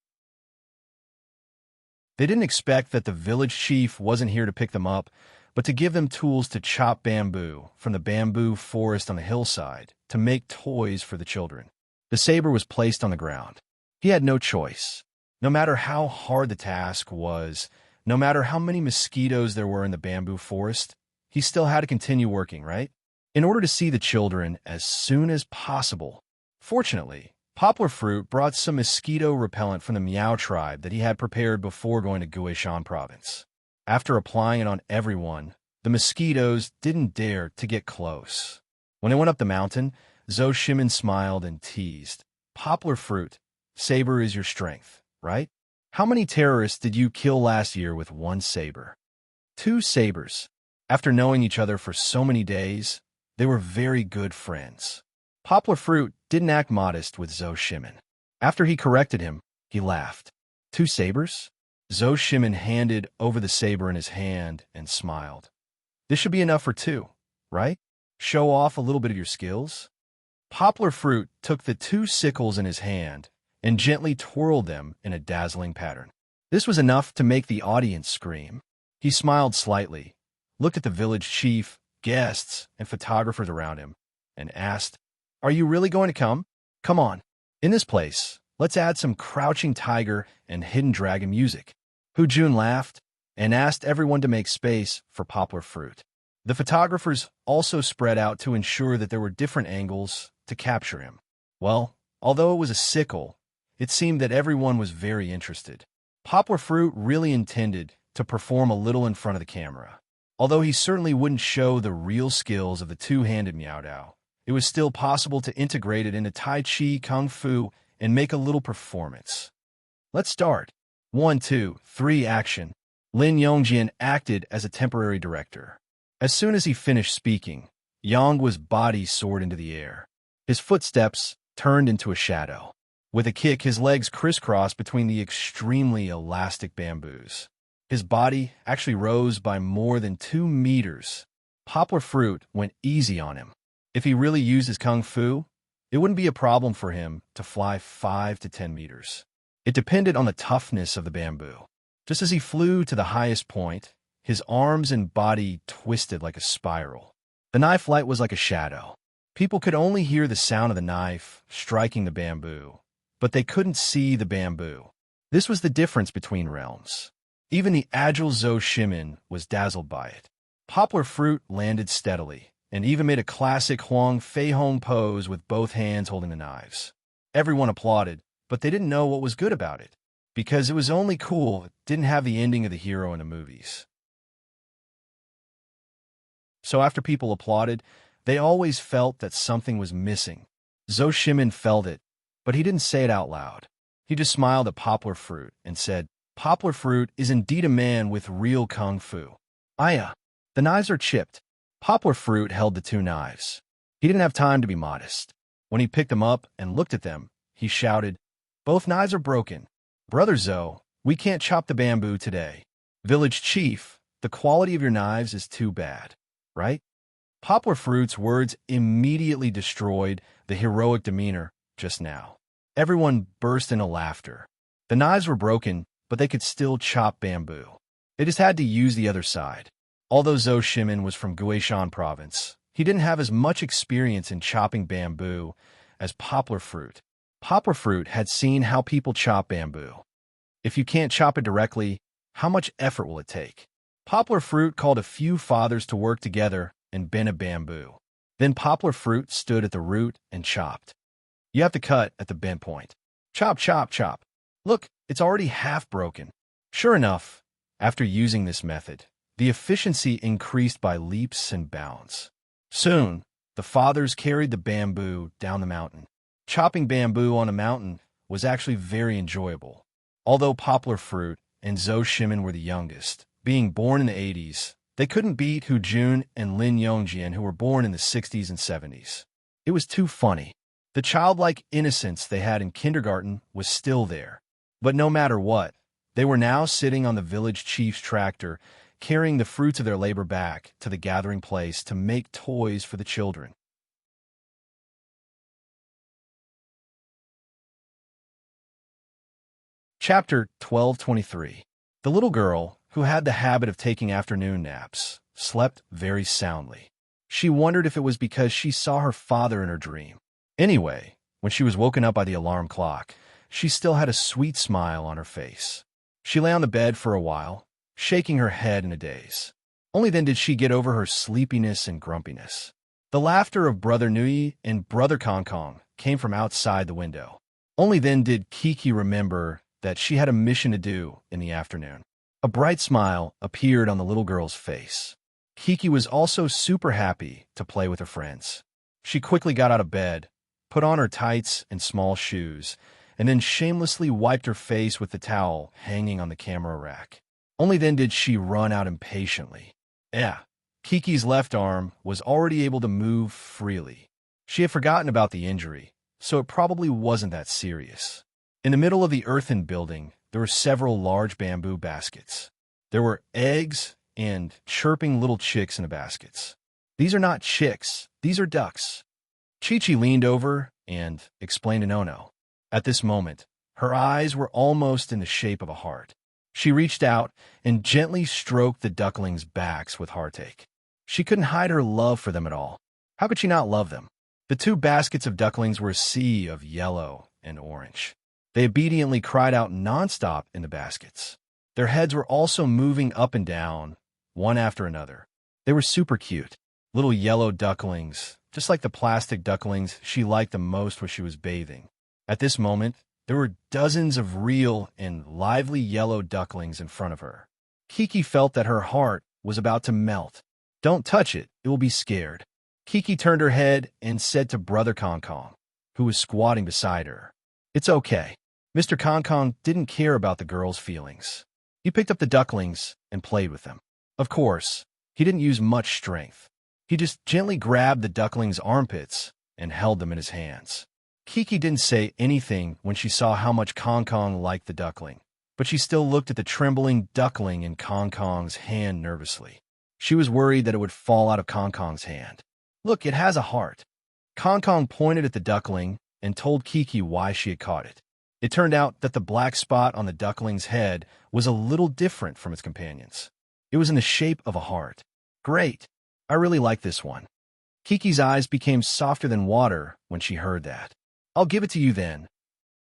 S1: They didn't expect that the village chief wasn't here to pick them up, but to give them tools to chop bamboo from the bamboo forest on the hillside to make toys for the children. The saber was placed on the ground. He had no choice. No matter how hard the task was, no matter how many mosquitoes there were in the bamboo forest, he still had to continue working, right? In order to see the children as soon as possible. Fortunately, Poplar Fruit brought some mosquito repellent from the Miao tribe that he had prepared before going to Guishan province. After applying it on everyone, the mosquitoes didn't dare to get close. When they went up the mountain, Zhou Shimin smiled and teased. Poplar Fruit, saber is your strength, right? How many terrorists did you kill last year with one saber? 2 sabers. After knowing each other for so many days, they were very good friends. Poplar Fruit didn't act modest with Zhou Shimin. After he corrected him, he laughed. 2 sabers? Zhou Shimin handed over the saber in his hand and smiled. This should be enough for 2, right? Show off a little bit of your skills? Poplar Fruit took the 2 sickles in his hand and gently twirled them in a dazzling pattern. This was enough to make the audience scream. He smiled slightly, looked at the village chief, guests, and photographers around him, and asked, "Are you really going to come? Come on. In this place, let's add some Crouching Tiger and Hidden Dragon music." Hujun laughed and asked everyone to make space for Poplar Fruit. The photographers also spread out to ensure that there were different angles to capture him. Well, although it was a sickle, it seemed that everyone was very interested. Poplar Fruit really intended to perform a little in front of the camera. Although he certainly wouldn't show the real skills of the two-handed Miao Dao, it was still possible to integrate it into Tai Chi, Kung Fu, and make a little performance. Let's start. 1, 2, 3, action. Lin Yongjian acted as a temporary director. As soon as he finished speaking, Yang was body soared into the air. His footsteps turned into a shadow. With a kick, his legs crisscrossed between the extremely elastic bamboos. His body actually rose by more than 2 meters. Poplar Fruit went easy on him. If he really used his kung fu, it wouldn't be a problem for him to fly 5 to 10 meters. It depended on the toughness of the bamboo. Just as he flew to the highest point, his arms and body twisted like a spiral. The knife flight was like a shadow. People could only hear the sound of the knife striking the bamboo, but they couldn't see the bamboo. This was the difference between realms. Even the agile Zhou Shimin was dazzled by it. Poplar Fruit landed steadily, and even made a classic Huang Fei Hong pose with both hands holding the knives. Everyone applauded, but they didn't know what was good about it, because it was only cool it didn't have the ending of the hero in the movies. So after people applauded, they always felt that something was missing. Zhou Shimin felt it, but he didn't say it out loud. He just smiled at Poplar Fruit and said, "Poplar Fruit is indeed a man with real kung fu." Aya, the knives are chipped. Poplar Fruit held the 2 knives. He didn't have time to be modest. When he picked them up and looked at them, he shouted, "Both knives are broken. Brother Zhou, we can't chop the bamboo today. Village Chief, the quality of your knives is too bad, right?" Poplar Fruit's words immediately destroyed the heroic demeanor just now. Everyone burst into laughter. The knives were broken, but they could still chop bamboo. They just had to use the other side. Although Zhou Shimin was from Guishan province, he didn't have as much experience in chopping bamboo as Poplar Fruit. Poplar Fruit had seen how people chop bamboo. If you can't chop it directly, how much effort will it take? Poplar Fruit called a few fathers to work together and bend a bamboo. Then Poplar Fruit stood at the root and chopped. You have to cut at the bent point. Chop, chop, chop. Look, it's already half broken. Sure enough, after using this method, the efficiency increased by leaps and bounds. Soon, the fathers carried the bamboo down the mountain. Chopping bamboo on a mountain was actually very enjoyable. Although Poplar Fruit and Zhou Shimin were the youngest, being born in the 80s, they couldn't beat Hu Jun and Lin Yongjian, who were born in the 60s and 70s. It was too funny. The childlike innocence they had in kindergarten was still there. But no matter what, they were now sitting on the village chief's tractor, carrying the fruits of their labor back to the gathering place to make toys for the children. Chapter 1223. The little girl, who had the habit of taking afternoon naps, slept very soundly. She wondered if it was because she saw her father in her dream. Anyway, when she was woken up by the alarm clock, she still had a sweet smile on her face. She lay on the bed for a while, shaking her head in a daze. Only then did she get over her sleepiness and grumpiness. The laughter of Brother Nui and Brother Kong Kong came from outside the window. Only then did Kiki remember that she had a mission to do in the afternoon. A bright smile appeared on the little girl's face. Kiki was also super happy to play with her friends. She quickly got out of bed, put on her tights and small shoes, and then shamelessly wiped her face with the towel hanging on the camera rack. Only then did she run out impatiently. Kiki's left arm was already able to move freely. She had forgotten about the injury, so it probably wasn't that serious. In the middle of the earthen building, there were several large bamboo baskets. There were eggs and chirping little chicks in the baskets. "These are not chicks, these are ducks." Chi-Chi leaned over and explained to Nono. At this moment, her eyes were almost in the shape of a heart. She reached out and gently stroked the ducklings' backs with heartache. She couldn't hide her love for them at all. How could she not love them? The 2 baskets of ducklings were a sea of yellow and orange. They obediently cried out nonstop in the baskets. Their heads were also moving up and down, one after another. They were super cute. Little yellow ducklings, just like the plastic ducklings she liked the most when she was bathing. At this moment, there were dozens of real and lively yellow ducklings in front of her. Kiki felt that her heart was about to melt. "Don't touch it, it will be scared." Kiki turned her head and said to Brother Kong Kong, who was squatting beside her, "It's okay." Mr. Kong Kong didn't care about the girl's feelings. He picked up the ducklings and played with them. Of course, he didn't use much strength. He just gently grabbed the ducklings' armpits and held them in his hands. Kiki didn't say anything when she saw how much Kong Kong liked the duckling, but she still looked at the trembling duckling in Kong Kong's hand nervously. She was worried that it would fall out of Kong Kong's hand. Look, it has a heart. Kong Kong pointed at the duckling and told Kiki why she had caught it. It turned out that the black spot on the duckling's head was a little different from its companions. It was in the shape of a heart. Great. I really like this one. Kiki's eyes became softer than water when she heard that. I'll give it to you then.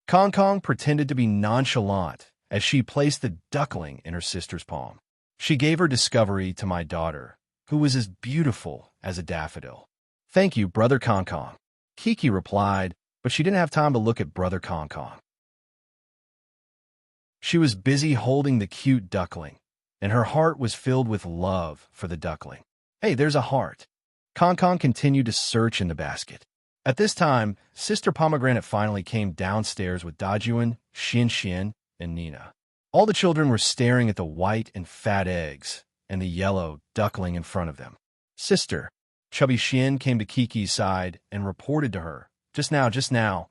S1: Kong Kong pretended to be nonchalant as she placed the duckling in her sister's palm. She gave her discovery to my daughter, who was as beautiful as a daffodil. Thank you, Brother Kong Kong. Kiki replied, but she didn't have time to look at Brother Kong Kong. She was busy holding the cute duckling, and her heart was filled with love for the duckling. Hey, there's a heart. Kong Kong continued to search in the basket. At this time, Sister Pomegranate finally came downstairs with Dajuan, Xian Xian, and Nina. All the children were staring at the white and fat eggs and the yellow duckling in front of them. Sister, Chubby Xian came to Kiki's side and reported to her, Just now,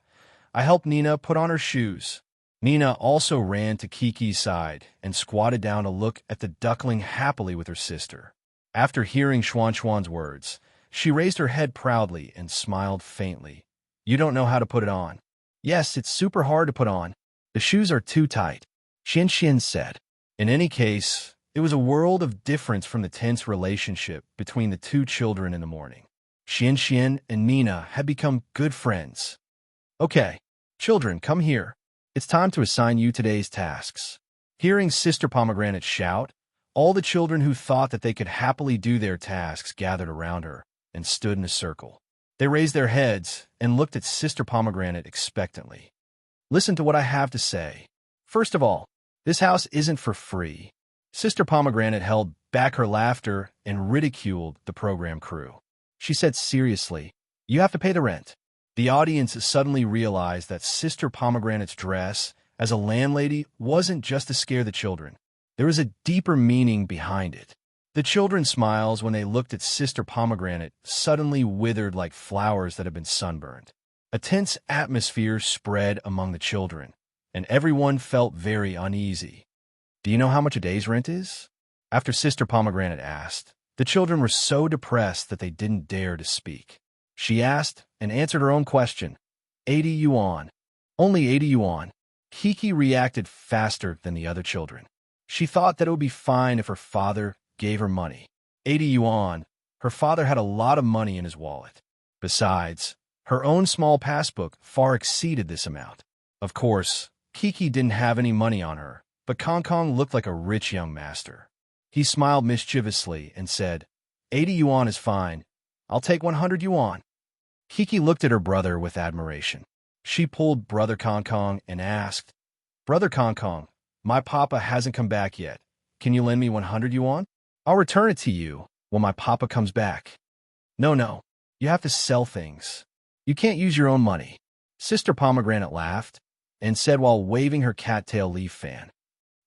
S1: I helped Nina put on her shoes. Nina also ran to Kiki's side and squatted down to look at the duckling happily with her sister. After hearing Xuan's words, she raised her head proudly and smiled faintly. You don't know how to put it on. Yes, it's super hard to put on. The shoes are too tight, Xian said. In any case, it was a world of difference from the tense relationship between the two children in the morning. Xian and Nina had become good friends. Okay, children, come here. It's time to assign you today's tasks. Hearing Sister Pomegranate shout, all the children who thought that they could happily do their tasks gathered around her and stood in a circle. They raised their heads and looked at Sister Pomegranate expectantly. Listen to what I have to say. First of all, this house isn't for free. Sister Pomegranate held back her laughter and ridiculed the program crew. She said seriously, you have to pay the rent. The audience suddenly realized that Sister Pomegranate's dress as a landlady wasn't just to scare the children. There was a deeper meaning behind it. The children's smiles when they looked at Sister Pomegranate suddenly withered like flowers that had been sunburned. A tense atmosphere spread among the children, and everyone felt very uneasy. Do you know how much a day's rent is? After Sister Pomegranate asked, the children were so depressed that they didn't dare to speak. She asked and answered her own question. 80 yuan. Only 80 yuan. Kiki reacted faster than the other children. She thought that it would be fine if her father gave her money. 80 yuan. Her father had a lot of money in his wallet. Besides, her own small passbook far exceeded this amount. Of course, Kiki didn't have any money on her, but Kong Kong looked like a rich young master. He smiled mischievously and said, 80 yuan is fine. I'll take 100 yuan. Kiki looked at her brother with admiration. She pulled Brother Kong Kong and asked, Brother Kong Kong, my papa hasn't come back yet. Can you lend me 100 yuan? I'll return it to you when my papa comes back. No. You have to sell things. You can't use your own money. Sister Pomegranate laughed and said while waving her cattail leaf fan.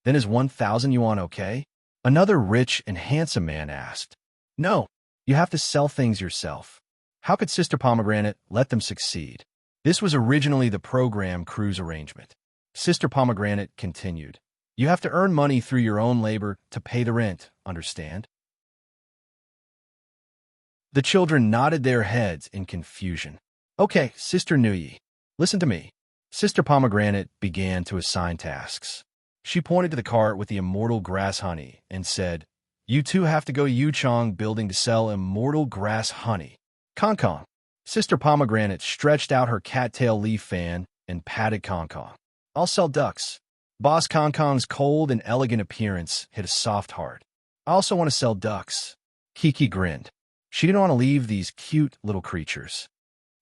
S1: Then is 1,000 yuan okay? Another rich and handsome man asked. No, you have to sell things yourself. How could Sister Pomegranate let them succeed? This was originally the program crew's arrangement. Sister Pomegranate continued. You have to earn money through your own labor to pay the rent, understand? The children nodded their heads in confusion. Okay, Sister Nuyi, listen to me. Sister Pomegranate began to assign tasks. She pointed to the cart with the immortal grass honey and said, You two have to go Yuchong building to sell immortal grass honey. Kong Kong. Sister Pomegranate stretched out her cattail leaf fan and patted Kong Kong. I'll sell ducks. Boss Kong Kong's cold and elegant appearance hit a soft heart. I also want to sell ducks. Kiki grinned. She didn't want to leave these cute little creatures.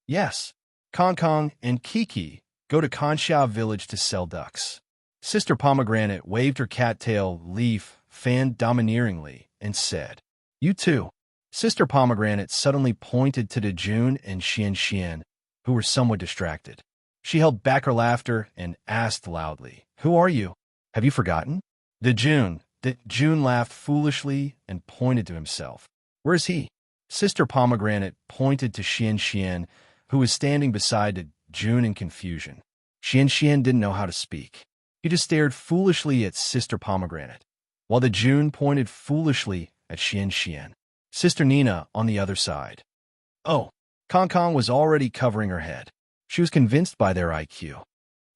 S1: Yes, Kong Kong and Kiki go to Conxia village to sell ducks. Sister Pomegranate waved her cattail leaf fan domineeringly and said, You too. Sister Pomegranate suddenly pointed to Dejun and Xian, who were somewhat distracted. She held back her laughter and asked loudly, Who are you? Have you forgotten? Dejun laughed foolishly and pointed to himself. Where's he? Sister Pomegranate pointed to Xian, who was standing beside June in confusion. Xian didn't know how to speak. He just stared foolishly at Sister Pomegranate, while the June pointed foolishly at Xian. Sister Nina on the other side. Oh, Kong was already covering her head. She was convinced by their IQ.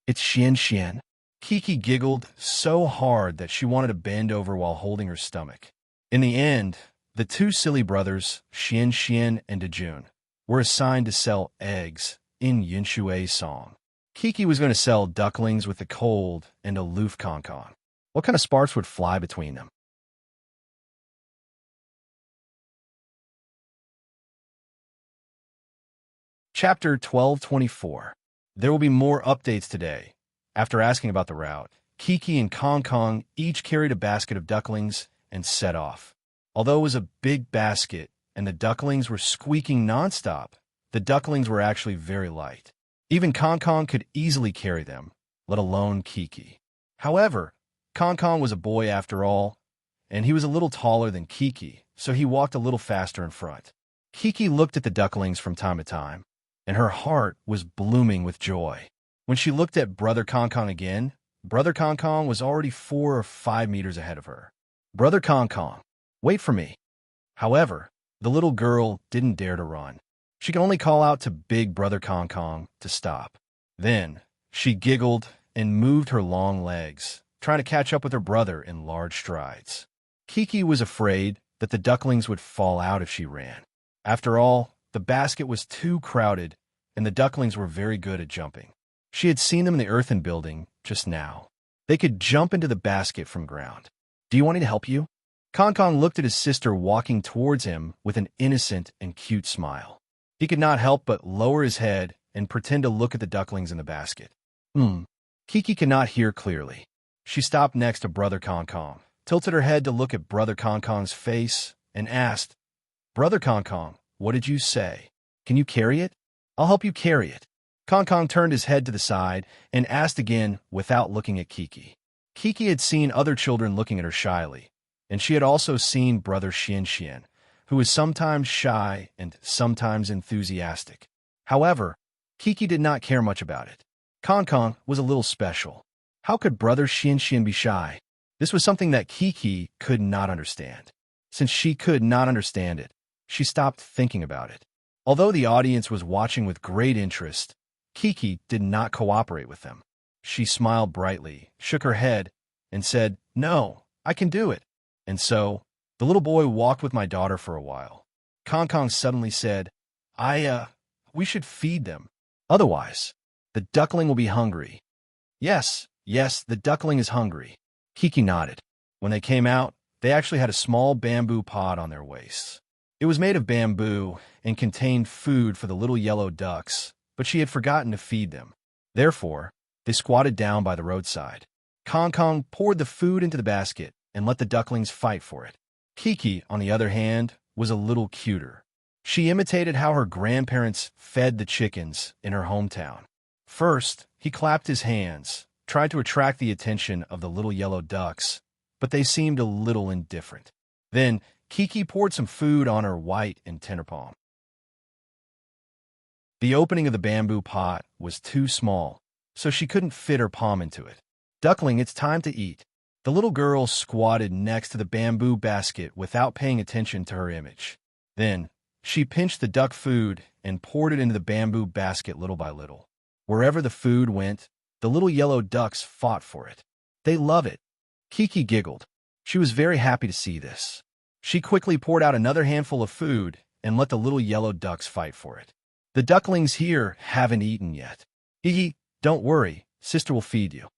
S1: It's Xian. Kiki giggled so hard that she wanted to bend over while holding her stomach. In the end, the two silly brothers, Xian and Dejun, were assigned to sell eggs in Yunshui's song. Kiki was going to sell ducklings with the cold and aloof Kong. What kind of sparks would fly between them? Chapter 1224. There will be more updates today. After asking about the route, Kiki and Kong each carried a basket of ducklings and set off. Although it was a big basket and the ducklings were squeaking nonstop, the ducklings were actually very light. Even Kong could easily carry them, let alone Kiki. However, Kong was a boy after all, and he was a little taller than Kiki, so he walked a little faster in front. Kiki looked at the ducklings from time to time, and her heart was blooming with joy. When she looked at Brother Kong again, Brother Kong was already 4 or 5 meters ahead of her. Brother Kong, wait for me. However, the little girl didn't dare to run. She could only call out to big Brother Kong to stop. Then, she giggled and moved her long legs, trying to catch up with her brother in large strides. Kiki was afraid that the ducklings would fall out if she ran. After all, the basket was too crowded, and the ducklings were very good at jumping. She had seen them in the earthen building just now. They could jump into the basket from ground. Do you want me to help you? Kong looked at his sister walking towards him with an innocent and cute smile. He could not help but lower his head and pretend to look at the ducklings in the basket. Kiki could not hear clearly. She stopped next to Brother Kong, tilted her head to look at Brother Kong's face, and asked, Brother Kong, what did you say? Can you carry it? I'll help you carry it. Kong turned his head to the side and asked again without looking at Kiki. Kiki had seen other children looking at her shyly, and she had also seen Brother Xian, who was sometimes shy and sometimes enthusiastic. However, Kiki did not care much about it. Kong was a little special. How could Brother Xian be shy? This was something that Kiki could not understand. Since she could not understand it, she stopped thinking about it. Although the audience was watching with great interest, Kiki did not cooperate with them. She smiled brightly, shook her head, and said, No, I can do it. And so, the little boy walked with my daughter for a while. Kong suddenly said, we should feed them. Otherwise, the duckling will be hungry. Yes, the duckling is hungry. Kiki nodded. When they came out, they actually had a small bamboo pod on their waists. It was made of bamboo and contained food for the little yellow ducks, but she had forgotten to feed them. Therefore, they squatted down by the roadside. Kong poured the food into the basket and let the ducklings fight for it. Kiki, on the other hand, was a little cuter. She imitated how her grandparents fed the chickens in her hometown. First, he clapped his hands, tried to attract the attention of the little yellow ducks, but they seemed a little indifferent. Then, Kiki poured some food on her white and tender palm. The opening of the bamboo pot was too small, so she couldn't fit her palm into it. Duckling, it's time to eat. The little girl squatted next to the bamboo basket without paying attention to her image. Then, she pinched the duck food and poured it into the bamboo basket little by little. Wherever the food went, the little yellow ducks fought for it. They love it. Kiki giggled. She was very happy to see this. She quickly poured out another handful of food and let the little yellow ducks fight for it. The ducklings here haven't eaten yet. Hee, don't worry, sister will feed you.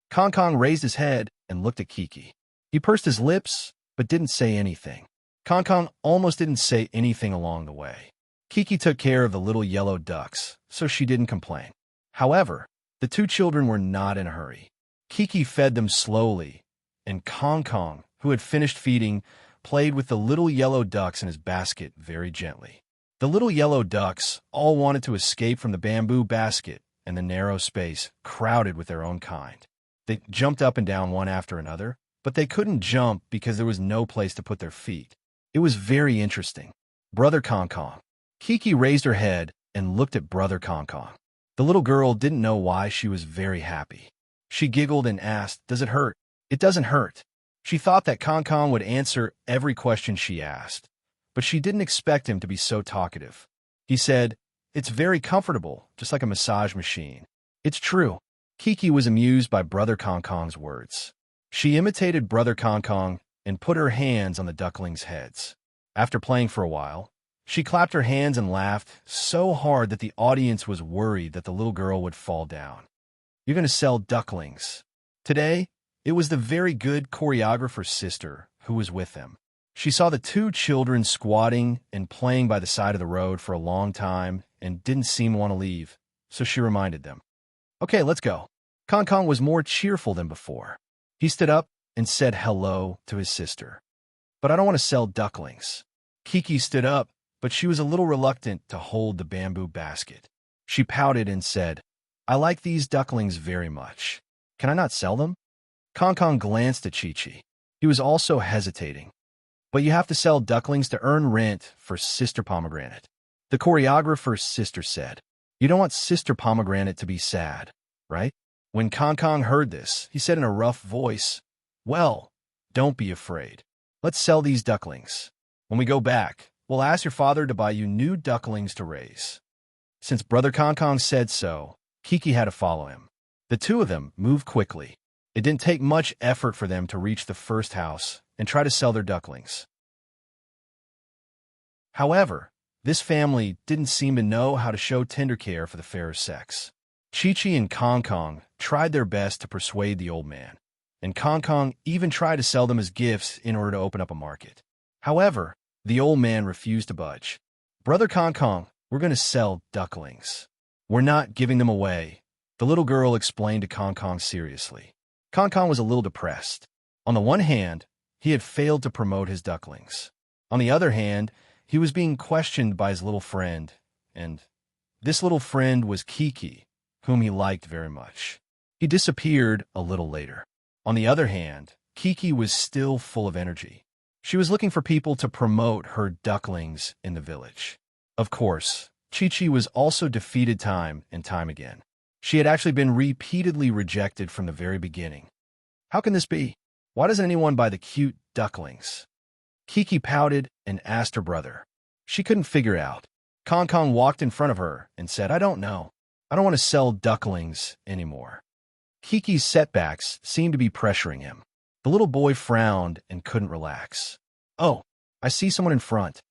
S1: Kong raised his head and looked at Kiki. He pursed his lips, but didn't say anything. Kong almost didn't say anything along the way. Kiki took care of the little yellow ducks, so she didn't complain. However, the two children were not in a hurry. Kiki fed them slowly, and Kong, who had finished feeding, played with the little yellow ducks in his basket very gently. The little yellow ducks all wanted to escape from the bamboo basket and the narrow space crowded with their own kind. They jumped up and down one after another, but they couldn't jump because there was no place to put their feet. It was very interesting. Brother Kong. Kiki raised her head and looked at Brother Kong. The The little girl didn't know why she was very happy. She giggled and asked, "Does it hurt?" "It doesn't hurt." She thought that Kong would answer every question she asked, but she didn't expect him to be so talkative. He said, "It's very comfortable, just like a massage machine." It's true. Kiki was amused by Brother Kong's words. She imitated Brother Kong and put her hands on the ducklings' heads. After playing for a while, she clapped her hands and laughed so hard that the audience was worried that the little girl would fall down. "You're going to sell ducklings." Today, it was the very good choreographer's sister who was with them. She saw the two children squatting and playing by the side of the road for a long time and didn't seem to want to leave, so she reminded them. "Okay, let's go." Kong was more cheerful than before. He stood up and said hello to his sister. "But I don't want to sell ducklings." Kiki stood up, but she was a little reluctant to hold the bamboo basket. She pouted and said, "I like these ducklings very much. Can I not sell them?" Kong glanced at Chi-Chi. He was also hesitating. "But you have to sell ducklings to earn rent for Sister Pomegranate." The choreographer's sister said, "You don't want Sister Pomegranate to be sad, right?" When Kong heard this, he said in a rough voice, "Well, don't be afraid. Let's sell these ducklings. When we go back, we'll ask your father to buy you new ducklings to raise." Since Brother Kong said so, Kiki had to follow him. The two of them moved quickly. It didn't take much effort for them to reach the first house and try to sell their ducklings. However, this family didn't seem to know how to show tender care for the fairer sex. Chi-Chi and Kong tried their best to persuade the old man, and Kong even tried to sell them as gifts in order to open up a market. However, the old man refused to budge. "Brother Kong, we're going to sell ducklings. We're not giving them away," the little girl explained to Kong seriously. Kong was a little depressed. On the one hand, he had failed to promote his ducklings. On the other hand, he was being questioned by his little friend, and this little friend was Kiki, whom he liked very much. He disappeared a little later. On the other hand, Kiki was still full of energy. She was looking for people to promote her ducklings in the village. Of course, Chi-Chi was also defeated time and time again. She had actually been repeatedly rejected from the very beginning. How can this be? Why doesn't anyone buy the cute ducklings? Kiki pouted and asked her brother. She couldn't figure out. Kong walked in front of her and said, "I don't know. I don't want to sell ducklings anymore." Kiki's setbacks seemed to be pressuring him. The little boy frowned and couldn't relax. "Oh, I see someone in front."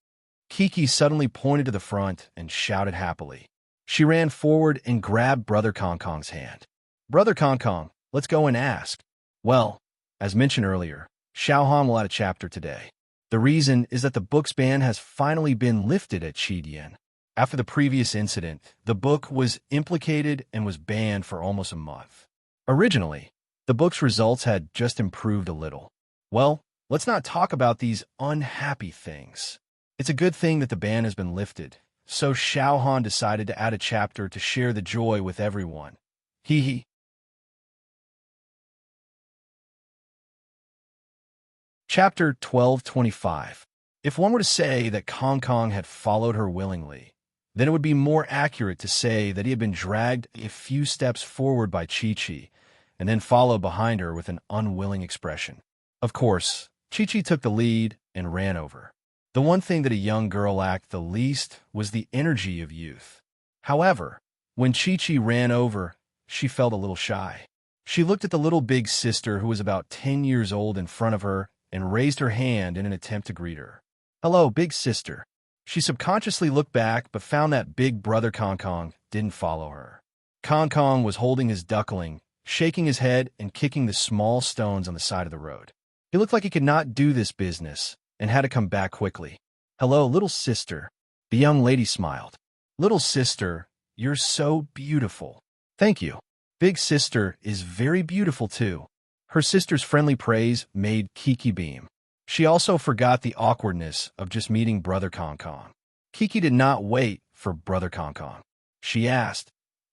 S1: Kiki suddenly pointed to the front and shouted happily. She ran forward and grabbed Brother Kong's hand. "Brother Kong, let's go and ask." Well, as mentioned earlier, Xiaohan will add a chapter today. The reason is that the book's ban has finally been lifted at Qidian. After the previous incident, the book was implicated and was banned for almost a month. Originally, the book's results had just improved a little. Well, let's not talk about these unhappy things. It's a good thing that the ban has been lifted, so Xiaohan decided to add a chapter to share the joy with everyone. Hee hee. Chapter 1225. If one were to say that Kong had followed her willingly, then it would be more accurate to say that he had been dragged a few steps forward by Chi-Chi, and then followed behind her with an unwilling expression. Of course, Chi-Chi took the lead and ran over. The one thing that a young girl lacked the least was the energy of youth. However, when Chi-Chi ran over, she felt a little shy. She looked at the little big sister who was about 10 years old in front of her and raised her hand in an attempt to greet her. "Hello, big sister." She subconsciously looked back but found that big brother Kong didn't follow her. Kong was holding his duckling, shaking his head and kicking the small stones on the side of the road. He looked like he could not do this business and had to come back quickly. "Hello, little sister." The young lady smiled. "Little sister, you're so beautiful." "Thank you. Big sister is very beautiful too." Her sister's friendly praise made Kiki beam. She also forgot the awkwardness of just meeting Brother Kong. Kiki did not wait for Brother Kong. She asked,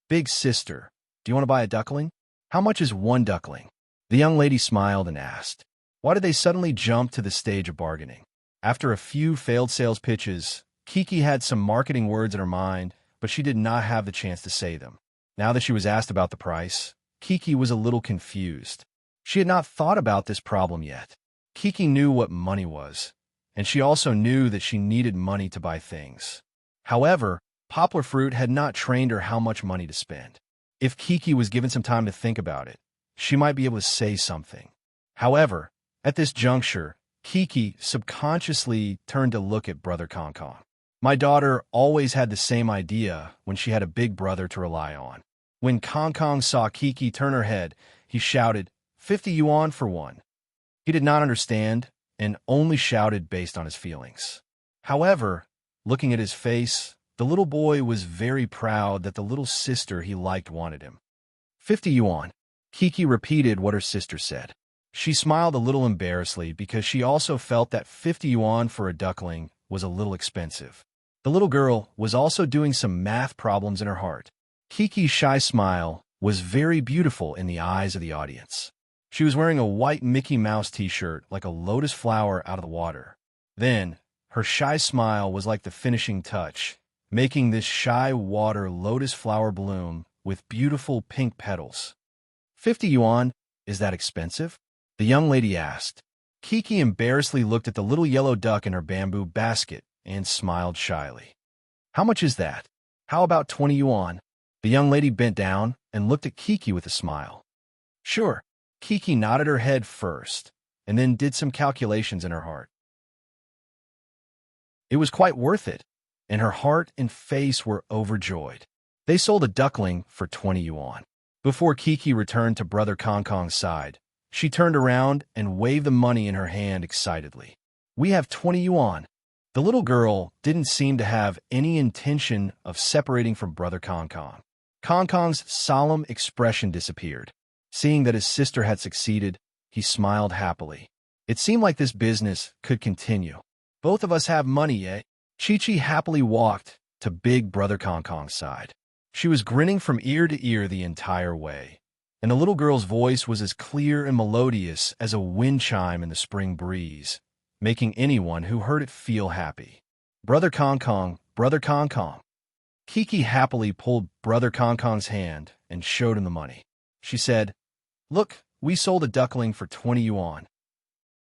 S1: "Big sister, do you want to buy a duckling? How much is one duckling?" The young lady smiled and asked, why did they suddenly jump to the stage of bargaining? After a few failed sales pitches, Kiki had some marketing words in her mind, but she did not have the chance to say them. Now that she was asked about the price, Kiki was a little confused. She had not thought about this problem yet. Kiki knew what money was, and she also knew that she needed money to buy things. However, Poplar Fruit had not trained her how much money to spend. If Kiki was given some time to think about it, she might be able to say something. However, at this juncture, Kiki subconsciously turned to look at Brother Kong. My daughter always had the same idea when she had a big brother to rely on. When Kong saw Kiki turn her head, he shouted, 50 yuan for one. He did not understand and only shouted based on his feelings. However, looking at his face, the little boy was very proud that the little sister he liked wanted him. 50 yuan. Kiki repeated what her sister said. She smiled a little embarrassedly because she also felt that 50 yuan for a duckling was a little expensive. The little girl was also doing some math problems in her heart. Kiki's shy smile was very beautiful in the eyes of the audience. She was wearing a white Mickey Mouse t-shirt like a lotus flower out of the water. Then, her shy smile was like the finishing touch, making this shy water lotus flower bloom with beautiful pink petals. 50 yuan, is that expensive? The young lady asked. Kiki embarrassedly looked at the little yellow duck in her bamboo basket and smiled shyly. How much is that? How about 20 yuan? The young lady bent down and looked at Kiki with a smile. Sure. Kiki nodded her head first, and then did some calculations in her heart. It was quite worth it, and her heart and face were overjoyed. They sold a duckling for 20 yuan. Before Kiki returned to Brother Kong's side, she turned around and waved the money in her hand excitedly. We have 20 yuan. The little girl didn't seem to have any intention of separating from Brother Kong. Kong's solemn expression disappeared. Seeing that his sister had succeeded, he smiled happily. It seemed like this business could continue. Both of us have money, eh? Chi-Chi happily walked to Big Brother Kong's side. She was grinning from ear to ear the entire way, and the little girl's voice was as clear and melodious as a wind chime in the spring breeze, making anyone who heard it feel happy. Brother Kong, Brother Kong. Kiki happily pulled Brother Kong's hand and showed him the money. She said, Look, we sold a duckling for 20 yuan.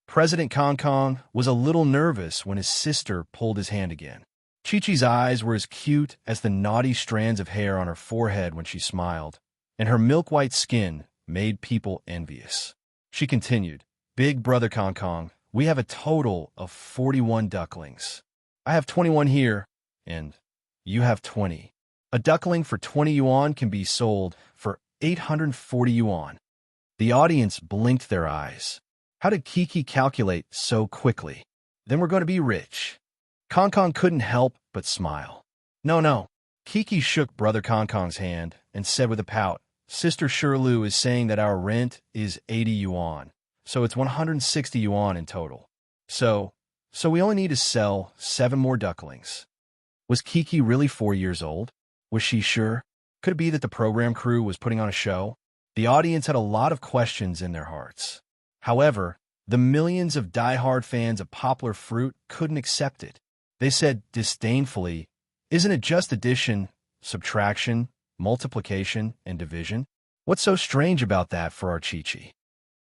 S1: President Kong was a little nervous when his sister pulled his hand again. Chi-Chi's eyes were as cute as the naughty strands of hair on her forehead when she smiled, and her milk-white skin made people envious. She continued, Big Brother Kong, we have a total of 41 ducklings. I have 21 here, and you have 20. A duckling for 20 yuan can be sold for 840 yuan. The audience blinked their eyes. How did Kiki calculate so quickly? Then we're going to be rich. Kong couldn't help but smile. No. Kiki shook Brother Kong's hand and said with a pout, Sister Shirlu is saying that our rent is 80 yuan, so it's 160 yuan in total. So we only need to sell 7 more ducklings. Was Kiki really 4 years old? Was she sure? Could it be that the program crew was putting on a show? The audience had a lot of questions in their hearts. However, the millions of die-hard fans of Poplar Fruit couldn't accept it. They said disdainfully, Isn't it just addition, subtraction, multiplication, and division? What's so strange about that for our Chi-Chi?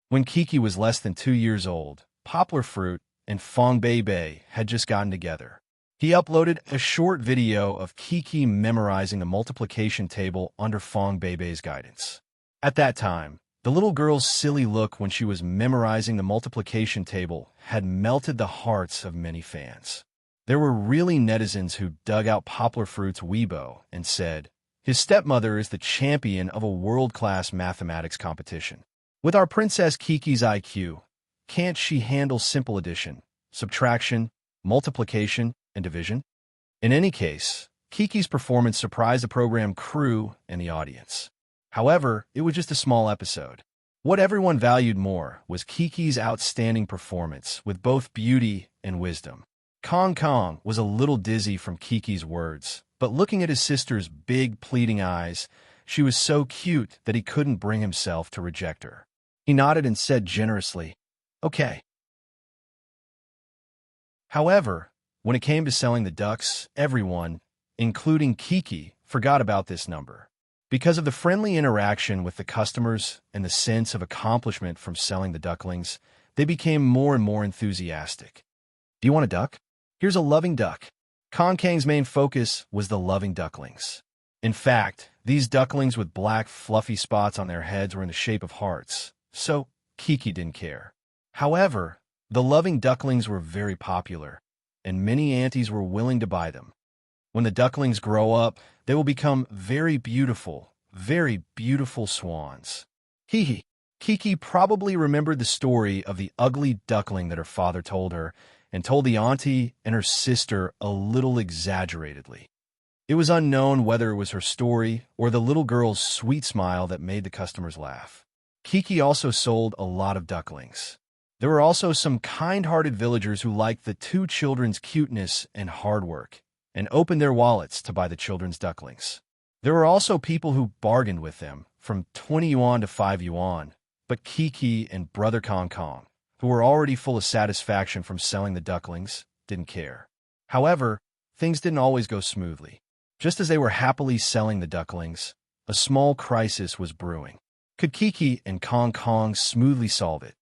S1: When Kiki was less than 2 years old, Poplar Fruit and Fong Bei had just gotten together. He uploaded a short video of Kiki memorizing the multiplication table under Fong Bei's guidance. At that time, the little girl's silly look when she was memorizing the multiplication table had melted the hearts of many fans. There were really netizens who dug out Poplar Fruit's Weibo and said, his stepmother is the champion of a world-class mathematics competition. With our Princess Kiki's IQ, can't she handle simple addition, subtraction, multiplication, and division? In any case, Kiki's performance surprised the program crew and the audience. However, it was just a small episode. What everyone valued more was Kiki's outstanding performance with both beauty and wisdom. Kong was a little dizzy from Kiki's words, but looking at his sister's big, pleading eyes, she was so cute that he couldn't bring himself to reject her. He nodded and said generously, Okay. However, when it came to selling the ducks, everyone, including Kiki, forgot about this number. Because of the friendly interaction with the customers and the sense of accomplishment from selling the ducklings, they became more and more enthusiastic. Do you want a duck? Here's a loving duck. Kongkang's main focus was the loving ducklings. In fact, these ducklings with black fluffy spots on their heads were in the shape of hearts, so Kiki didn't care. However, the loving ducklings were very popular, and many aunties were willing to buy them. When the ducklings grow up, they will become very beautiful swans. Hee. Kiki probably remembered the story of the ugly duckling that her father told her, and told the auntie and her sister a little exaggeratedly. It was unknown whether it was her story or the little girl's sweet smile that made the customers laugh. Kiki also sold a lot of ducklings. There were also some kind-hearted villagers who liked the two children's cuteness and hard work, and opened their wallets to buy the children's ducklings. There were also people who bargained with them, from 20 yuan to 5 yuan, but Kiki and Brother Kong, who were already full of satisfaction from selling the ducklings, didn't care. However, things didn't always go smoothly. Just as they were happily selling the ducklings, a small crisis was brewing. Could Kiki and Kong smoothly solve it?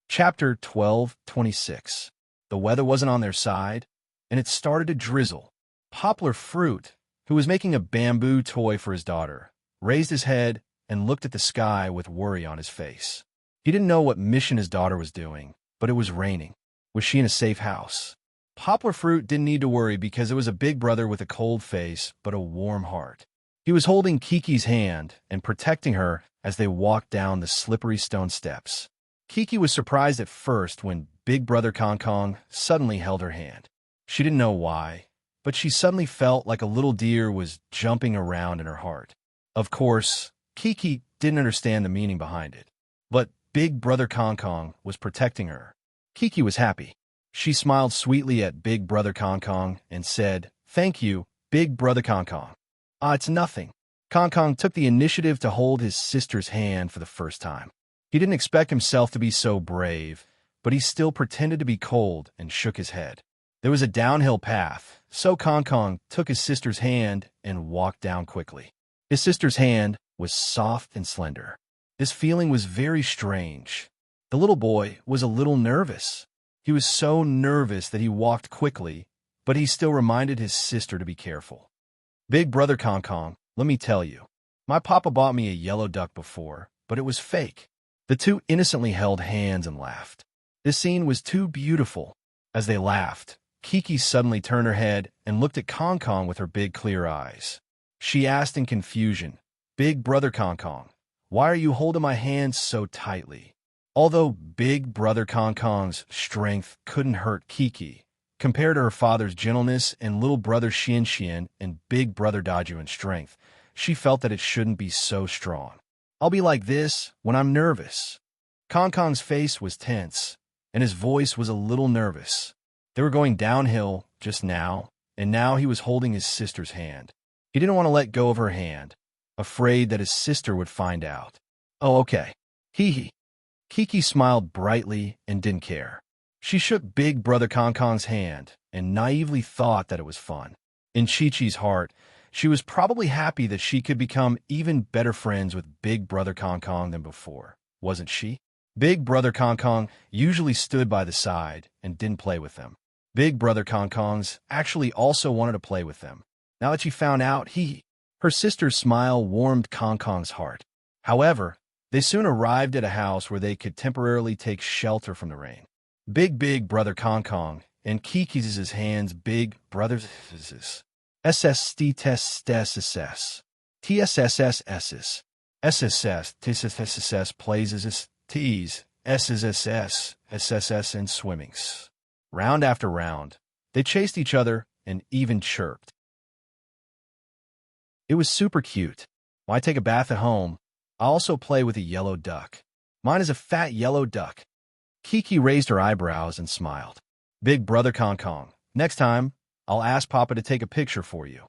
S1: Chapter 12:26. The weather wasn't on their side, and it started to drizzle. Poplar Fruit, who was making a bamboo toy for his daughter, raised his head and looked at the sky with worry on his face. He didn't know what mission his daughter was doing, but it was raining. Was she in a safe house? Poplar Fruit didn't need to worry because it was a big brother with a cold face but a warm heart. He was holding Kiki's hand and protecting her as they walked down the slippery stone steps. Kiki was surprised at first when Big Brother Kong suddenly held her hand. She didn't know why, but she suddenly felt like a little deer was jumping around in her heart. Of course, Kiki didn't understand the meaning behind it, but Big Brother Kong was protecting her. Kiki was happy. She smiled sweetly at Big Brother Kong and said, "Thank you, Big Brother Kong." "Ah, it's nothing." Kong took the initiative to hold his sister's hand for the first time. He didn't expect himself to be so brave, but he still pretended to be cold and shook his head. There was a downhill path, so Kong took his sister's hand and walked down quickly. His sister's hand was soft and slender. This feeling was very strange. The little boy was a little nervous. He was so nervous that he walked quickly, but he still reminded his sister to be careful. "Big Brother Kong, let me tell you, my papa bought me a yellow duck before, but it was fake." The two innocently held hands and laughed. This scene was too beautiful. As they laughed, Kiki suddenly turned her head and looked at Kong with her big clear eyes. She asked in confusion, "Big Brother Kong, why are you holding my hand so tightly?" Although Big Brother Kong's strength couldn't hurt Kiki, compared to her father's gentleness and little brother Xian and Big Brother Dajuan's strength, she felt that it shouldn't be so strong. "I'll be like this when I'm nervous." Kong's face was tense, and his voice was a little nervous. They were going downhill just now, and now he was holding his sister's hand. He didn't want to let go of her hand, afraid that his sister would find out. "Oh, okay. Hee. Kiki smiled brightly and didn't care. She shook Big Brother Kong's hand and naively thought that it was fun. In Chi-Chi's heart, she was probably happy that she could become even better friends with Big Brother Kong than before, wasn't she? Big Brother Kong usually stood by the side and didn't play with them. Big Brother Kong's actually also wanted to play with them. Now that she found out, her sister's smile warmed Kong's heart. However, they soon arrived at a house where they could temporarily take shelter from the rain. Big Brother Kong and Kiki's hands Big Brother's SST TSSS TSSS SSS TSSS plays as T's SSS SSS and swimmings. Round after round, they chased each other and even chirped. It was super cute. When I take a bath at home, I also play with a yellow duck. Mine is a fat yellow duck. Kiki raised her eyebrows and smiled. Big Brother Kong, next time, I'll ask Papa to take a picture for you.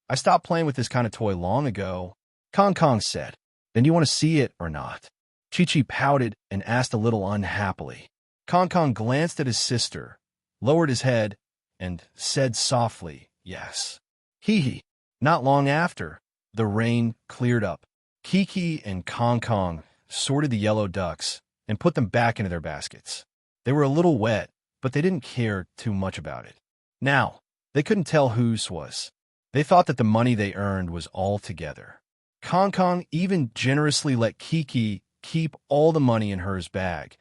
S1: I stopped playing with this kind of toy long ago. Kong said. Then do you want to see it or not? Chi-Chi pouted and asked a little unhappily. Kong glanced at his sister, lowered his head, and said softly, yes. Hee hee. Not long after, the rain cleared up. Kiki and Kong Kong sorted the yellow ducks and put them back into their baskets. They were a little wet, but they didn't care too much about it. Now, they couldn't tell whose was. They thought that the money they earned was all together. Kong Kong even generously let Kiki keep all the money in hers bag,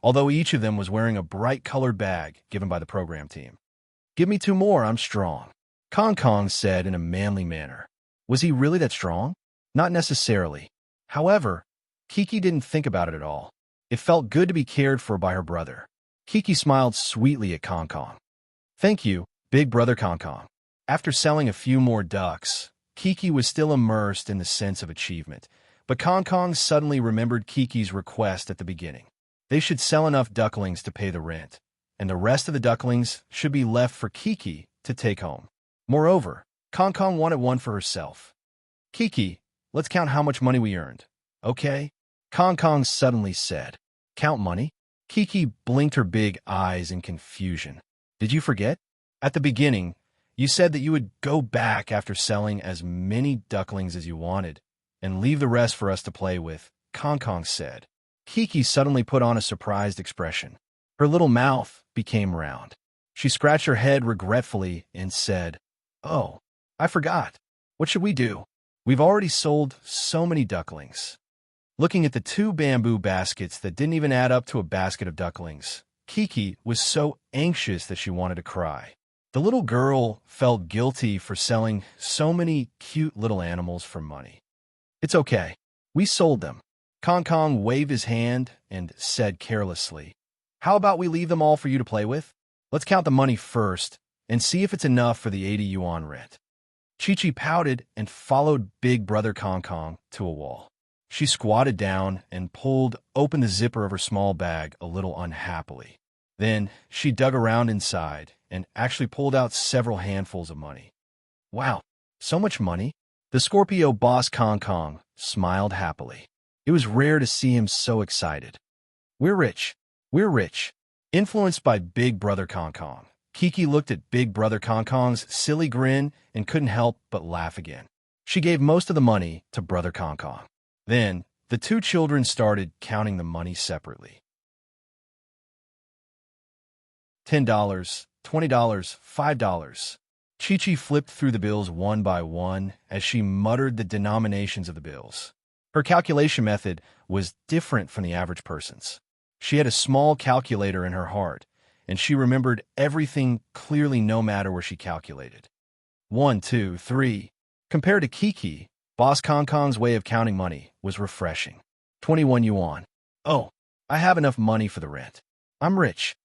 S1: although each of them was wearing a bright-colored bag given by the program team. "Give me 2 more, I'm strong," Kong Kong said in a manly manner. Was he really that strong? Not necessarily. However, Kiki didn't think about it at all. It felt good to be cared for by her brother. Kiki smiled sweetly at Kong Kong. "Thank you, big brother Kong Kong." After selling a few more ducks, Kiki was still immersed in the sense of achievement, but Kong Kong suddenly remembered Kiki's request at the beginning. They should sell enough ducklings to pay the rent, and the rest of the ducklings should be left for Kiki to take home. Moreover, Kong Kong wanted one for herself. "Kiki, let's count how much money we earned, okay?" Kong Kong suddenly said. "Count money?" Kiki blinked her big eyes in confusion. "Did you forget? At the beginning, you said that you would go back after selling as many ducklings as you wanted and leave the rest for us to play with," Kong Kong said. Kiki suddenly put on a surprised expression. Her little mouth became round. She scratched her head regretfully and said, "Oh, I forgot. What should we do? We've already sold so many ducklings." Looking at the 2 bamboo baskets that didn't even add up to a basket of ducklings, Kiki was so anxious that she wanted to cry. The little girl felt guilty for selling so many cute little animals for money. "It's okay. We sold them." Kong Kong waved his hand and said carelessly, "How about we leave them all for you to play with? Let's count the money first and see if it's enough for the 80 yuan rent." Chi-Chi pouted and followed Big Brother Kong Kong to a wall. She squatted down and pulled open the zipper of her small bag a little unhappily. Then she dug around inside and actually pulled out several handfuls of money. "Wow, so much money?" The Scorpio boss Kong Kong smiled happily. It was rare to see him so excited. "We're rich. We're rich." Influenced by Big Brother Kong Kong, Kiki looked at Big Brother Kong Kong's silly grin and couldn't help but laugh again. She gave most of the money to Brother Kong Kong. Then, the 2 children started counting the money separately. $10, $20, $5. Chi-Chi flipped through the bills one by one as she muttered the denominations of the bills. Her calculation method was different from the average person's. She had a small calculator in her heart, and she remembered everything clearly no matter where she calculated. 1, 2, 3. Compared to Kiki, Boss Kong Kong's way of counting money was refreshing. 21 yuan. "Oh, I have enough money for the rent. I'm rich."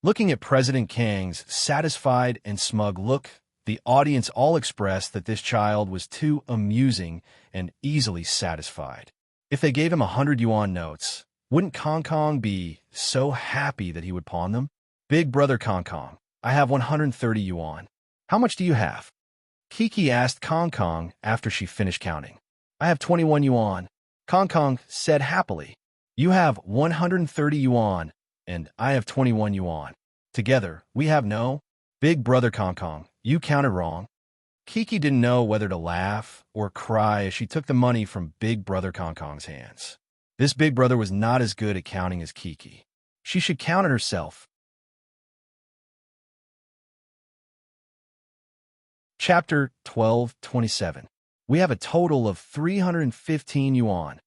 S1: Looking at President Kang's satisfied and smug look, the audience all expressed that this child was too amusing and easily satisfied. If they gave him 100 yuan notes, wouldn't Kong Kong be so happy that he would pawn them? "Big Brother Kong Kong, I have 130 yuan. How much do you have?" Kiki asked Kong Kong after she finished counting. "I have 21 yuan. Kong Kong said happily. "You have 130 yuan, and I have 21 yuan. Together, we have no—" "Big Brother Kong Kong, you counted wrong." Kiki didn't know whether to laugh or cry as she took the money from Big Brother Kong Kong's hands. This big brother was not as good at counting as Kiki. She should count it herself. Chapter 12:27. We have a total of 315 yuan.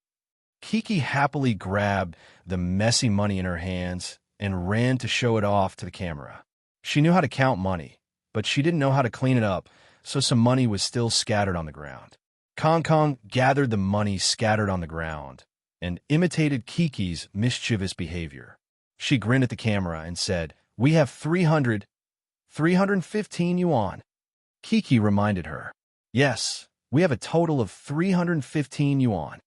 S1: Kiki happily grabbed the messy money in her hands and ran to show it off to the camera. She knew how to count money, but she didn't know how to clean it up, so some money was still scattered on the ground. Kong Kong gathered the money scattered on the ground and imitated Kiki's mischievous behavior. She grinned at the camera and said, "We have 315 yuan. Kiki reminded her, "Yes, we have a total of 315 yuan.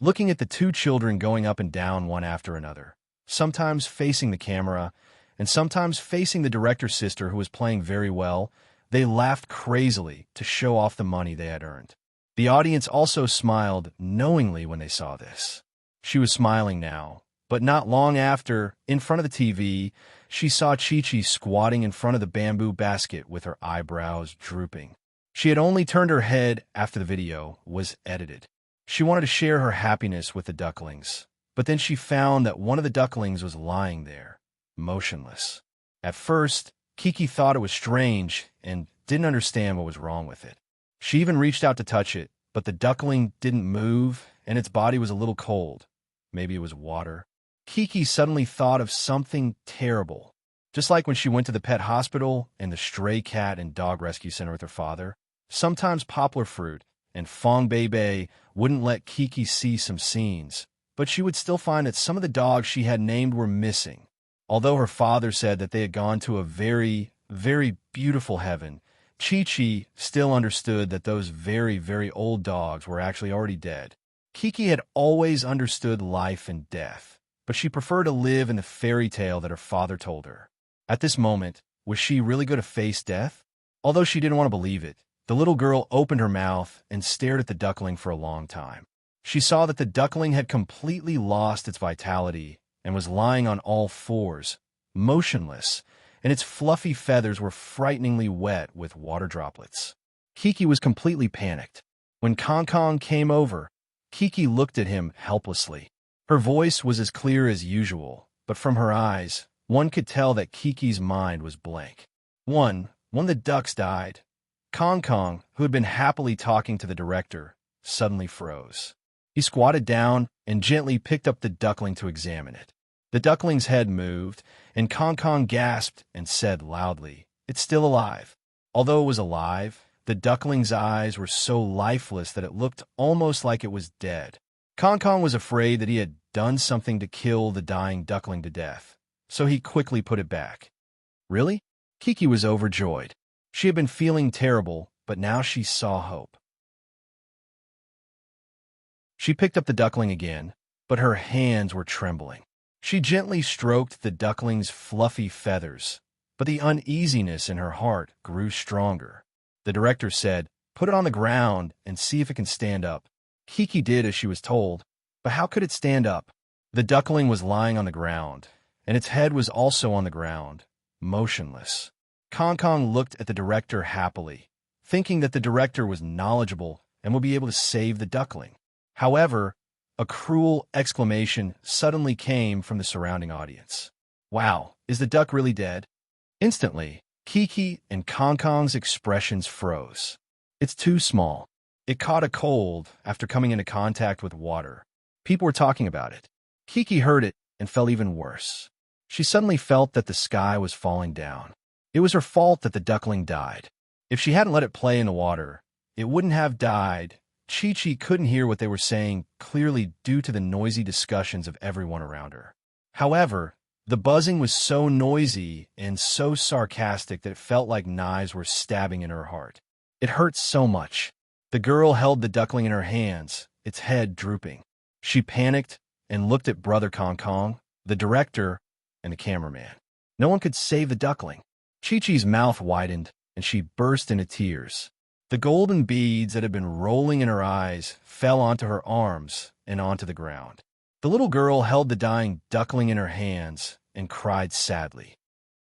S1: Looking at the 2 children going up and down one after another, sometimes facing the camera and sometimes facing the director's sister who was playing very well, they laughed crazily to show off the money they had earned. The audience also smiled knowingly when they saw this. She was smiling now, But not long after, in front of the TV, she saw Chi-Chi squatting in front of the bamboo basket with her eyebrows drooping. She had only turned her head after the video was edited. She wanted to share her happiness with the ducklings, but then she found that one of the ducklings was lying there, motionless. At first, Kiki thought it was strange and didn't understand what was wrong with it. She even reached out to touch it, but the duckling didn't move and its body was a little cold. Maybe it was water. Kiki suddenly thought of something terrible. Just like when she went to the pet hospital and the stray cat and dog rescue center with her father, sometimes Poplar Fruit and Fong Bei wouldn't let Kiki see some scenes, but she would still find that some of the dogs she had named were missing. Although her father said that they had gone to a very, very beautiful heaven, Chi-Chi still understood that those very, very old dogs were actually already dead. Kiki had always understood life and death, but she preferred to live in the fairy tale that her father told her. At this moment, was she really going to face death? Although she didn't want to believe it, the little girl opened her mouth and stared at the duckling for a long time. She saw that the duckling had completely lost its vitality and was lying on all fours, motionless, and its fluffy feathers were frighteningly wet with water droplets. Kiki was completely panicked. When Kong came over, Kiki looked at him helplessly. Her voice was as clear as usual, but from her eyes, one could tell that Kiki's mind was blank. When the ducks died, Kong, who had been happily talking to the director, suddenly froze. He squatted down and gently picked up the duckling to examine it. The duckling's head moved, and Kong gasped and said loudly, "It's still alive." Although it was alive, the duckling's eyes were so lifeless that it looked almost like it was dead. Kong was afraid that he had done something to kill the dying duckling to death, so he quickly put it back. Really? Kiki was overjoyed. She had been feeling terrible, but now she saw hope. She picked up the duckling again, but her hands were trembling. She gently stroked the duckling's fluffy feathers, but the uneasiness in her heart grew stronger. The director said, "Put it on the ground and see if it can stand up." Kiki did as she was told, but how could it stand up? The duckling was lying on the ground, and its head was also on the ground, motionless. Kong looked at the director happily, thinking that the director was knowledgeable and would be able to save the duckling. However, a cruel exclamation suddenly came from the surrounding audience. "Wow, is the duck really dead?" Instantly, Kiki and Kong's expressions froze. "It's too small. It caught a cold after coming into contact with water. People were talking about it." Kiki heard it and felt even worse. She suddenly felt that the sky was falling down. It was her fault that the duckling died. If she hadn't let it play in the water, it wouldn't have died. Chi-Chi couldn't hear what they were saying clearly due to the noisy discussions of everyone around her. However, the buzzing was so noisy and so sarcastic that it felt like knives were stabbing in her heart. It hurt so much. The girl held the duckling in her hands, its head drooping. She panicked and looked at Brother Kong, the director, and the cameraman. No one could save the duckling. Chi-Chi's mouth widened, and she burst into tears. The golden beads that had been rolling in her eyes fell onto her arms and onto the ground. The little girl held the dying duckling in her hands and cried sadly.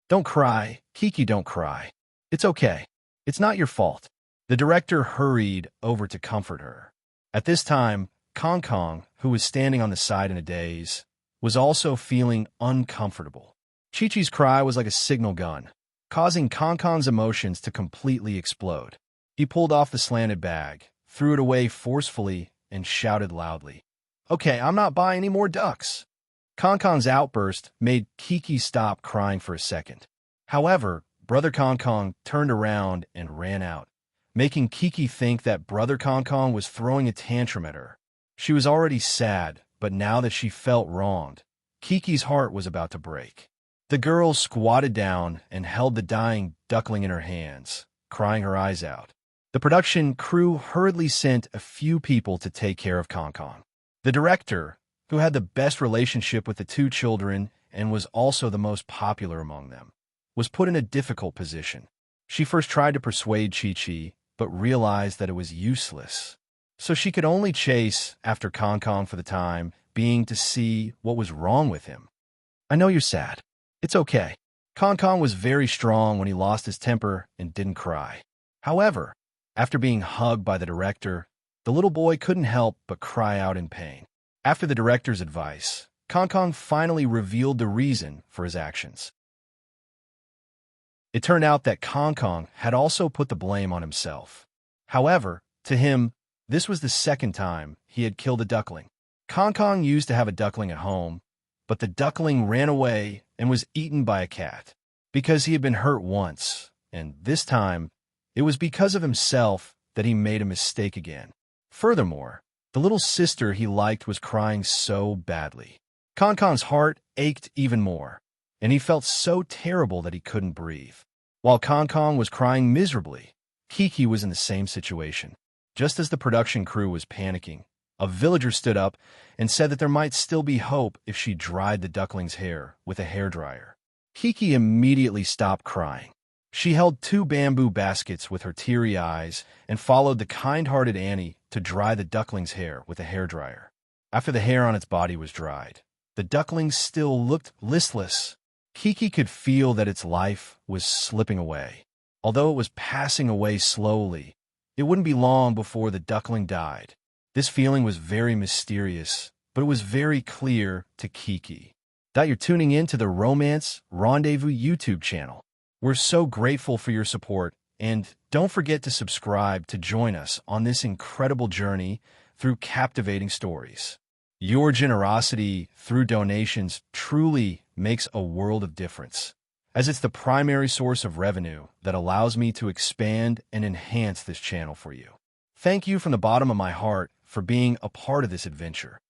S1: "Don't cry, Kiki, don't cry. It's okay. It's not your fault." The director hurried over to comfort her. At this time, Kong, who was standing on the side in a daze, was also feeling uncomfortable. Chi-Chi's cry was like a signal gun, causing Kong's emotions to completely explode. He pulled off the slanted bag, threw it away forcefully, and shouted loudly, "Okay, I'm not buying any more ducks." Kong's outburst made Kiki stop crying for a second. However, Brother Kong turned around and ran out, making Kiki think that Brother Kong was throwing a tantrum at her. She was already sad, but now that she felt wronged, Kiki's heart was about to break. The girl squatted down and held the dying duckling in her hands, crying her eyes out. The production crew hurriedly sent a few people to take care of Kong. The director, who had the best relationship with the two children and was also the most popular among them, was put in a difficult position. She first tried to persuade Chi-Chi, but realized that it was useless. So she could only chase after Kong for the time, being to see what was wrong with him. I know you're sad. It's okay. Kong was very strong when he lost his temper and didn't cry. However, after being hugged by the director, the little boy couldn't help but cry out in pain. After the director's advice, Kong finally revealed the reason for his actions. It turned out that Kong had also put the blame on himself. However, to him, this was the second time he had killed a duckling. Kong used to have a duckling at home, but the duckling ran away and was eaten by a cat. Because he had been hurt once, and this time, it was because of himself that he made a mistake again. Furthermore, the little sister he liked was crying so badly. Kong's heart ached even more, and he felt so terrible that he couldn't breathe. While Kong was crying miserably, Kiki was in the same situation. Just as the production crew was panicking, a villager stood up and said that there might still be hope if she dried the duckling's hair with a hairdryer. Kiki immediately stopped crying. She held 2 bamboo baskets with her teary eyes and followed the kind-hearted Annie to dry the duckling's hair with a hairdryer. After the hair on its body was dried, the duckling still looked listless. Kiki could feel that its life was slipping away. Although it was passing away slowly, it wouldn't be long before the duckling died. This feeling was very mysterious, but it was very clear to Kiki that you're tuning in to the Romance Rendezvous YouTube channel. We're so grateful for your support, and don't forget to subscribe to join us on this incredible journey through captivating stories. Your generosity through donations truly makes a world of difference, as it's the primary source of revenue that allows me to expand and enhance this channel for you. Thank you from the bottom of my heart for being a part of this adventure.